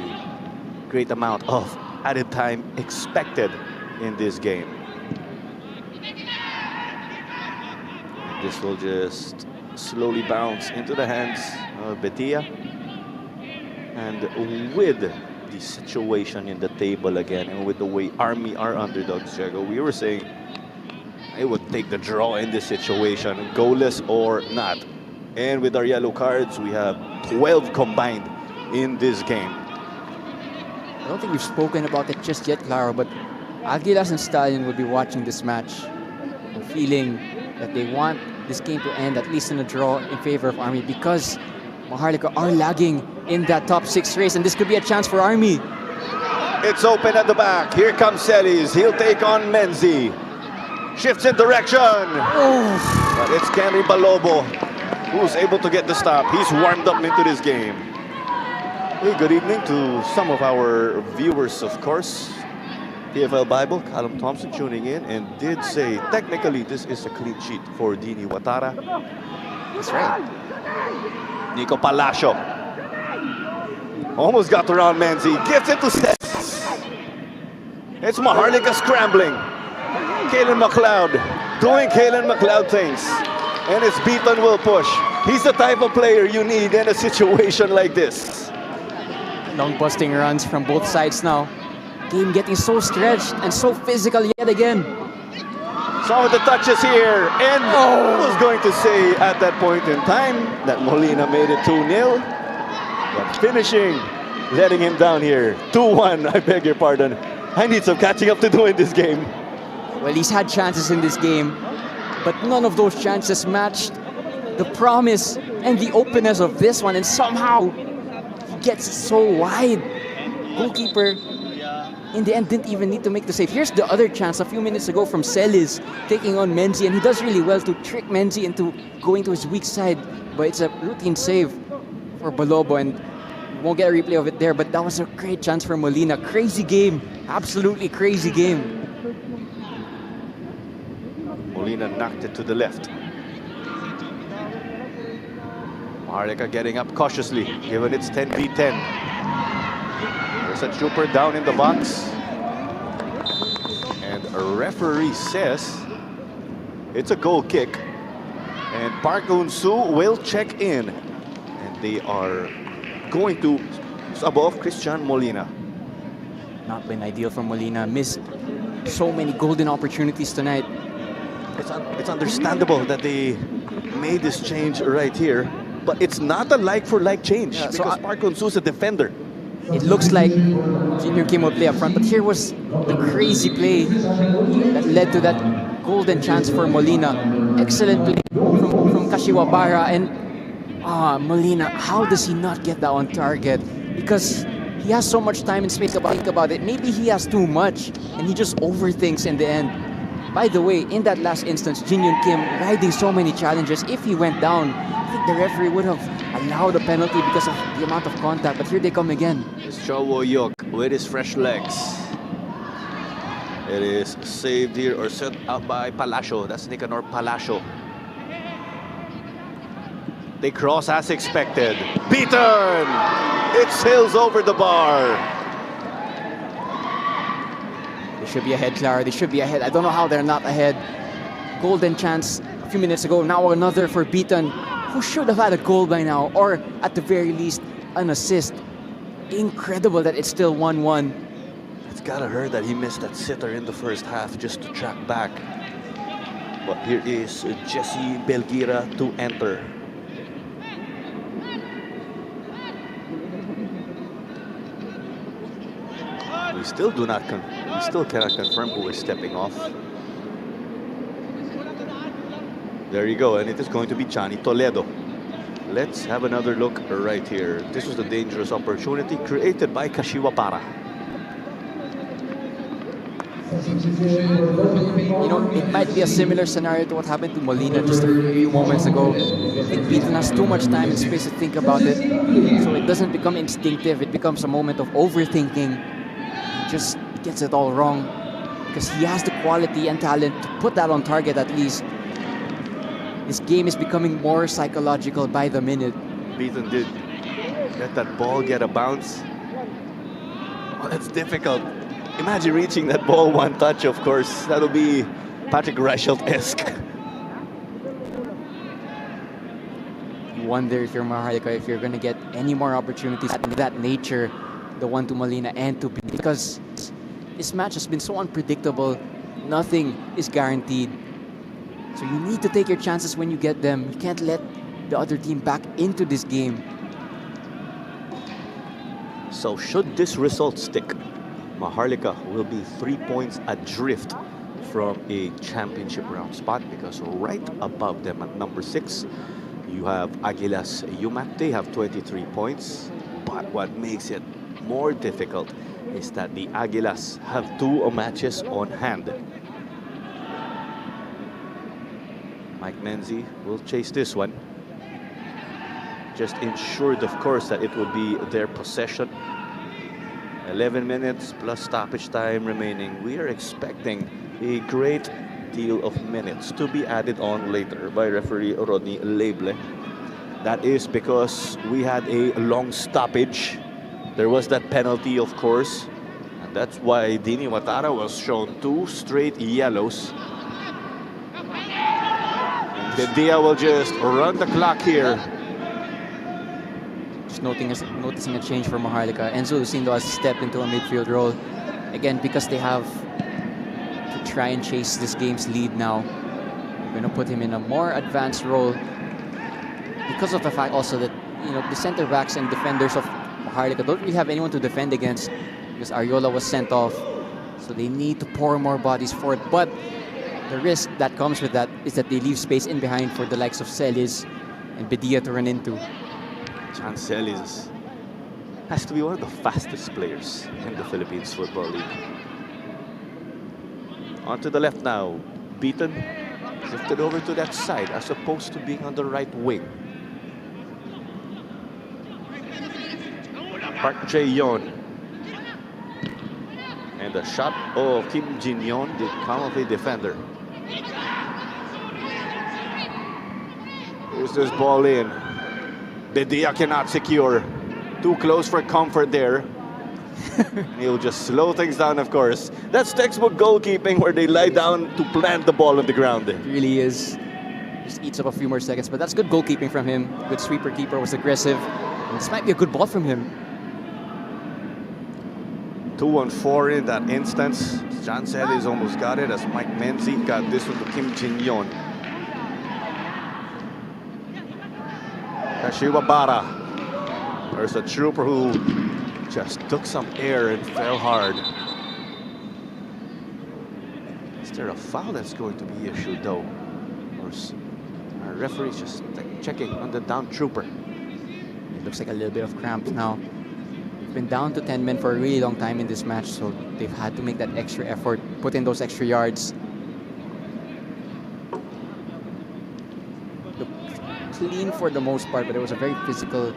great amount of added time expected in this game. This will just slowly bounce into the hands of Betia. And with the situation in the table again, and with the way Army are underdogs, Diego, we were saying it would take the draw in this situation, goalless or not. And with our yellow cards, we have 12 combined in this game. I don't think we've spoken about it just yet, Claro, but Aguilas and Stallion will be watching this match and feeling that they want this game to end at least in a draw in favor of Army, because Maharlika are lagging in that top 6 race, and this could be a chance for Army. It's open at the back. Here comes Celis. He'll take on Menzi. Shifts in direction. Oh. But it's Kenry Balobo who's able to get the stop. He's warmed up into this game. Hey, good evening to some of our viewers, of course. PFL Bible, Callum Thompson tuning in and did say technically this is a clean sheet for Dini Watara. That's right. Nico Palacio almost got around Menzi. Gives it to Stes. It's Maharlika scrambling. Kalen McLeod doing Kalen McLeod things. And it's Beaton will push. He's the type of player you need in a situation like this. Long busting runs from both sides now. Game getting so stretched and so physical yet again. Some of the touches here. And I was going to say at that point in time that Molina made it 2-0. But finishing, letting him down here. 2-1, I beg your pardon. I need some catching up to do in this game. Well, he's had chances in this game, but none of those chances matched the promise and the openness of this one, and somehow he gets it so wide. Goalkeeper in the end didn't even need to make the save. Here's the other chance a few minutes ago from Celis taking on Menzi, and he does really well to trick Menzi into going to his weak side, but it's a routine save for Balobo, and we won't get a replay of it there, but that was a great chance for Molina. Crazy game, absolutely crazy game. Molina knocked it to the left. Maharlika getting up cautiously, given it's 10v10. There's a trooper down in the box. And a referee says It's a goal kick. And Park Eun-soo will check in. And they are going to sub off Christian Molina. Not been ideal for Molina. Missed so many golden opportunities tonight. It's understandable that they made this change right here. But it's not a like-for-like change, Yeah, so because Park Eun-soo is a defender. It looks like Junior Kim will play up front, but here was the crazy play that led to that golden chance for Molina. Excellent play from Kashiwabara, and Molina, how does he not get that on target? Because he has so much time and space to think about it. Maybe he has too much, and he just overthinks in the end. By the way, in that last instance, Jin Yoon Kim riding so many challenges. If he went down, I think the referee would have allowed a penalty because of the amount of contact. But here they come again. It's Cho Wo-yok with his fresh legs. It is saved here or set up by Palacio. That's Nicanor Palacio. They cross as expected. Beaten! It sails over the bar. They should be ahead, Clara. They should be ahead. I don't know how they're not ahead. Golden chance a few minutes ago. Now another for Beaton, who should have had a goal by now, or at the very least, an assist. Incredible that it's still 1-1. It's gotta hurt that he missed that sitter in the first half just to track back. But here is Jesse Belgira to enter. We still cannot confirm who is stepping off. There you go, and it is going to be Johnny Toledo. Let's have another look right here. This was a dangerous opportunity created by Kashiwabara. You know, it might be a similar scenario to what happened to Molina just a few moments ago. I think Beaton has too much time and space to think about it, so it doesn't become instinctive. It becomes a moment of overthinking. He just gets it all wrong because he has the quality and talent to put that on target at least. This game is becoming more psychological by the minute. Beaton did let that ball get a bounce. Oh, that's difficult. Imagine reaching that ball one touch, of course. That'll be Patrick Reichelt-esque. You wonder if you're Maharlika, if you're going to get any more opportunities of that nature, the one to Molina and to Beaton, because this match has been so unpredictable. Nothing is guaranteed. So you need to take your chances when you get them. You can't let the other team back into this game. So should this result stick, Maharlika will be 3 points adrift from a championship round spot, because right above them at number 6, you have Aguilas Yumat. They have 23 points. But what makes it more difficult is that the Aguilas have 2 matches on hand. Mike Menzi will chase this one. Just ensured, of course, that it will be their possession. 11 minutes plus stoppage time remaining. We are expecting a great deal of minutes to be added on later by referee Rodney Leble. That is because we had a long stoppage. There was that penalty, of course. And that's why Dini Watara was shown 2 straight yellows. The Dia will just run the clock here. Just noticing a change for Maharlika. Enzo Lucindo has stepped into a midfield role. Again, because they have to try and chase this game's lead now. We're going to put him in a more advanced role. Because of the fact also that, you know, the center backs and defenders of Maharlika don't really have anyone to defend against, because Ariola was sent off. So they need to pour more bodies forward. But the risk that comes with that is that they leave space in behind for the likes of Celis and Bedia to run into. John Celis has to be one of the fastest players in the Philippines Football League. On to the left now. Beaton shifted over to that side as opposed to being on the right wing. Park Jae-yeon. And the shot of Kim Jin-yeon did come of a defender. Here's this ball in. Bedia cannot secure. Too close for comfort there. He'll just slow things down, of course. That's textbook goalkeeping where they lie down to plant the ball on the ground. It really is. Just eats up a few more seconds, but that's good goalkeeping from him. Good sweeper, keeper was aggressive. And this might be a good ball from him. 2-1-4 in that instance. John Celis almost got it as Mike Menzi got this one to Kim Jin-yon. Kashiwabara. There's a trooper who just took some air and fell hard. Is there a foul that's going to be issued though? Or our referee's just checking on the down trooper. It looks like a little bit of cramps now. They've been down to 10 men for a really long time in this match, so they've had to make that extra effort, put in those extra yards. Looked clean for the most part, but it was a very physical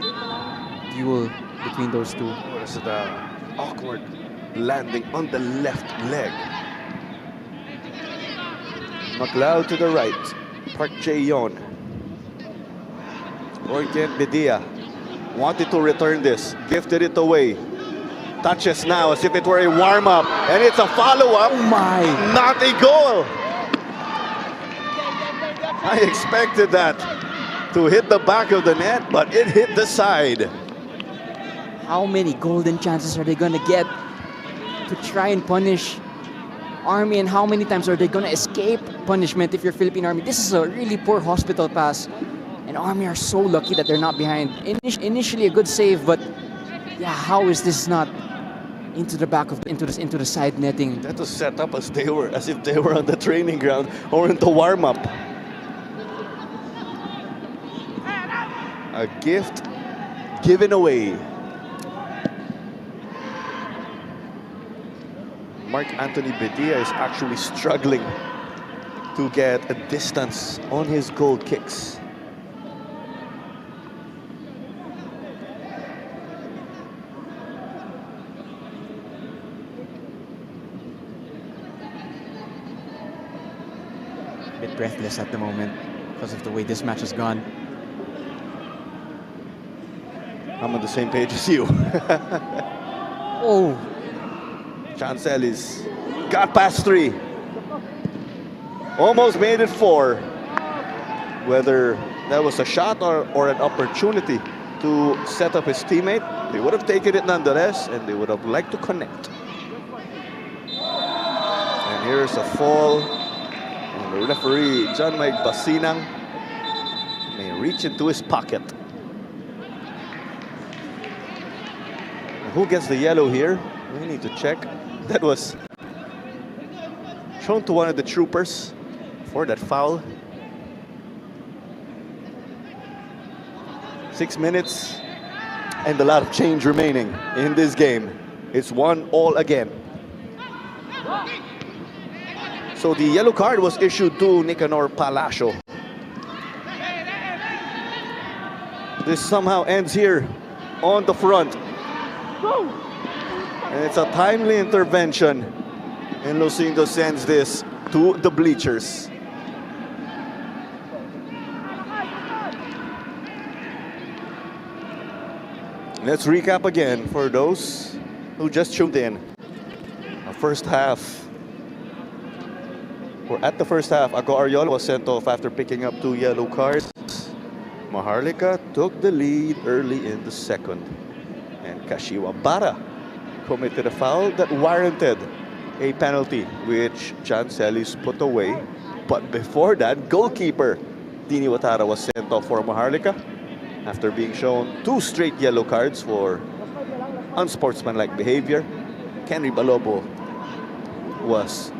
duel between those two. Notice the awkward landing on the left leg. McLeod to the right. Park Jae-yeon. Oyken Bedia wanted to return this, gifted it away. Touches now as if it were a warm-up, and it's a follow-up. Oh my! Not a goal! I expected that to hit the back of the net, but it hit the side. How many golden chances are they going to get to try and punish Army, and how many times are they going to escape punishment if you're Philippine Army? This is a really poor hospital pass, and Army are so lucky that they're not behind. Initially a good save, but yeah, how is this not into the back of into the side netting? That was set up as if they were on the training ground or in the warm-up. A gift given away. Mark Anthony Bedia is actually struggling to get a distance on his goal kicks. A bit breathless at the moment because of the way this match has gone. I'm on the same page as you. Oh! John Celis got past 3. Almost made it 4. Whether that was a shot or an opportunity to set up his teammate, they would have taken it nonetheless, and they would have liked to connect. And here's a fall. And the referee, John Mike Basinang, may reach into his pocket. Who gets the yellow here? We need to check. That was shown to one of the troopers for that foul. 6 minutes and a lot of change remaining in this game. It's 1-1 again. So the yellow card was issued to Nicanor Palacio. This somehow ends here on the front. And it's a timely intervention, and Lucindo sends this to the bleachers. Let's recap again for those who just tuned in. The first half, or at the first half, Ako Ariola was sent off after picking up 2 yellow cards. Maharlika took the lead early in the second, and Kashiwabara committed a foul that warranted a penalty, which John Celis put away. But before that, goalkeeper Dini Watara was sent off for Maharlika after being shown 2 straight yellow cards for unsportsmanlike behavior. Kenry Balobo was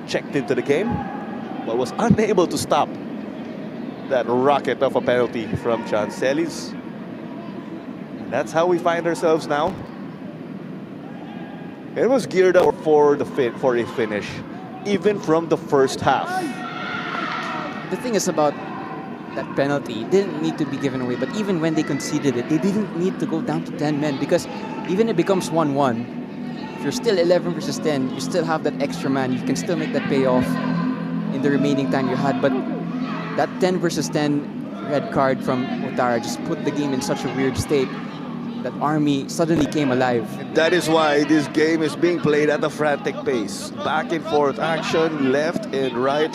checked into the game, but was unable to stop that rocket of a penalty from John Celis. And that's how we find ourselves now. It was geared up for a finish, even from the first half. The thing is about that penalty, it didn't need to be given away, but even when they conceded it, they didn't need to go down to 10 men, because even if it becomes 1-1, if you're still 11 versus 10, you still have that extra man. You can still make that payoff in the remaining time you had. But that 10 versus 10 red card from Otara just put the game in such a weird state. that Army suddenly came alive. That is why this game is being played at a frantic pace. Back and forth action, left and right.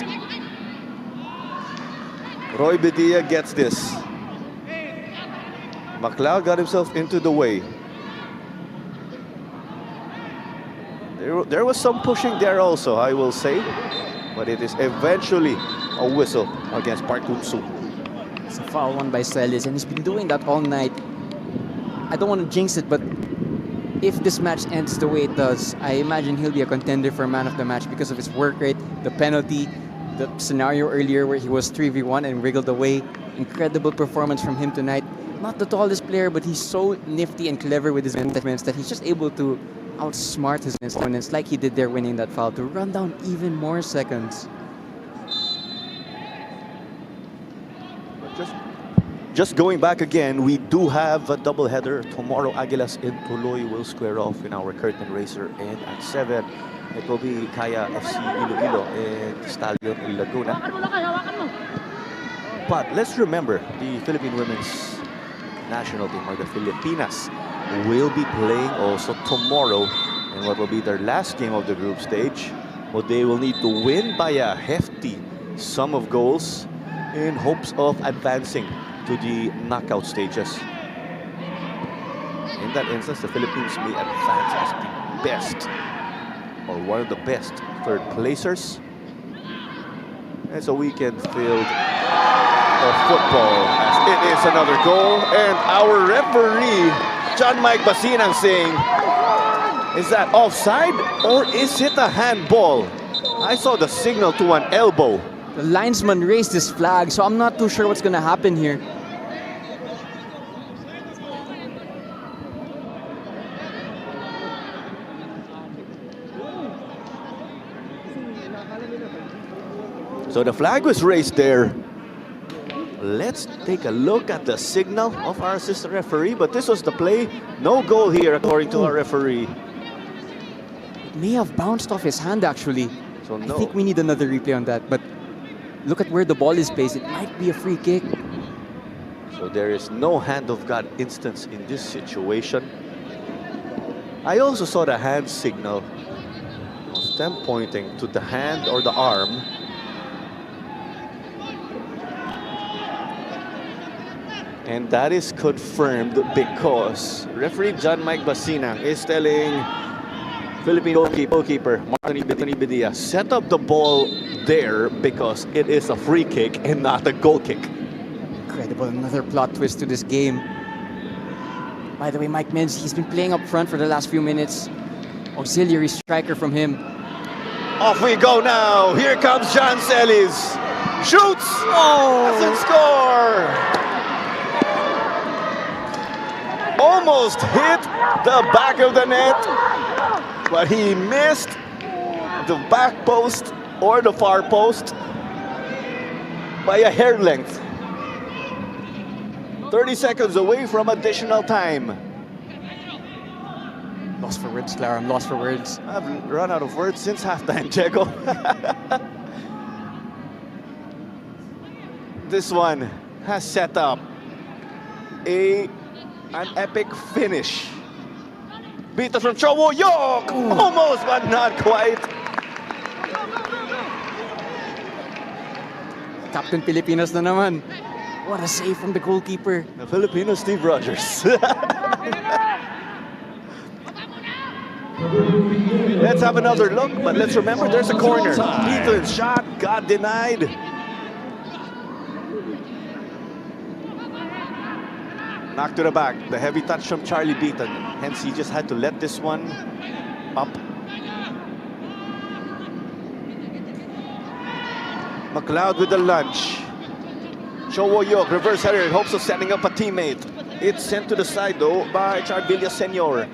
Roy Bedia gets this. McLeod got himself into the way. There was some pushing there also, I will say. But it is eventually a whistle against Park Hoon-soo. It's a foul won by Celis, and he's been doing that all night. I don't want to jinx it, but if this match ends the way it does, I imagine he'll be a contender for man of the match because of his work rate, the penalty, the scenario earlier where he was 3v1 and wriggled away. Incredible performance from him tonight. Not the tallest player, but he's so nifty and clever with his movements that he's just able to outsmart his opponents like he did there winning that foul to run down even more seconds. Just going back again, we do have a doubleheader tomorrow. Aguilas and Tuloy will square off in our curtain raiser, and at 7 it will be Kaya FC Iloilo and Stallion Laguna. But let's remember, the Philippine women's national team, or the Filipinas, will be playing also tomorrow in what will be their last game of the group stage. Well, they will need to win by a hefty sum of goals in hopes of advancing to the knockout stages. In that instance, the Philippines may advance as the best, or one of the best third placers. It's a weekend-filled of football, as it is another goal, and our referee John Mike Basinang saying, is that offside or is it a handball? I saw the signal to an elbow. The linesman raised his flag, so I'm not too sure what's going to happen here. So the flag was raised there. Let's take a look at the signal of our assistant referee, but this was the play. No goal here according to our referee. It may have bounced off his hand actually. So no. I think we need another replay on that, but look at where the ball is placed. It might be a free kick. So there is no hand of God instance in this situation. I also saw the hand signal of them pointing to the hand or the arm. And that is confirmed because referee John Mike Basinang is telling Philippine goalkeeper Martin Bedia, set up the ball there because it is a free kick and not a goal kick. Incredible, another plot twist to this game. By the way, Mike Mins, he's been playing up front for the last few minutes. Auxiliary striker from him. Off we go now. Here comes John Celis. Shoots! Oh! Doesn't score! Almost hit the back of the net, but he missed the back post or the far post by a hair length. 30 seconds away from additional time. Lost for words, Clara. I'm lost for words. I've run out of words since halftime, Checo. This one has set up an epic finish. Beat from Cho Woo-yok! Almost, but not quite. Captain Pilipinas na naman. What a save from the goalkeeper. The Filipino Steve Rogers. Let's have another look, but let's remember there's a corner. Beaton's shot got denied. Knock to the back, the heavy touch from Charlie Beaton. Hence, he just had to let this one up. McLeod with the lunge. Cho Woo-yok, reverse header in hopes of setting up a teammate. It's sent to the side though by Charvilla Senior.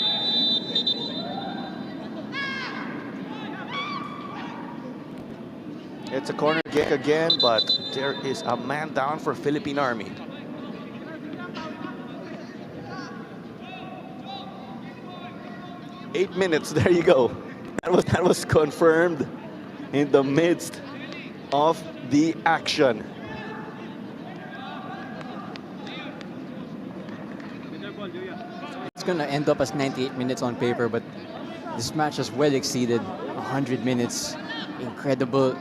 It's a corner kick again, but there is a man down for Philippine Army. Eight minutes, there you go. That was confirmed in the midst of the action. going to end up as 98 minutes on paper, but this match has well exceeded 100 minutes. Incredible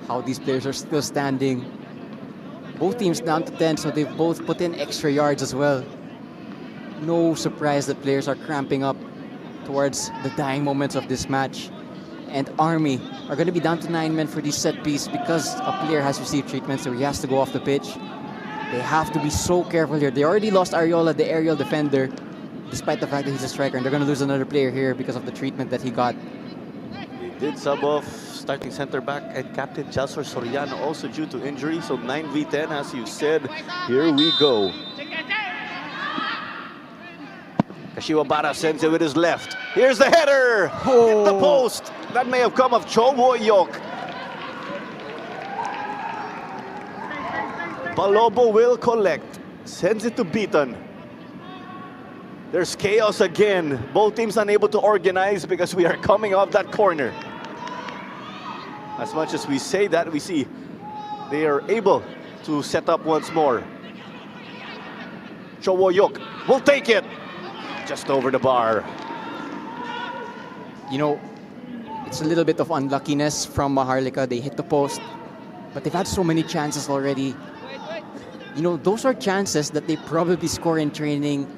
how these players are still standing. Both teams down to 10, so they've both put in extra yards as well. No surprise that players are cramping up towards the dying moments of this match. And Army are going to be down to 9 men for this set piece because a player has received treatment, so he has to go off the pitch. They have to be so careful here. They already lost Ariola, the aerial defender, despite the fact that he's a striker, and they're going to lose another player here because of the treatment that he got. They did sub off starting center back and captain Chelsor Soriano also due to injury. So 9v10, as you said. Here we go. Kashiwabara sends it with his left. Here's the header! Hit the post! That may have come of Cho Woyok. Balobo will collect. Sends it to Beaton. There's chaos again. Both teams unable to organize because we are coming off that corner. As much as we say that, we see they are able to set up once more. Cho Woyok will take it. Just over the bar. You know, it's a little bit of unluckiness from Maharlika. They hit the post, but they've had so many chances already. You know, those are chances that they probably score in training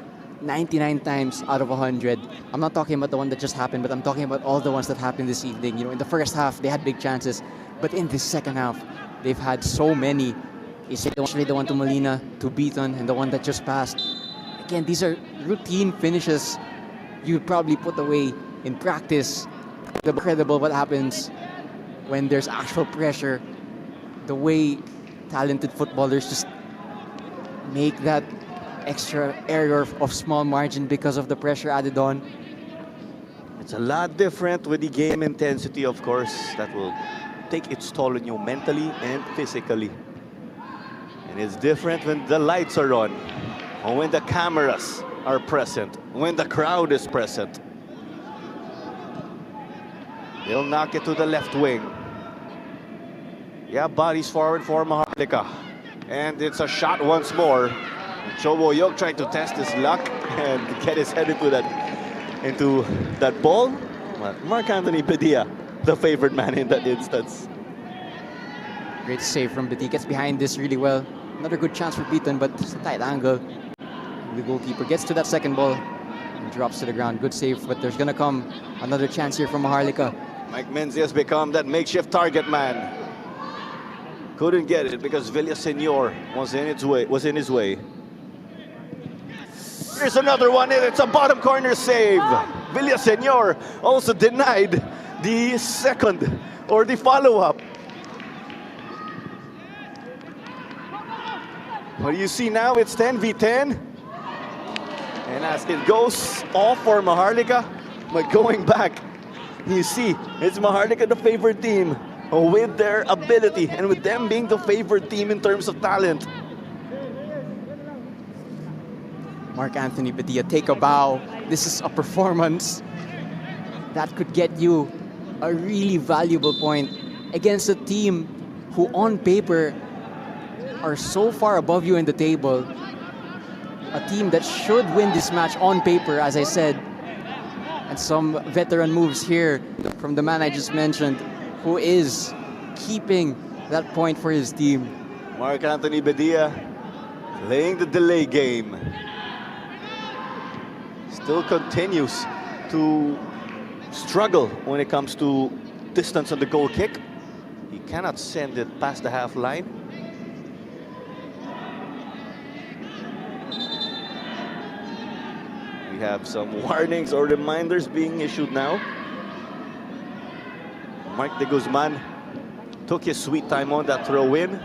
99 times out of 100. I'm not talking about the one that just happened, but I'm talking about all the ones that happened this evening. You know, in the first half, they had big chances, but in the second half, they've had so many. Especially the one to Molina, to Beaton, and the one that just passed. Again, these are routine finishes you would probably put away in practice. Incredible what happens when there's actual pressure. The way talented footballers just make that extra error of small margin because of the pressure added on. It's a lot different with the game intensity, of course, that will take its toll on you mentally and physically. And it's different when the lights are on, or when the cameras are present, when the crowd is present. They'll knock it to the left wing. Yeah, bodies forward for Maharlika. And it's a shot once more. Cho Woyok trying to test his luck and get his head into that ball. But Mark Anthony Padilla, the favored man in that instance. Great save from Petit. Gets behind this really well. Another good chance for Beaton, but it's a tight angle. The goalkeeper gets to that second ball and drops to the ground. Good save, but there's gonna come another chance here from Maharlika. Mike Menzi has become that makeshift target man. Couldn't get it because Villaseñor was in his way. Here's another one, and it's a bottom corner save. Villaseñor also denied the second or the follow-up. What do you see now? It's 10v10. And as it goes off for Maharlika, but going back, you see, it's Maharlika the favored team with their ability and with them being the favored team in terms of talent. Mark Anthony Padilla, take a bow. This is a performance that could get you a really valuable point against a team who on paper are so far above you in the table. A team that should win this match on paper, as I said. And some veteran moves here from the man I just mentioned, who is keeping that point for his team. Mark Anthony Padilla playing the delay game. Still continues to struggle when it comes to distance on the goal kick. He cannot send it past the half line. We have some warnings or reminders being issued now. Mark de Guzman took his sweet time on that throw-in.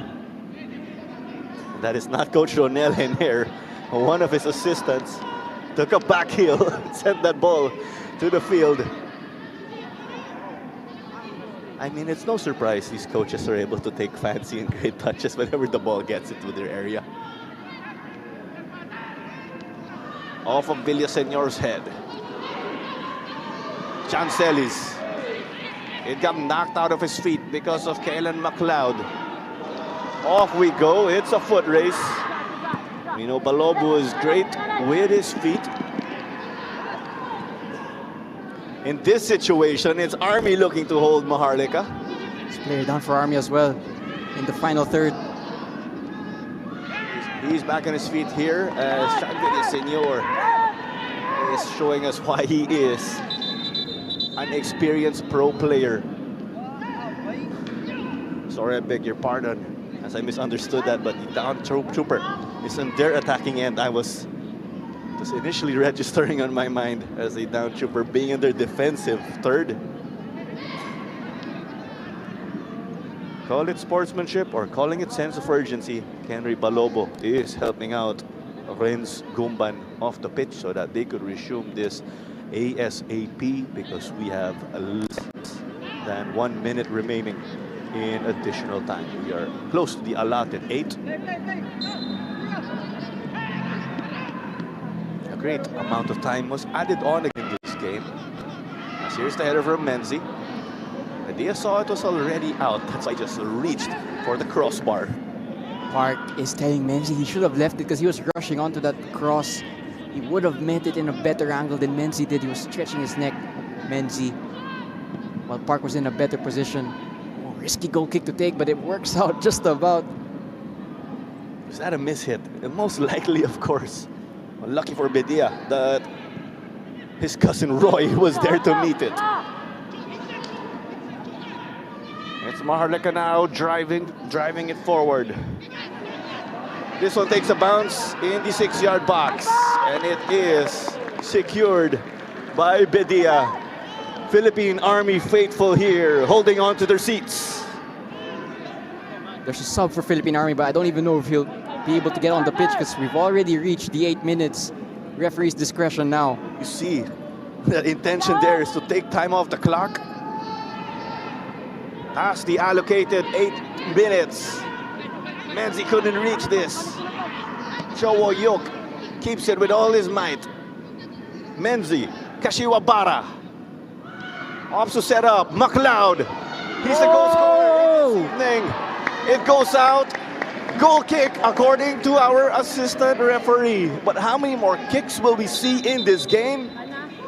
That is not Coach Ronel Henner, one of his assistants. Took a back heel, sent that ball to the field. I mean, it's no surprise these coaches are able to take fancy and great touches whenever the ball gets into their area. Off of Villaseñor's head. Chancelis. It got knocked out of his feet because of Kalen McLeod. Off we go. It's a foot race. You know, Balobo is great with his feet. in this situation, it's Army looking to hold Maharlika. This player down for Army as well in the final third. He's back on his feet here as Chagviri Senior is showing us why he is an experienced pro player. Sorry, I beg your pardon as I misunderstood that, but the down trooper is on their attacking end. I was just initially registering on my mind as a down trooper being in their defensive third. Call it sportsmanship or calling it sense of urgency. Henry Balobo is helping out Renz Gumban off the pitch so that they could resume this ASAP because we have less than 1 minute remaining in additional time. We are close to the allotted 8. A great amount of time was added on in this game. As here's the header from Menzi. Dia saw it was already out. That's why I just reached for the crossbar. Park is telling Menzi he should have left it because he was rushing onto that cross. He would have met it in a better angle than Menzi did. He was stretching his neck, Menzi, while Park was in a better position. Oh, risky goal kick to take, but it works out just about. Was that a mishit? Most likely, of course. Lucky for Bedia that his cousin Roy was there to meet it. It's Maharlika now driving it forward. This one takes a bounce in the 6-yard box, and it is secured by Bedia. Philippine Army faithful here, holding on to their seats. There's a sub for Philippine Army, but I don't even know if he'll be able to get on the pitch because we've already reached the 8 minutes. Referee's discretion now. You see, the intention there is to take time off the clock. Past the allocated 8 minutes. Menzi couldn't reach this. Chowo Yok keeps it with all his might. Menzi, Kashiwabara. Opsu set up, McLeod. He's the goal scorer in this evening. It goes out. Goal kick according to our assistant referee. But how many more kicks will we see in this game?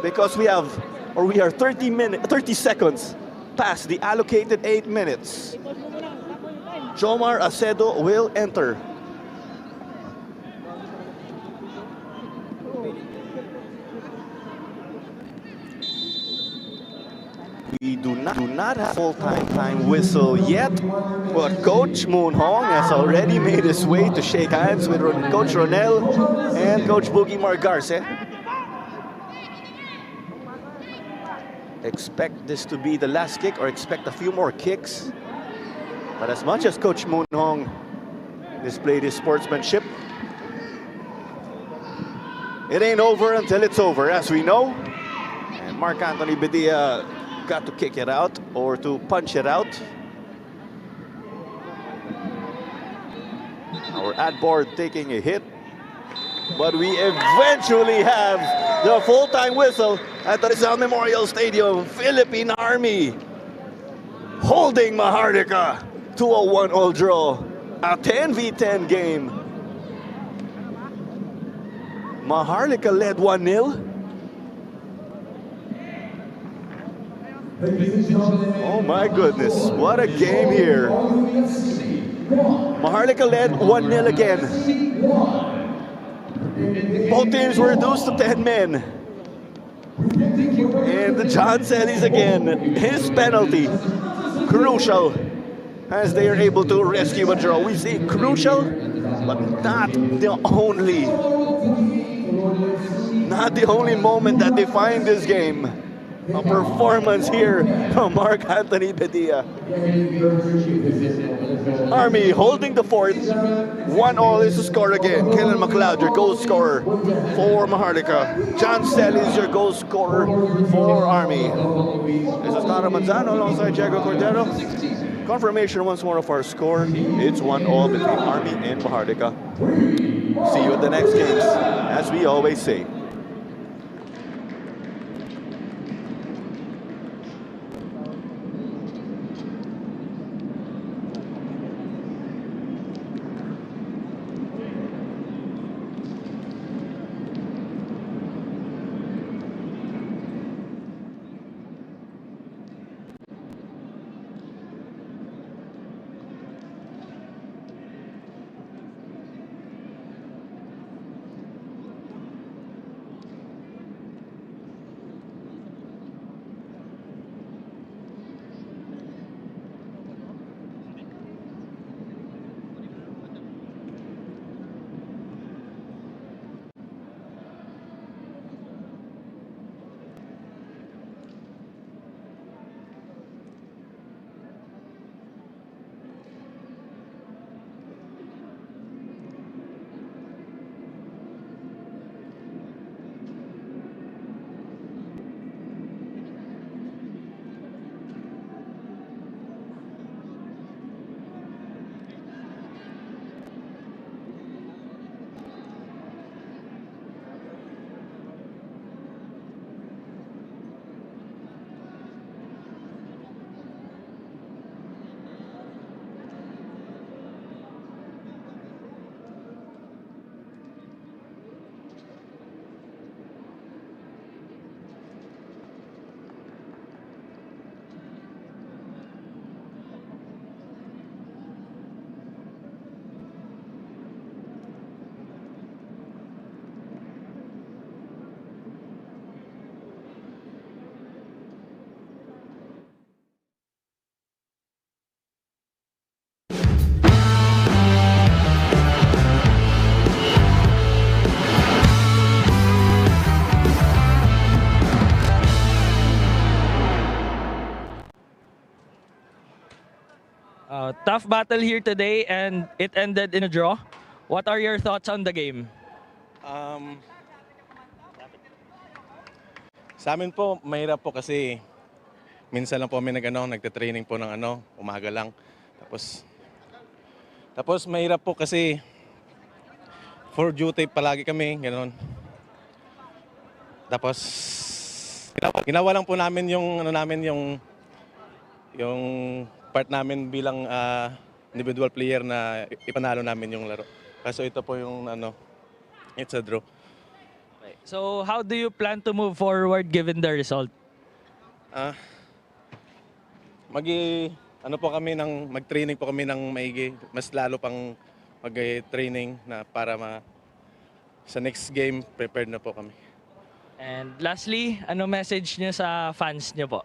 Because we are 30 seconds past the allocated 8 minutes. Jomar Acedo will enter. We do not have full-time whistle yet, but Coach Moon Hong has already made his way to shake hands with Coach Ronel and Coach Boogie Margarce. Expect this to be the last kick or expect a few more kicks. But as much as Coach Moon Hong displayed his sportsmanship, it ain't over until it's over, as we know. And Mark Anthony Bedia got to kick it out or to punch it out. Our ad board taking a hit. But we eventually have the full-time whistle at the Rizal Memorial Stadium. Philippine Army holding Maharlika to a 1-all draw. A 10v10 game. Maharlika led 1-0. Oh my goodness, what a game here. Maharlika led 1-0 again. Both teams were reduced to 10 men. And John Celis again, his penalty, crucial as they are able to rescue a draw. We say crucial, but not the only moment that define this game. A performance here from Mark Anthony Bedia. Army holding the fort. 1-all is the score again. Kellen McLeod, your goal scorer for Maharlika. John Celis, your goal scorer for Army. This is Tara Manzano alongside Diego Cordero. Confirmation once more of our score. It's 1-all between Army and Maharlika. See you at the next games, as we always say. Tough battle here today and it ended in a draw. What are your thoughts on the game? Sa amin po, mahirap po kasi minsan lang po kami nagte-training po ng umaga lang. Tapos mahirap po kasi for duty palagi kami, gano'n. Tapos ginawa lang po namin yung yung part namin bilang individual player na ipanalo namin yung laro. Kaso ito po yung it's a draw. So how do you plan to move forward given the result? Mag-training po kami ng maigi, mas lalo pang mag-training na para sa next game prepared na po kami. And lastly, ano message niyo sa fans niyo po?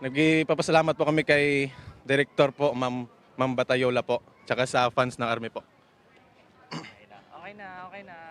Nagpapasalamat po kami kay Director po, Ma'am Batayola po, tsaka sa fans ng Army po. Okay na.